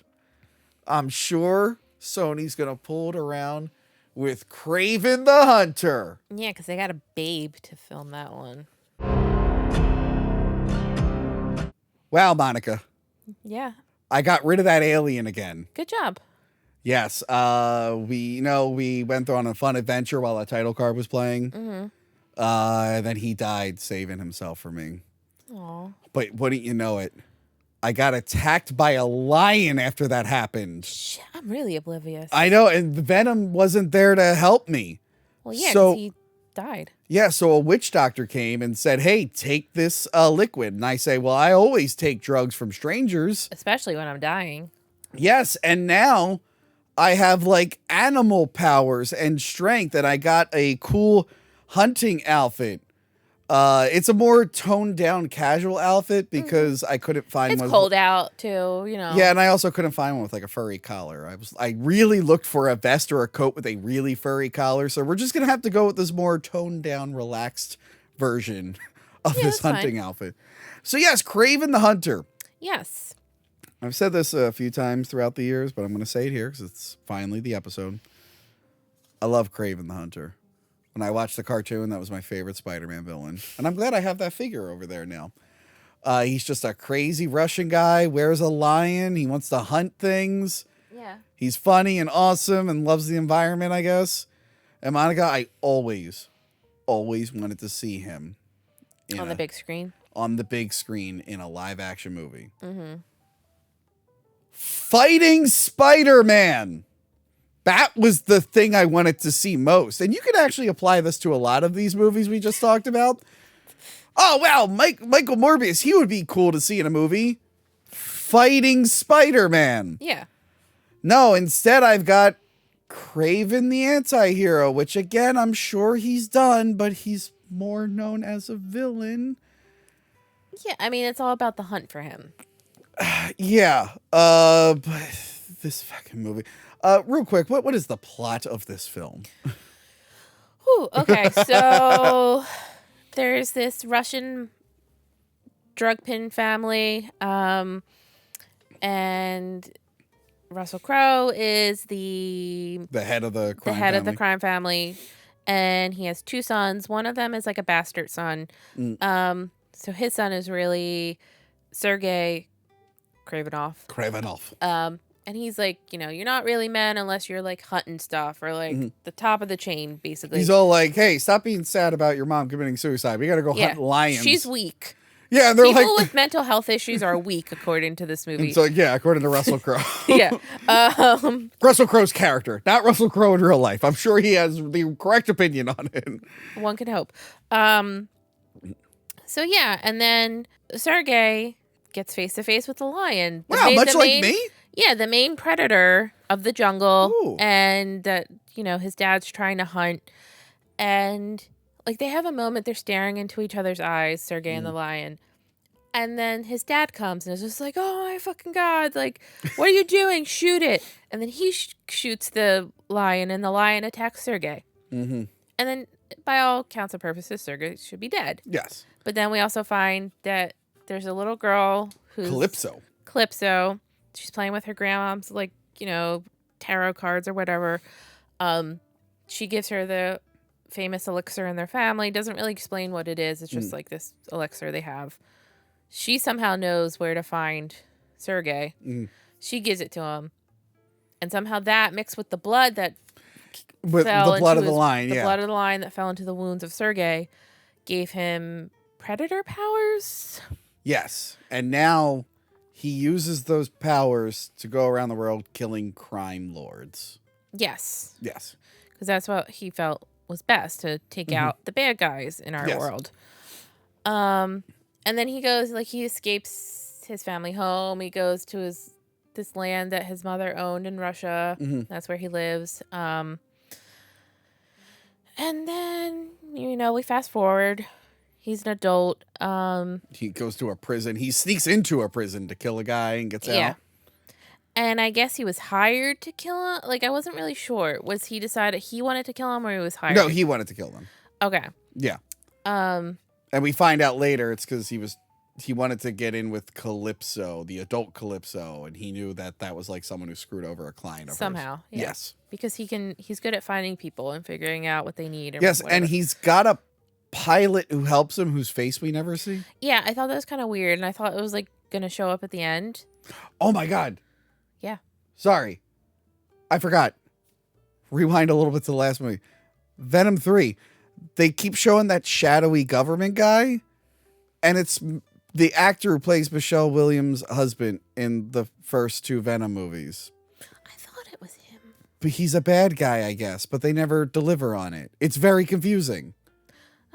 I'm sure Sony's going to pull it around with Kraven the Hunter. Yeah, because they got a babe to film that one. Wow, Monica. Yeah. I got rid of that alien again. Good job. Yes. We went on a fun adventure while a title card was playing. Mm-hmm. And then he died saving himself for me. Aw. But wouldn't you know it? I got attacked by a lion after that happened. Shit, I'm really oblivious. I know, and Venom wasn't there to help me. Well, yeah, So- because he died. Yeah, so a witch doctor came and said, hey, take this liquid. And I say, well, I always take drugs from strangers. Especially when I'm dying. Yes, and now I have like animal powers and strength, and I got a cool hunting outfit. It's a more toned down casual outfit because I couldn't find It's one. cold out, too, you know. Yeah, and I also couldn't find one with like a furry collar. I really looked for a vest or a coat with a really furry collar, so we're just gonna have to go with this more toned down, relaxed version of this that's fine. hunting outfit. So yes, Kraven the Hunter. Yes. I've said this a few times throughout the years, but I'm gonna say it here because it's finally the episode. I love Kraven the Hunter. When I watched the cartoon, that was my favorite Spider-Man villain. And I'm glad I have that figure over there now. He's just a crazy Russian guy, wears a lion. He wants to hunt things. Yeah. He's funny and awesome and loves the environment, I guess. And Monica, I always wanted to see him On the big screen. on the big screen in a live action movie. Mm-hmm. Fighting Spider-Man. That was the thing I wanted to see most. And you can actually apply this to a lot of these movies we just talked about. Oh, wow, Michael Morbius, he would be cool to see in a movie. Fighting Spider-Man. Yeah. No, instead I've got Kraven the Anti-Hero, which again, I'm sure he's done, but he's more known as a villain. Yeah, I mean, it's all about the hunt for him. Yeah, but this fucking movie. Real quick, what is the plot of this film? Whew, okay, so there's this Russian drug pin family, and Russell Crowe is the The head of the crime head of the family. crime family, and he has 2 sons. One of them is like a bastard son. So his son is really Sergei Kravinoff. And he's like, you know, you're not really men unless you're like hunting stuff or like the top of the chain, basically. He's all like, hey, stop being sad about your mom committing suicide. We got to go yeah, hunt lions. she's weak. Yeah, and they're People like, with mental health issues are weak, according to this movie. so yeah, according to Russell Crowe. Yeah. Russell Crowe's character, not Russell Crowe in real life. I'm sure he has the correct opinion on it. One can hope. So yeah, and then Sergey gets face to face with the lion. Wow, much like me? Yeah, the main predator of the jungle. Ooh. And that, his dad's trying to hunt. And like they have a moment, they're staring into each other's eyes, Sergey and the lion. And then his dad comes and is just like, oh my fucking God, like, what are you doing? Shoot it. And then he shoots the lion and the lion attacks Sergey. Mm-hmm. And then by all counts and purposes, Sergey should be dead. Yes. But then we also find that there's a little girl who's Calypso. She's playing with her grandma's, like, tarot cards or whatever. She gives her the famous elixir in their family. Doesn't really explain what it is. It's just like this elixir they have. She somehow knows where to find Sergey. She gives it to him. And somehow that mixed with the blood that with the blood of the lion, the blood of the lion that fell into the wounds of Sergey gave him predator powers. Yes. And now he uses those powers to go around the world killing crime lords. Yes. Yes. Because that's what he felt was best, to take out the bad guys in our world. And then he goes, like, he escapes his family home. He goes to this land that his mother owned in Russia. That's where he lives. And then, we fast forward. He's an adult. He goes to a prison. He sneaks into a prison to kill a guy and gets out. And I guess he was hired to kill him. Like, I wasn't really sure. Was he decided he wanted to kill him, or he was hired? No, he wanted to kill them. Okay. Yeah. And we find out later it's because he wanted to get in with Calypso, the adult Calypso, and he knew that was like someone who screwed over a client of somehow. hers. Yeah. Yes. Because he's good at finding people and figuring out what they need. Yes, whatever. and he's got a pilot who helps him, whose face we never see. Yeah, I thought that was kind of weird, and I thought it was like gonna show up at the end. Oh my God. Yeah. Sorry. I forgot. Rewind a little bit to the last movie. Venom 3. They keep showing that shadowy government guy, and it's the actor who plays Michelle Williams' husband in the first two Venom movies. I thought it was him. But he's a bad guy, I guess, but they never deliver on it. It's very confusing.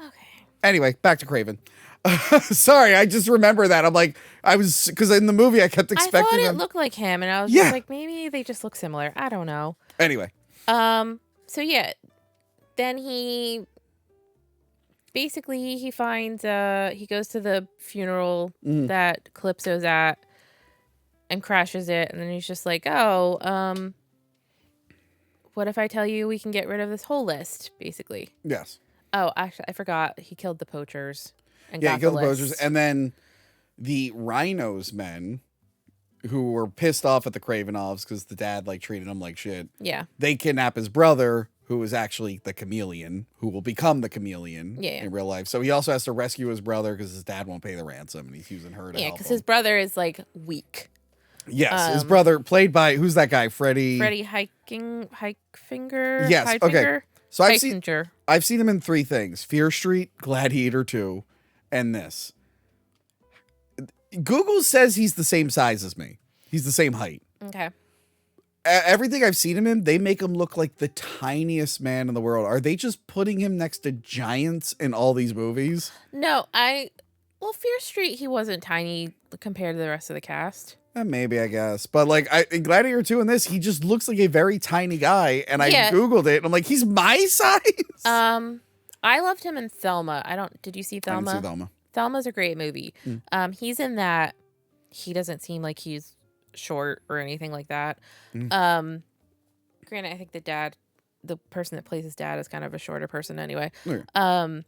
Okay. Anyway, back to Kraven. Sorry, I just remember that. I'm like, because in the movie I kept expecting I thought it him. looked like him, and I was just like, maybe they just look similar. I don't know. Anyway. So yeah, then he finds he goes to the funeral that Calypso's at and crashes it, and then he's just like, oh, what if I tell you we can get rid of this whole list, basically? Yes. Oh, actually, I forgot. He killed the poachers. And Yeah, got he killed the list. poachers. And then the Rhino's men, who were pissed off at the Kravenovs because the dad treated them like shit. Yeah. They kidnap his brother, who is actually the chameleon, who will become the chameleon in real life. So he also has to rescue his brother because his dad won't pay the ransom, and he's using her to help because him. his brother is weak. Yes, his brother, played by, who's that guy? Freddie Highfinger. Yes, okay. So I've seen him in 3 things: Fear Street, Gladiator 2, and this. Google says he's the same size as me. He's the same height. Okay. Everything I've seen him in, they make him look like the tiniest man in the world. Are they just putting him next to giants in all these movies? No, Fear Street, he wasn't tiny compared to the rest of the cast. Maybe, I guess. But in Gladiator 2 and this, he just looks like a very tiny guy. And I Googled it and I'm like, he's my size. I loved him in Thelma. Did you see Thelma? I didn't see Thelma. Thelma's a great movie. He's in that. He doesn't seem like he's short or anything like that. Granted, I think the person that plays his dad is kind of a shorter person anyway. I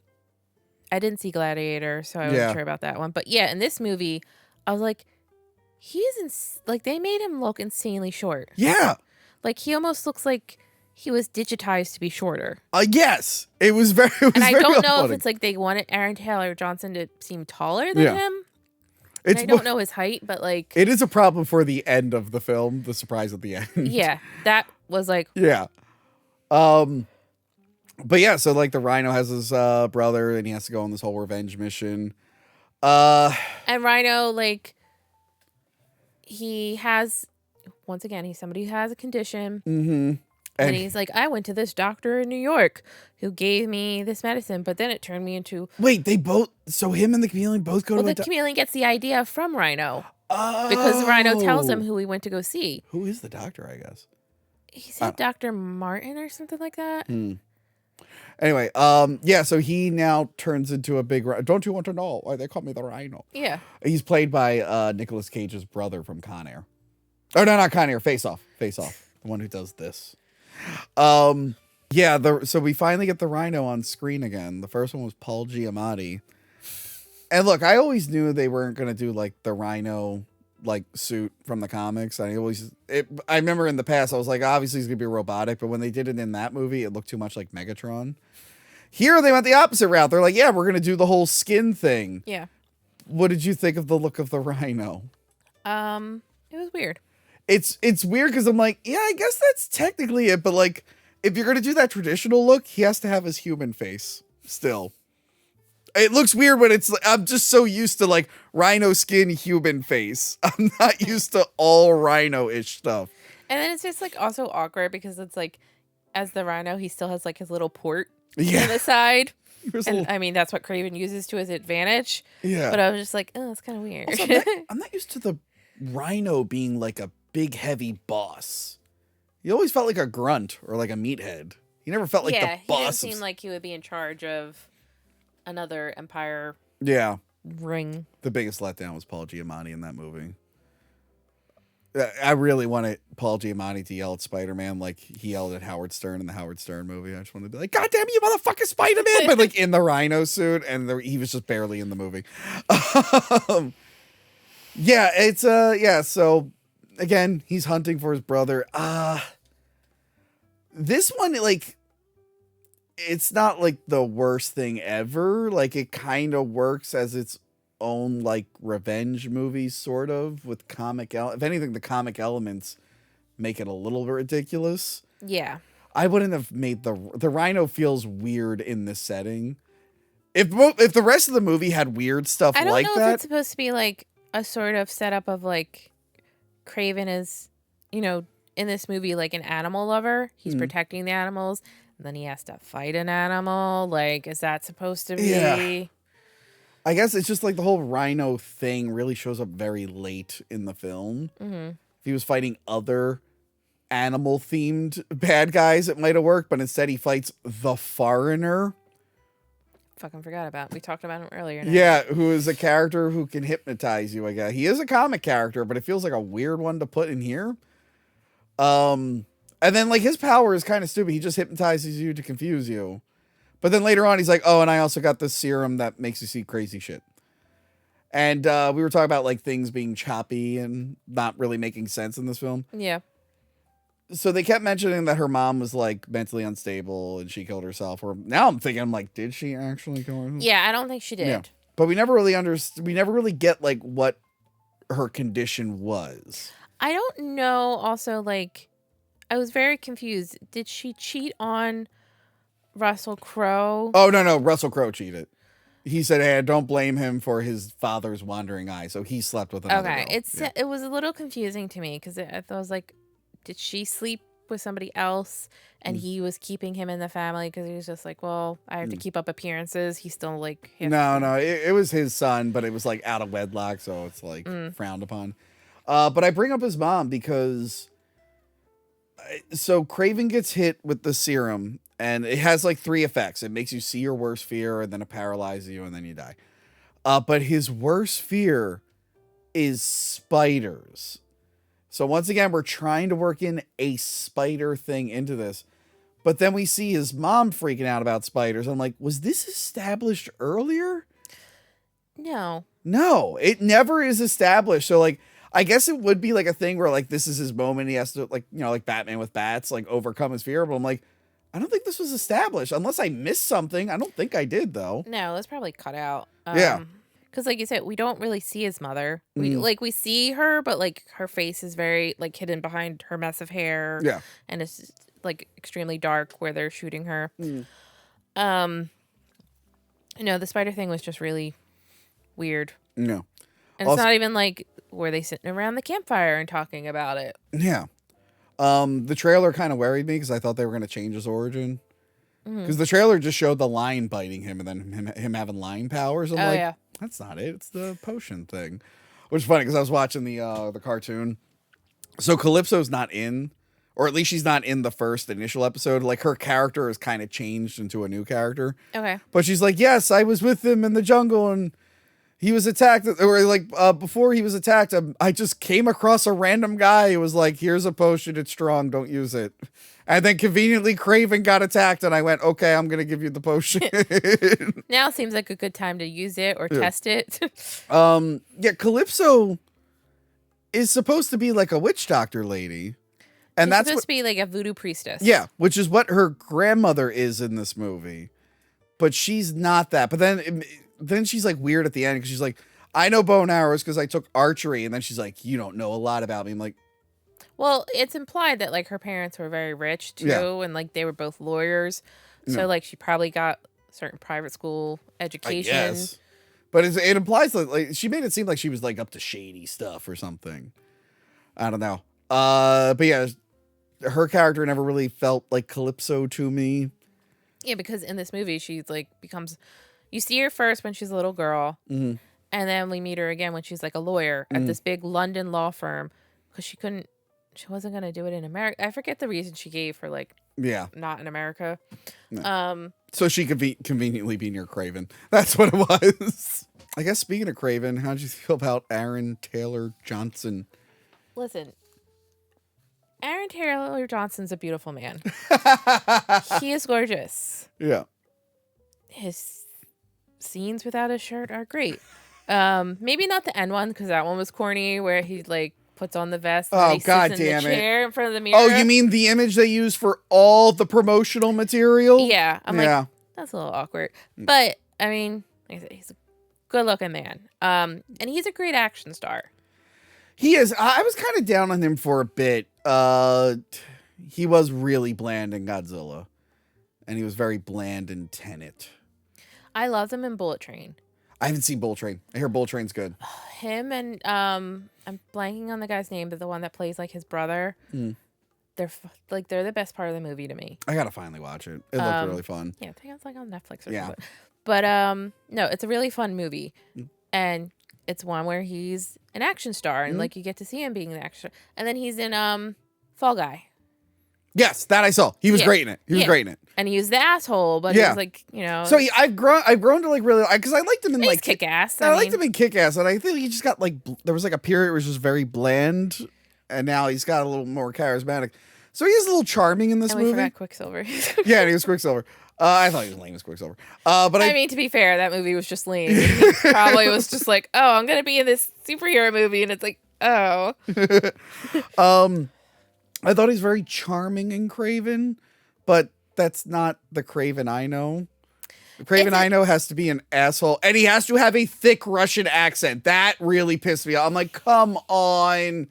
didn't see Gladiator, so I wasn't sure about that one. But yeah, in this movie, I was like, they made him look insanely short. Yeah. He almost looks like he was digitized to be shorter. Yes. It was very And I don't know if it's they wanted Aaron Taylor Johnson to seem taller than him. I don't know his height, but it is a problem for the end of the film, the surprise at the end. Yeah, that was yeah. But yeah, so the Rhino has his brother and he has to go on this whole revenge mission. And Rhino, he has, once again, he's somebody who has a condition. Mm-hmm. And he's like, I went to this doctor in New York who gave me this medicine, but then it turned me into... Wait, they both... So him and the chameleon both go Well, to the chameleon gets the idea from Rhino. Because Rhino tells him who he went to go see. Who is the doctor, I guess? He said Dr. Martin or something like that. Anyway, yeah, so he now turns into a big... Don't you want to know why they call me the Rhino? Yeah. He's played by Nicolas Cage's brother from Con Air. Oh, no, not Con Air. Face Off. Face Off. The one who does this. Yeah, so we finally get the Rhino on screen again. The first one was Paul Giamatti. And look, I always knew they weren't going to do like the Rhino like suit from the comics. I remember in the past I was like, obviously he's going to be robotic, but when they did it in that movie, it looked too much like Megatron. Here they went the opposite route. They're like, yeah, we're going to do the whole skin thing. Yeah. What did you think of the look of the Rhino? It was weird. It's weird because I'm like, yeah, I guess that's technically it, but like, if you're gonna do that traditional look, he has to have his human face still. It looks weird, but I'm just so used to like Rhino skin, human face. I'm not used to all Rhino-ish stuff. And then it's just like also awkward because it's like, as the Rhino, he still has like his little port on the side. And I mean, that's what Kraven uses to his advantage. Yeah. But I was just like, oh, it's kind of weird. Also, I'm not used to the Rhino being like a big, heavy boss. He always felt like a grunt or like a meathead. He never felt like the boss. He didn't seem like he would be in charge of another Empire ring. The biggest letdown was Paul Giamatti in that movie. I really wanted Paul Giamatti to yell at Spider-Man like he yelled at Howard Stern in the Howard Stern movie. I just wanted to be like, God damn you, motherfucking Spider-Man! But like in the Rhino suit, and he was just barely in the movie. Yeah, it's so again, he's hunting for his brother. This one, like, it's not like the worst thing ever. Like, it kind of works as its own like revenge movie, sort of, with comic. If anything, the comic elements make it a little bit ridiculous. Yeah, I wouldn't have made the Rhino feels weird in this setting. If the rest of the movie had weird stuff like that, I don't know if it's supposed to be like a sort of setup of like Kraven is, in this movie, like an animal lover. He's protecting the animals, and then he has to fight an animal. Like, is that supposed to be? Yeah. I guess it's just like the whole Rhino thing really shows up very late in the film. Mm-hmm. If he was fighting other animal-themed bad guys, it might have worked, but instead he fights the Foreigner. Fucking forgot about. We talked about him earlier. Yeah, who is a character who can hypnotize you, I guess. He is a comic character, but it feels like a weird one to put in here. And then like his power is kind of stupid. He just hypnotizes you to confuse you. But then later on he's like, oh, and I also got this serum that makes you see crazy shit. And we were talking about like things being choppy and not really making sense in this film. Yeah. So they kept mentioning that her mom was like mentally unstable and she killed herself. Or now I'm like, did she actually kill herself? Yeah, I don't think she did. Yeah. But we never really we never really get like what her condition was. I don't know. Also, like, I was very confused. Did she cheat on Russell Crowe? Oh, no. Russell Crowe cheated. He said, hey, don't blame him for his father's wandering eye. So he slept with another girl. It was a little confusing to me because I was like, did she sleep with somebody else and he was keeping him in the family because he was just like, well, I have to keep up appearances. He's still like... No, it was his son, but it was like out of wedlock. So it's like frowned upon. But I bring up his mom because... So Kraven gets hit with the serum and it has like 3 effects. It makes you see your worst fear and then it paralyzes you and then you die. But his worst fear is spiders. So once again, we're trying to work in a spider thing into this. But then we see his mom freaking out about spiders. I'm like, was this established earlier? No, it never is established. So like, I guess it would be like a thing where like this is his moment. He has to like, like Batman with bats, like overcome his fear. But I'm like, I don't think this was established unless I missed something. I don't think I did though. No, it's probably cut out. Yeah. Because like you said, we don't really see his mother. We see her, but like her face is very like hidden behind her mess of hair. Yeah. And it's like extremely dark where they're shooting her. The spider thing was just really weird. No. And it's not even like, were they sitting around the campfire and talking about it? Yeah. The trailer kind of worried me because I thought they were going to change his origin. Because the trailer just showed the lion biting him and then him having lion powers. I'm like, yeah. that's not it. It's the potion thing. Which is funny because I was watching the cartoon. So Calypso's not in, or at least she's not in the first initial episode. Like her character is kind of changed into a new character. Okay. But she's like, yes, I was with him in the jungle and he was attacked. Or like before he was attacked, I just came across a random guy who was like, here's a potion. It's strong. Don't use it. And then conveniently Kraven got attacked and I went, okay, I'm going to give you the potion. Now seems like a good time to use it or test it. Yeah, Calypso is supposed to be like a witch doctor lady. And She's that's supposed to be like a voodoo priestess. Yeah, which is what her grandmother is in this movie. But she's not that. But then she's like weird at the end because she's like, I know bow and arrows because I took archery. And then she's like, you don't know a lot about me. I'm like, Well, it's implied that like her parents were very rich too, Yeah. and like they were both lawyers. So like she probably got certain private school education. yes. But it implies that like she made it seem like she was like up to shady stuff or something. I don't know. But yeah, her character never really felt like Calypso to me. Yeah, because in this movie she's like becomes. You see her first when she's a little girl, and then we meet her again when she's like a lawyer at this big London law firm because she wasn't gonna do it in America. I forget the reason she gave for like not in America. No. So she could conveniently be near Kraven. That's what it was. I guess speaking of Kraven, how'd you feel about Aaron Taylor Johnson? Listen, Aaron Taylor Johnson's a beautiful man. He is gorgeous. Yeah. His scenes without a shirt are great. Maybe not the end one because that one was corny where he like puts on the vest and Oh, he God sits in damn the it. chair in front of the mirror. Oh, you mean the image they use for all the promotional material? Yeah. I'm like, that's a little awkward. But I mean, like I said, he's a good looking man. And he's a great action star. He is. I was kind of down on him for a bit. He was really bland in Godzilla. And he was very bland in Tenet. I loved him in Bullet Train. I haven't seen Bull Train. I hear Bull Train's good. Him and I'm blanking on the guy's name, but the one that plays like his brother. They're the best part of the movie to me. I gotta finally watch it. It looked really fun. Yeah, I think it's like on Netflix or Yeah. something. But no, it's a really fun movie, and it's one where he's an action star, and like you get to see him being an action star. And then he's in Fall Guy. Yes, that I saw. He was great in it. He was great in it. And he was the asshole, but he was like, you know. So I've grown to like really because I liked him in he's like Kick Ass. I liked him in Kick Ass, and I think he just got like there was like a period where he was just very bland, and now he's got a little more charismatic. So he is a little charming in this and movie. we forgot Quicksilver. Yeah, and he was Quicksilver. I thought he was lame as Quicksilver. But I mean, to be fair, that movie was just lame. He probably was just like, oh, I'm gonna be in this superhero movie, and it's like, oh. I thought he's very charming in Kraven, but that's not the Kraven I know. The Kraven I know has to be an asshole, and he has to have a thick Russian accent. That really pissed me off. I'm like, come on.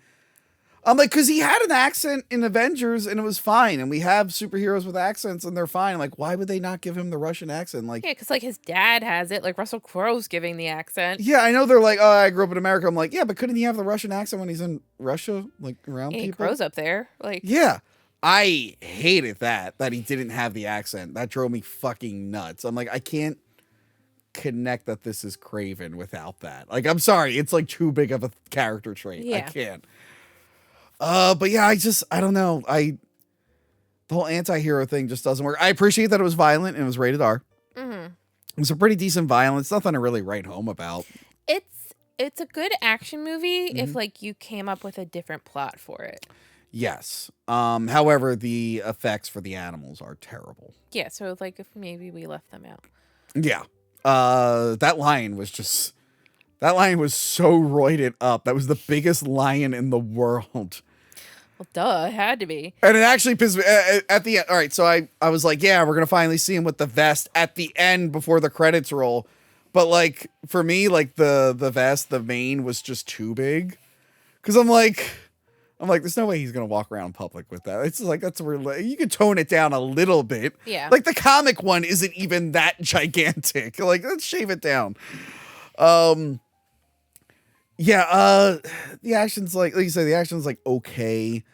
I'm like, because he had an accent in Avengers, and it was fine, and we have superheroes with accents, and they're fine. Like, why would they not give him the Russian accent? Like, Yeah, because like his dad has it. Like Russell Crowe's giving the accent. yeah, I know they're like, oh, I grew up in America. I'm like, yeah, but couldn't he have the Russian accent when he's in Russia, like around Yeah, he people? grows up there. Like, Yeah. I hated that he didn't have the accent. That drove me fucking nuts. I'm like, I can't connect that this is Kraven without that. Like, I'm sorry. It's like too big of a character trait. I Yeah. can't. But yeah, I don't know. The whole anti-hero thing just doesn't work. I appreciate that it was violent and it was rated R. mm-hmm. It was a pretty decent violence. Nothing to really write home about. It's a good action movie if like you came up with a different plot for it. Yes. However, the effects for the animals are terrible. Yeah, so like if maybe we left them out. Yeah. That lion was so roided up. That was the biggest lion in the world. Well, duh, it had to be. And it actually pissed me at the end. All right, so I was like, yeah, we're going to finally see him with the vest at the end before the credits roll. But like for me, like the vest, the mane was just too big. Cuz I'm like there's no way he's going to walk around in public with that. It's just like you could tone it down a little bit. Yeah. Like the comic one isn't even that gigantic. Like let's shave it down. Yeah, the action's like you said, the action's like okay.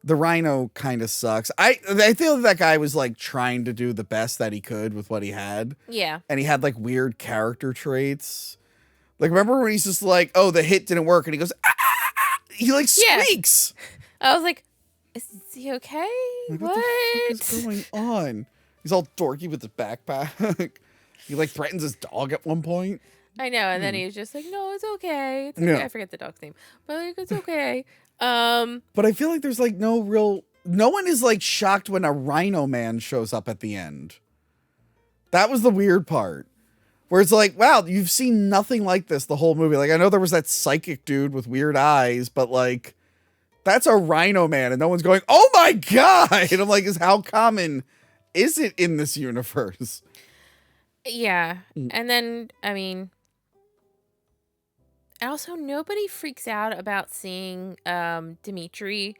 the Rhino kind of sucks. I feel that guy was like trying to do the best that he could with what he had. Yeah. And he had like weird character traits. Like, remember when he's just like, oh, the hit didn't work, and he goes, ah, ah, ah, he like squeaks. I was like, is he okay? Like, what the fuck is going on? He's all dorky with his backpack. He like threatens his dog at one point. I know, and then he was just like, no, it's okay. It's okay. Yeah. I forget the dog's name, but like, it's okay. But I feel like there's like no one is like shocked when a Rhino Man shows up at the end. That was the weird part. Where it's like, wow, you've seen nothing like this the whole movie. Like, I know there was that psychic dude with weird eyes, but like, that's a Rhino Man, and no one's going, oh my God! And I'm like, how common is it in this universe? Yeah. And then, I mean, also nobody freaks out about seeing Dimitri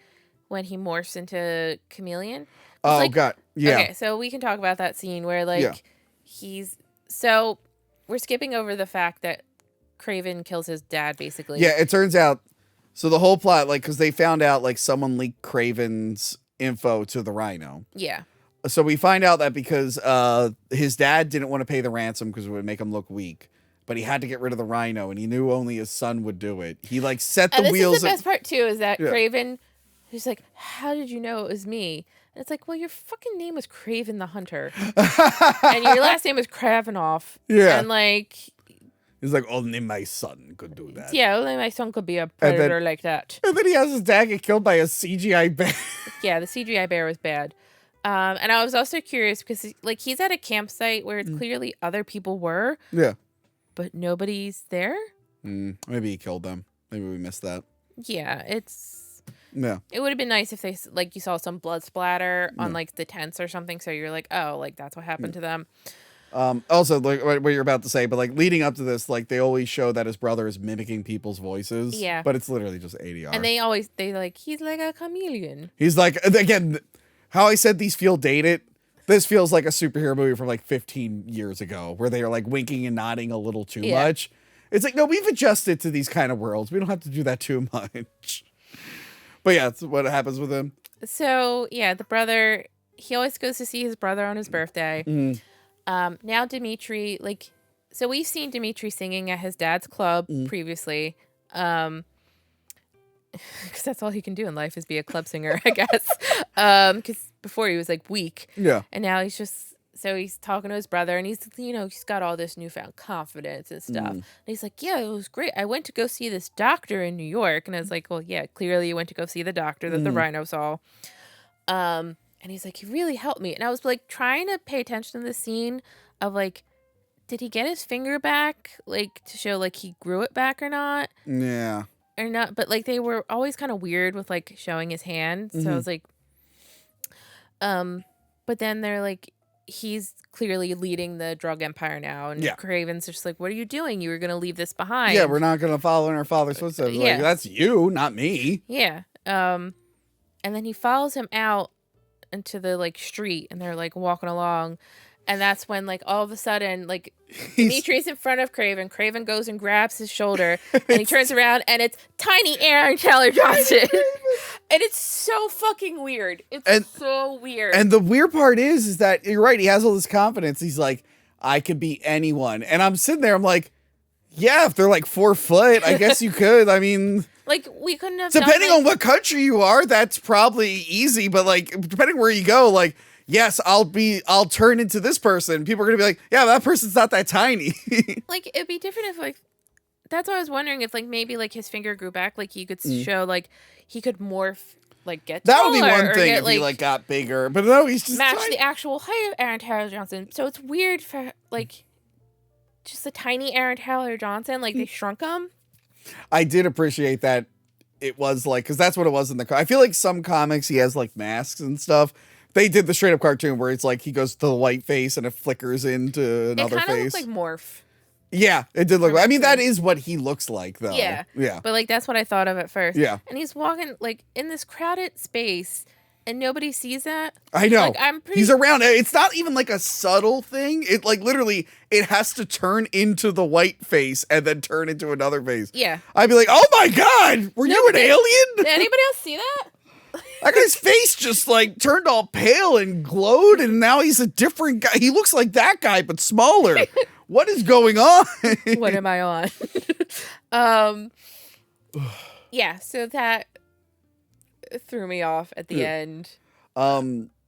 when he morphs into Chameleon. Oh, like, God. Yeah. Okay, so we can talk about that scene where, like, so we're skipping over the fact that Kraven kills his dad, basically. Yeah, it turns out, so the whole plot, like, because they found out, like, someone leaked Kraven's info to the Rhino. Yeah. So we find out that because his dad didn't want to pay the ransom because it would make him look weak, but he had to get rid of the Rhino, and he knew only his son would do it. He, like, set the wheels. This is the best part, too, is that Kraven, who's like, how did you know it was me? And it's like, well, your fucking name was Kraven the Hunter. And your last name was Kravinoff. Yeah. And like... He's like, only my son could do that. Yeah, only my son could be a predator like that. And then he has his dad get killed by a CGI bear. Yeah, the CGI bear was bad. And I was also curious because like he's at a campsite where it's clearly other people were. Yeah. But nobody's there. Maybe he killed them. Maybe we missed that. Yeah, it's... Yeah. It would have been nice if they, like, you saw some blood splatter on, like, the tents or something. So you're like, oh, like, that's what happened to them. Also, like, what you're about to say, but, like, leading up to this, like, they always show that his brother is mimicking people's voices. Yeah. But it's literally just ADR. And they like, he's like a chameleon. He's like, again, how I said these feel dated, this feels like a superhero movie from, like, 15 years ago, where they are, like, winking and nodding a little too much. It's like, no, we've adjusted to these kind of worlds. We don't have to do that too much. But yeah, that's what happens with him. So, yeah, the brother, he always goes to see his brother on his birthday. Now Dimitri, like, so we've seen Dimitri singing at his dad's club previously. Because that's all he can do in life is be a club singer, I guess. Because before he was, like, weak. Yeah. And now he's just... So he's talking to his brother, and he's, you know, he's got all this newfound confidence and stuff. And he's like, yeah, it was great. I went to go see this doctor in New York. And I was like, well, yeah, clearly you went to go see the doctor that the Rhino saw. And he's like, he really helped me. And I was, like, trying to pay attention to the scene of, like, did he get his finger back, like, to show, like, he grew it back or not? Yeah. Or not. But, like, they were always kind of weird with, like, showing his hand. So I was like, but then they're like, he's clearly leading the drug empire now, and Kraven's just like, what are you doing? You were going to leave this behind. Yeah, we're not going to follow in our father's footsteps. Like, that's you, not me. Yeah. And then he follows him out into the, like, street, and they're, like, walking along. And that's when, like, all of a sudden, like, Dimitri's in front of Kraven. Kraven goes and grabs his shoulder, and he turns around, and it's tiny Aaron Taylor Johnson. And it's so fucking weird. It's so weird. And the weird part is that you're right. He has all this confidence. He's like, I could be anyone. And I'm sitting there. I'm like, yeah, if they're like 4 foot, I guess you could. I mean, like, we couldn't have depending on what country you are, that's probably easy. But like, depending where you go, like, yes, I'll turn into this person. People are going to be like, yeah, that person's not that tiny. Like, it'd be different if, like, that's what I was wondering if, like, maybe, like, his finger grew back. Like, you could show, like, he could morph, like, get that taller. Would be one thing get, if he, like, got bigger. But no, he's just match tiny. the actual height of Aaron Taylor Johnson. So it's weird for, like, just a tiny Aaron Taylor Johnson. Like, they shrunk him. I did appreciate that it was, like, because that's what it was in the I feel like some comics, he has, like, masks and stuff. They did the straight up cartoon where it's like he goes to the white face and it flickers into another face. It kind of looks like Morph. Yeah, it did look like. I mean, that is what he looks like, though. Yeah. Yeah. But, like, that's what I thought of at first. Yeah. And he's walking, like, in this crowded space, and nobody sees that. I know. Like, he's around. It's not even, like, a subtle thing. It, like, literally, it has to turn into the white face and then turn into another face. Yeah. I'd be like, oh, my God, were you an alien? Did anybody else see that? That guy's face just like turned all pale and glowed, and now he's a different guy. He looks like that guy, but smaller. What is going on? What am I on? Yeah, so that threw me off at the end.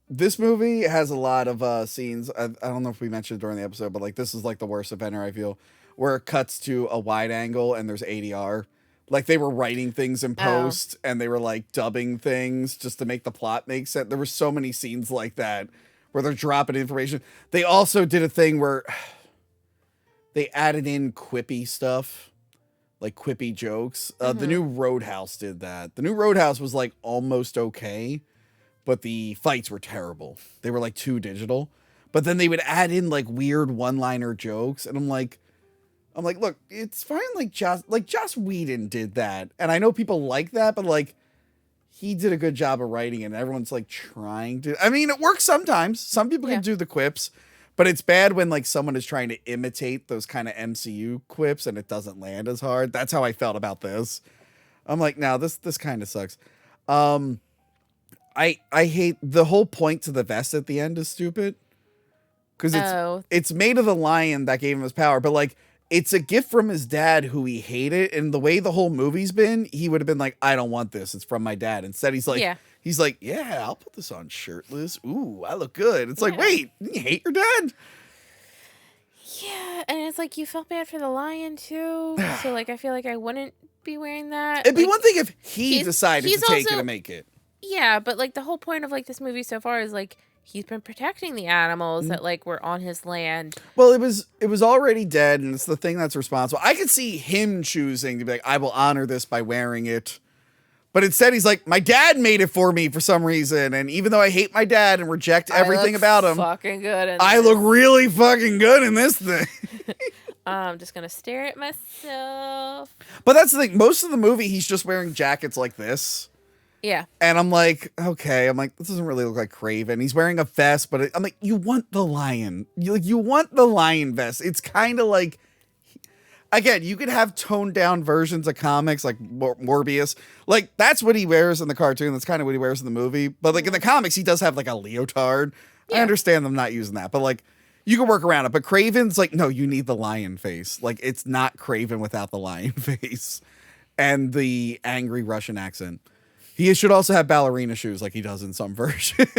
This movie has a lot of scenes. I don't know if we mentioned during the episode, but like this is like the worst offender, I feel, where it cuts to a wide angle and there's ADR. Like they were writing things in post and they were like dubbing things just to make the plot make sense. There were so many scenes like that where they're dropping information. They also did a thing where they added in quippy stuff, like quippy jokes. The new Roadhouse did that. The new Roadhouse was like almost okay, but the fights were terrible. They were like too digital. But then they would add in like weird one-liner jokes, and I'm like, look, it's fine. Like Joss Whedon did that, and I know people like that, but like he did a good job of writing it. And everyone's like trying to. I mean, it works sometimes. Some people can do the quips, but it's bad when like someone is trying to imitate those kind of MCU quips and it doesn't land as hard. That's how I felt about this. I'm like, no, this kind of sucks. I hate the whole point to the vest at the end is stupid. Because it's made of the lion that gave him his power, but like it's a gift from his dad who he hated, and the way the whole movie's been, he would have been like, I don't want this. It's from my dad. Instead, he's like, yeah, I'll put this on shirtless. Ooh, I look good. It's like, wait, you hate your dad? Yeah, and it's like you felt bad for the lion too. So like I feel like I wouldn't be wearing that. It'd be like, one thing if he decided to take it and make it. Yeah, but like the whole point of like this movie so far is like he's been protecting the animals that like were on his land. Well, it was already dead, and it's the thing that's responsible. I could see him choosing to be like, I will honor this by wearing it. But instead he's like, my dad made it for me for some reason, and even though I hate my dad and reject everything about him, fucking good. I look really fucking good in this thing. I'm just gonna stare at myself. But that's the thing. Most of the movie, he's just wearing jackets like this. Yeah. And I'm like, okay. I'm like, this doesn't really look like Kraven. He's wearing a vest, but I'm like, you want the lion. You want the lion vest. It's kind of like, again, you could have toned down versions of comics like Morbius. Like, that's what he wears in the cartoon. That's kind of what he wears in the movie. But like in the comics, he does have like a leotard. Yeah. I understand them not using that, but like, you can work around it. But Kraven's like, no, you need the lion face. Like, it's not Kraven without the lion face and the angry Russian accent. He should also have ballerina shoes like he does in some versions.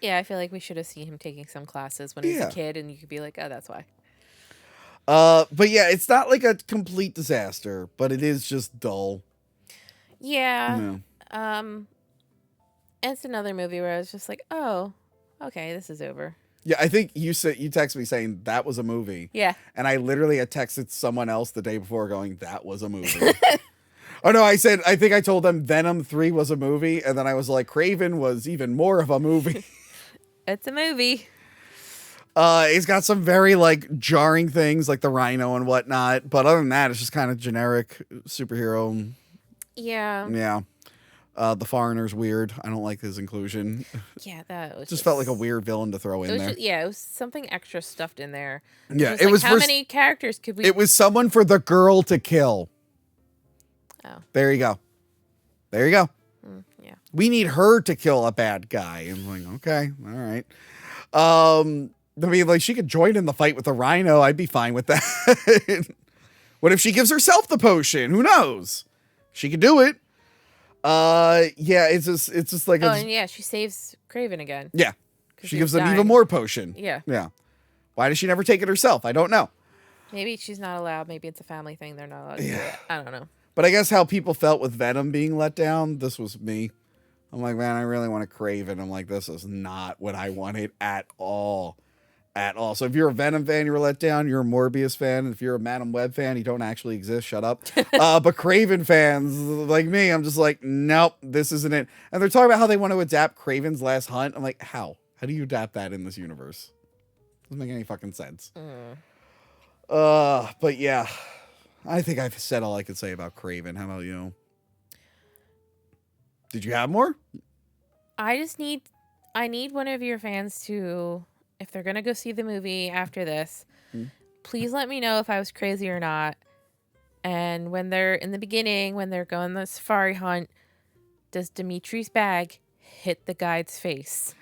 Yeah, I feel like we should have seen him taking some classes when he was a kid, and you could be like, oh, that's why. But yeah, it's not like a complete disaster, but it is just dull. Yeah. It's another movie where I was just like, oh, okay, this is over. Yeah, I think you texted me saying that was a movie. Yeah. And I literally had texted someone else the day before going, that was a movie. Oh, no, I think I told them Venom 3 was a movie, and then I was like, Kraven was even more of a movie. It's a movie. It's got some very, like, jarring things, like the rhino and whatnot, but other than that, it's just kind of generic superhero. Yeah. Yeah. The Foreigner's weird. I don't like his inclusion. Yeah, that was just felt like a weird villain to throw in there. It was something extra stuffed in there. Yeah, it was like, how many characters could we... It was someone for the girl to kill. Oh. There you go. There you go. Yeah. We need her to kill a bad guy. I'm like, okay, all right. I mean, like, she could join in the fight with the rhino. I'd be fine with that. What if she gives herself the potion? Who knows? She could do it. Yeah, it's just like... Oh, and yeah, she saves Kraven again. Yeah. She gives him even more potion. Yeah. Yeah. Why does she never take it herself? I don't know. Maybe she's not allowed. Maybe it's a family thing. They're not allowed to do it. I don't know. But I guess how people felt with Venom being let down, this was me. I'm like, man, I really want to Kraven. I'm like, this is not what I wanted at all. At all. So if you're a Venom fan, you were let down. You're a Morbius fan. If you're a Madam Web fan, you don't actually exist. Shut up. But Kraven fans like me, I'm just like, nope, this isn't it. And they're talking about how they want to adapt Kraven's Last Hunt. I'm like, how? How do you adapt that in this universe? Doesn't make any fucking sense. But yeah, I think I've said all I could say about Kraven. How about you? Did you have more? I need one of your fans to, if they're going to go see the movie after this, please let me know if I was crazy or not. And when they're in the beginning, when they're going on the safari hunt, does Dimitri's bag hit the guide's face.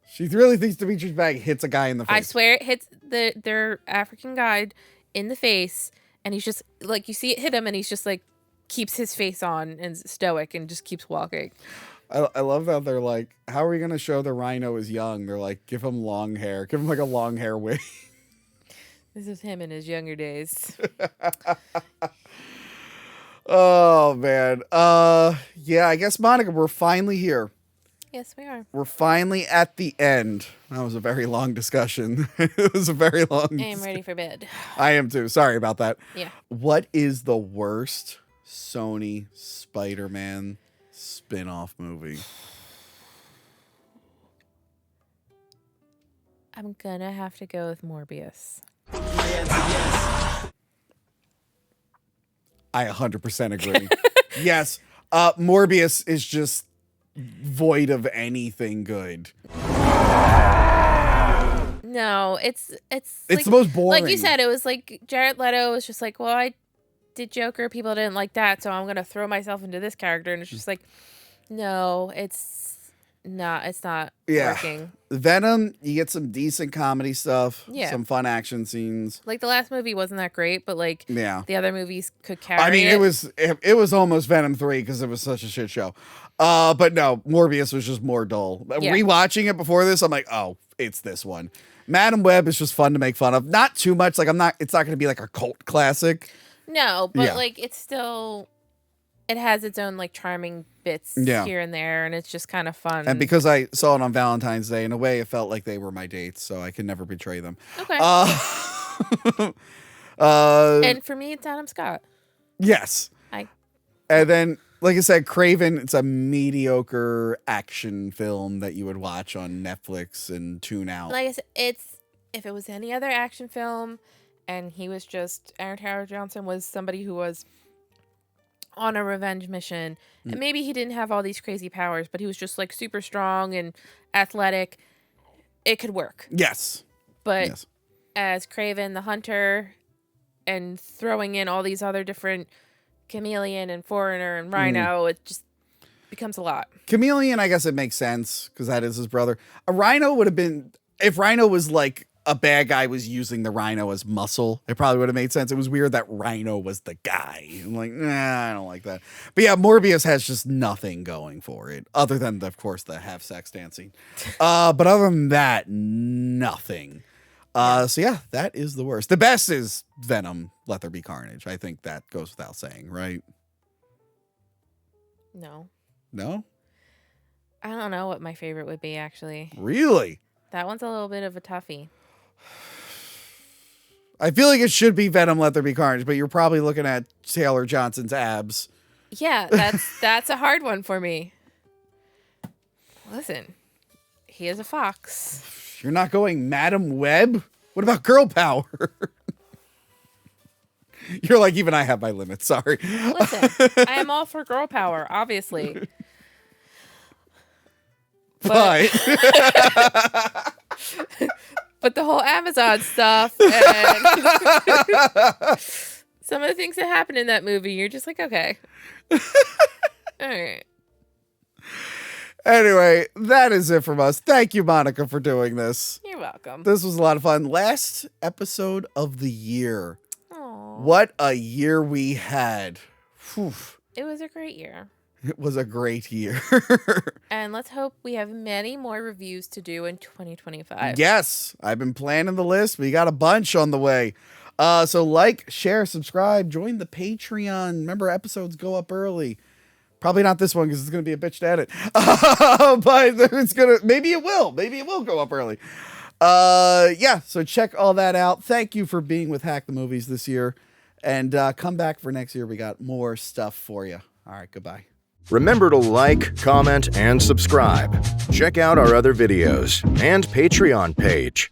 She really thinks Dimitri's bag hits a guy in the face. I swear it hits their African guide in the face, and he's just like, you see it hit him, and he's just like keeps his face on and stoic and just keeps walking. I love that they're like, how are we going to show the rhino is young? They're like, give him long hair. Give him like a long hair wig. This is him in his younger days. Oh, man. Yeah, I guess, Monica, we're finally here. Yes, we are. We're finally at the end. That was a very long discussion. It was a very long I am ready for bed. I am too. Sorry about that. Yeah. What is the worst Sony Spider-Man spin-off movie? I'm gonna have to go with Morbius. I 100% agree. Yes. Morbius is just void of anything good. No, it's It's the most boring. Like you said, it was like Jared Leto was just like, well, I did Joker, people didn't like that, so I'm gonna throw myself into this character, and it's just like, no, it's not working. Venom, you get some decent comedy stuff, Yeah. some fun action scenes. Like the last movie wasn't that great, but like the other movies could carry. I mean, it was almost Venom 3 because it was such a shit show. But no, Morbius was just more dull. Yeah. Rewatching it before this, I'm like, oh, it's this one. Madam Web is just fun to make fun of. Not too much. Like it's not going to be like a cult classic. No, but Yeah. like it's still, it has its own like charming bits here and there, and it's just kind of fun. And because I saw it on Valentine's Day, in a way, it felt like they were my dates, so I can never betray them. Okay. And for me, it's Adam Scott. Yes. And then, like I said, Kraven, it's a mediocre action film that you would watch on Netflix and tune out. Like I said, if it was any other action film, and he was just Aaron Taylor Johnson was somebody who was on a revenge mission, and maybe he didn't have all these crazy powers, but he was just like super strong and athletic, it could work. Yes. But as Kraven the Hunter, and throwing in all these other different Chameleon and Foreigner and Rhino, it just becomes a lot. Chameleon, I guess it makes sense because that is his brother. A Rhino would have been, if Rhino was like a bad guy was using the Rhino as muscle, it probably would have made sense. It was weird that Rhino was the guy. I'm like, nah, I don't like that. But yeah, Morbius has just nothing going for it other than, of course, the have sex dancing. But other than that, nothing. So yeah, that is the worst. The best is Venom, Let There Be Carnage. I think that goes without saying, right? No. No? I don't know what my favorite would be, actually. Really? That one's a little bit of a toughie. I feel like it should be Venom, Let There Be Carnage, but you're probably looking at Taylor Johnson's abs. Yeah, that's a hard one for me. Listen, he is a fox. You're not going Madam Web? What about girl power? You're like, even I have my limits. Sorry. Listen, I am all for girl power, obviously. But but the whole Amazon stuff and some of the things that happen in that movie, you're just like, okay. All right. Anyway, that is it from us. Thank you, Monica, for doing this. You're welcome. This was a lot of fun. Last episode of the year. Aww. What a year we had. Whew. It was a great year. It was a great year. And let's hope we have many more reviews to do in 2025. Yes, I've been planning the list. We got a bunch on the way. So like, share, subscribe, join the Patreon. Remember, episodes go up early. Probably not this one because it's going to be a bitch to edit. But it's going to, maybe it will. Maybe it will go up early. Yeah, so check all that out. Thank you for being with Hack the Movies this year. And come back for next year. We got more stuff for you. All right, goodbye. Remember to like, comment, and subscribe. Check out our other videos and Patreon page.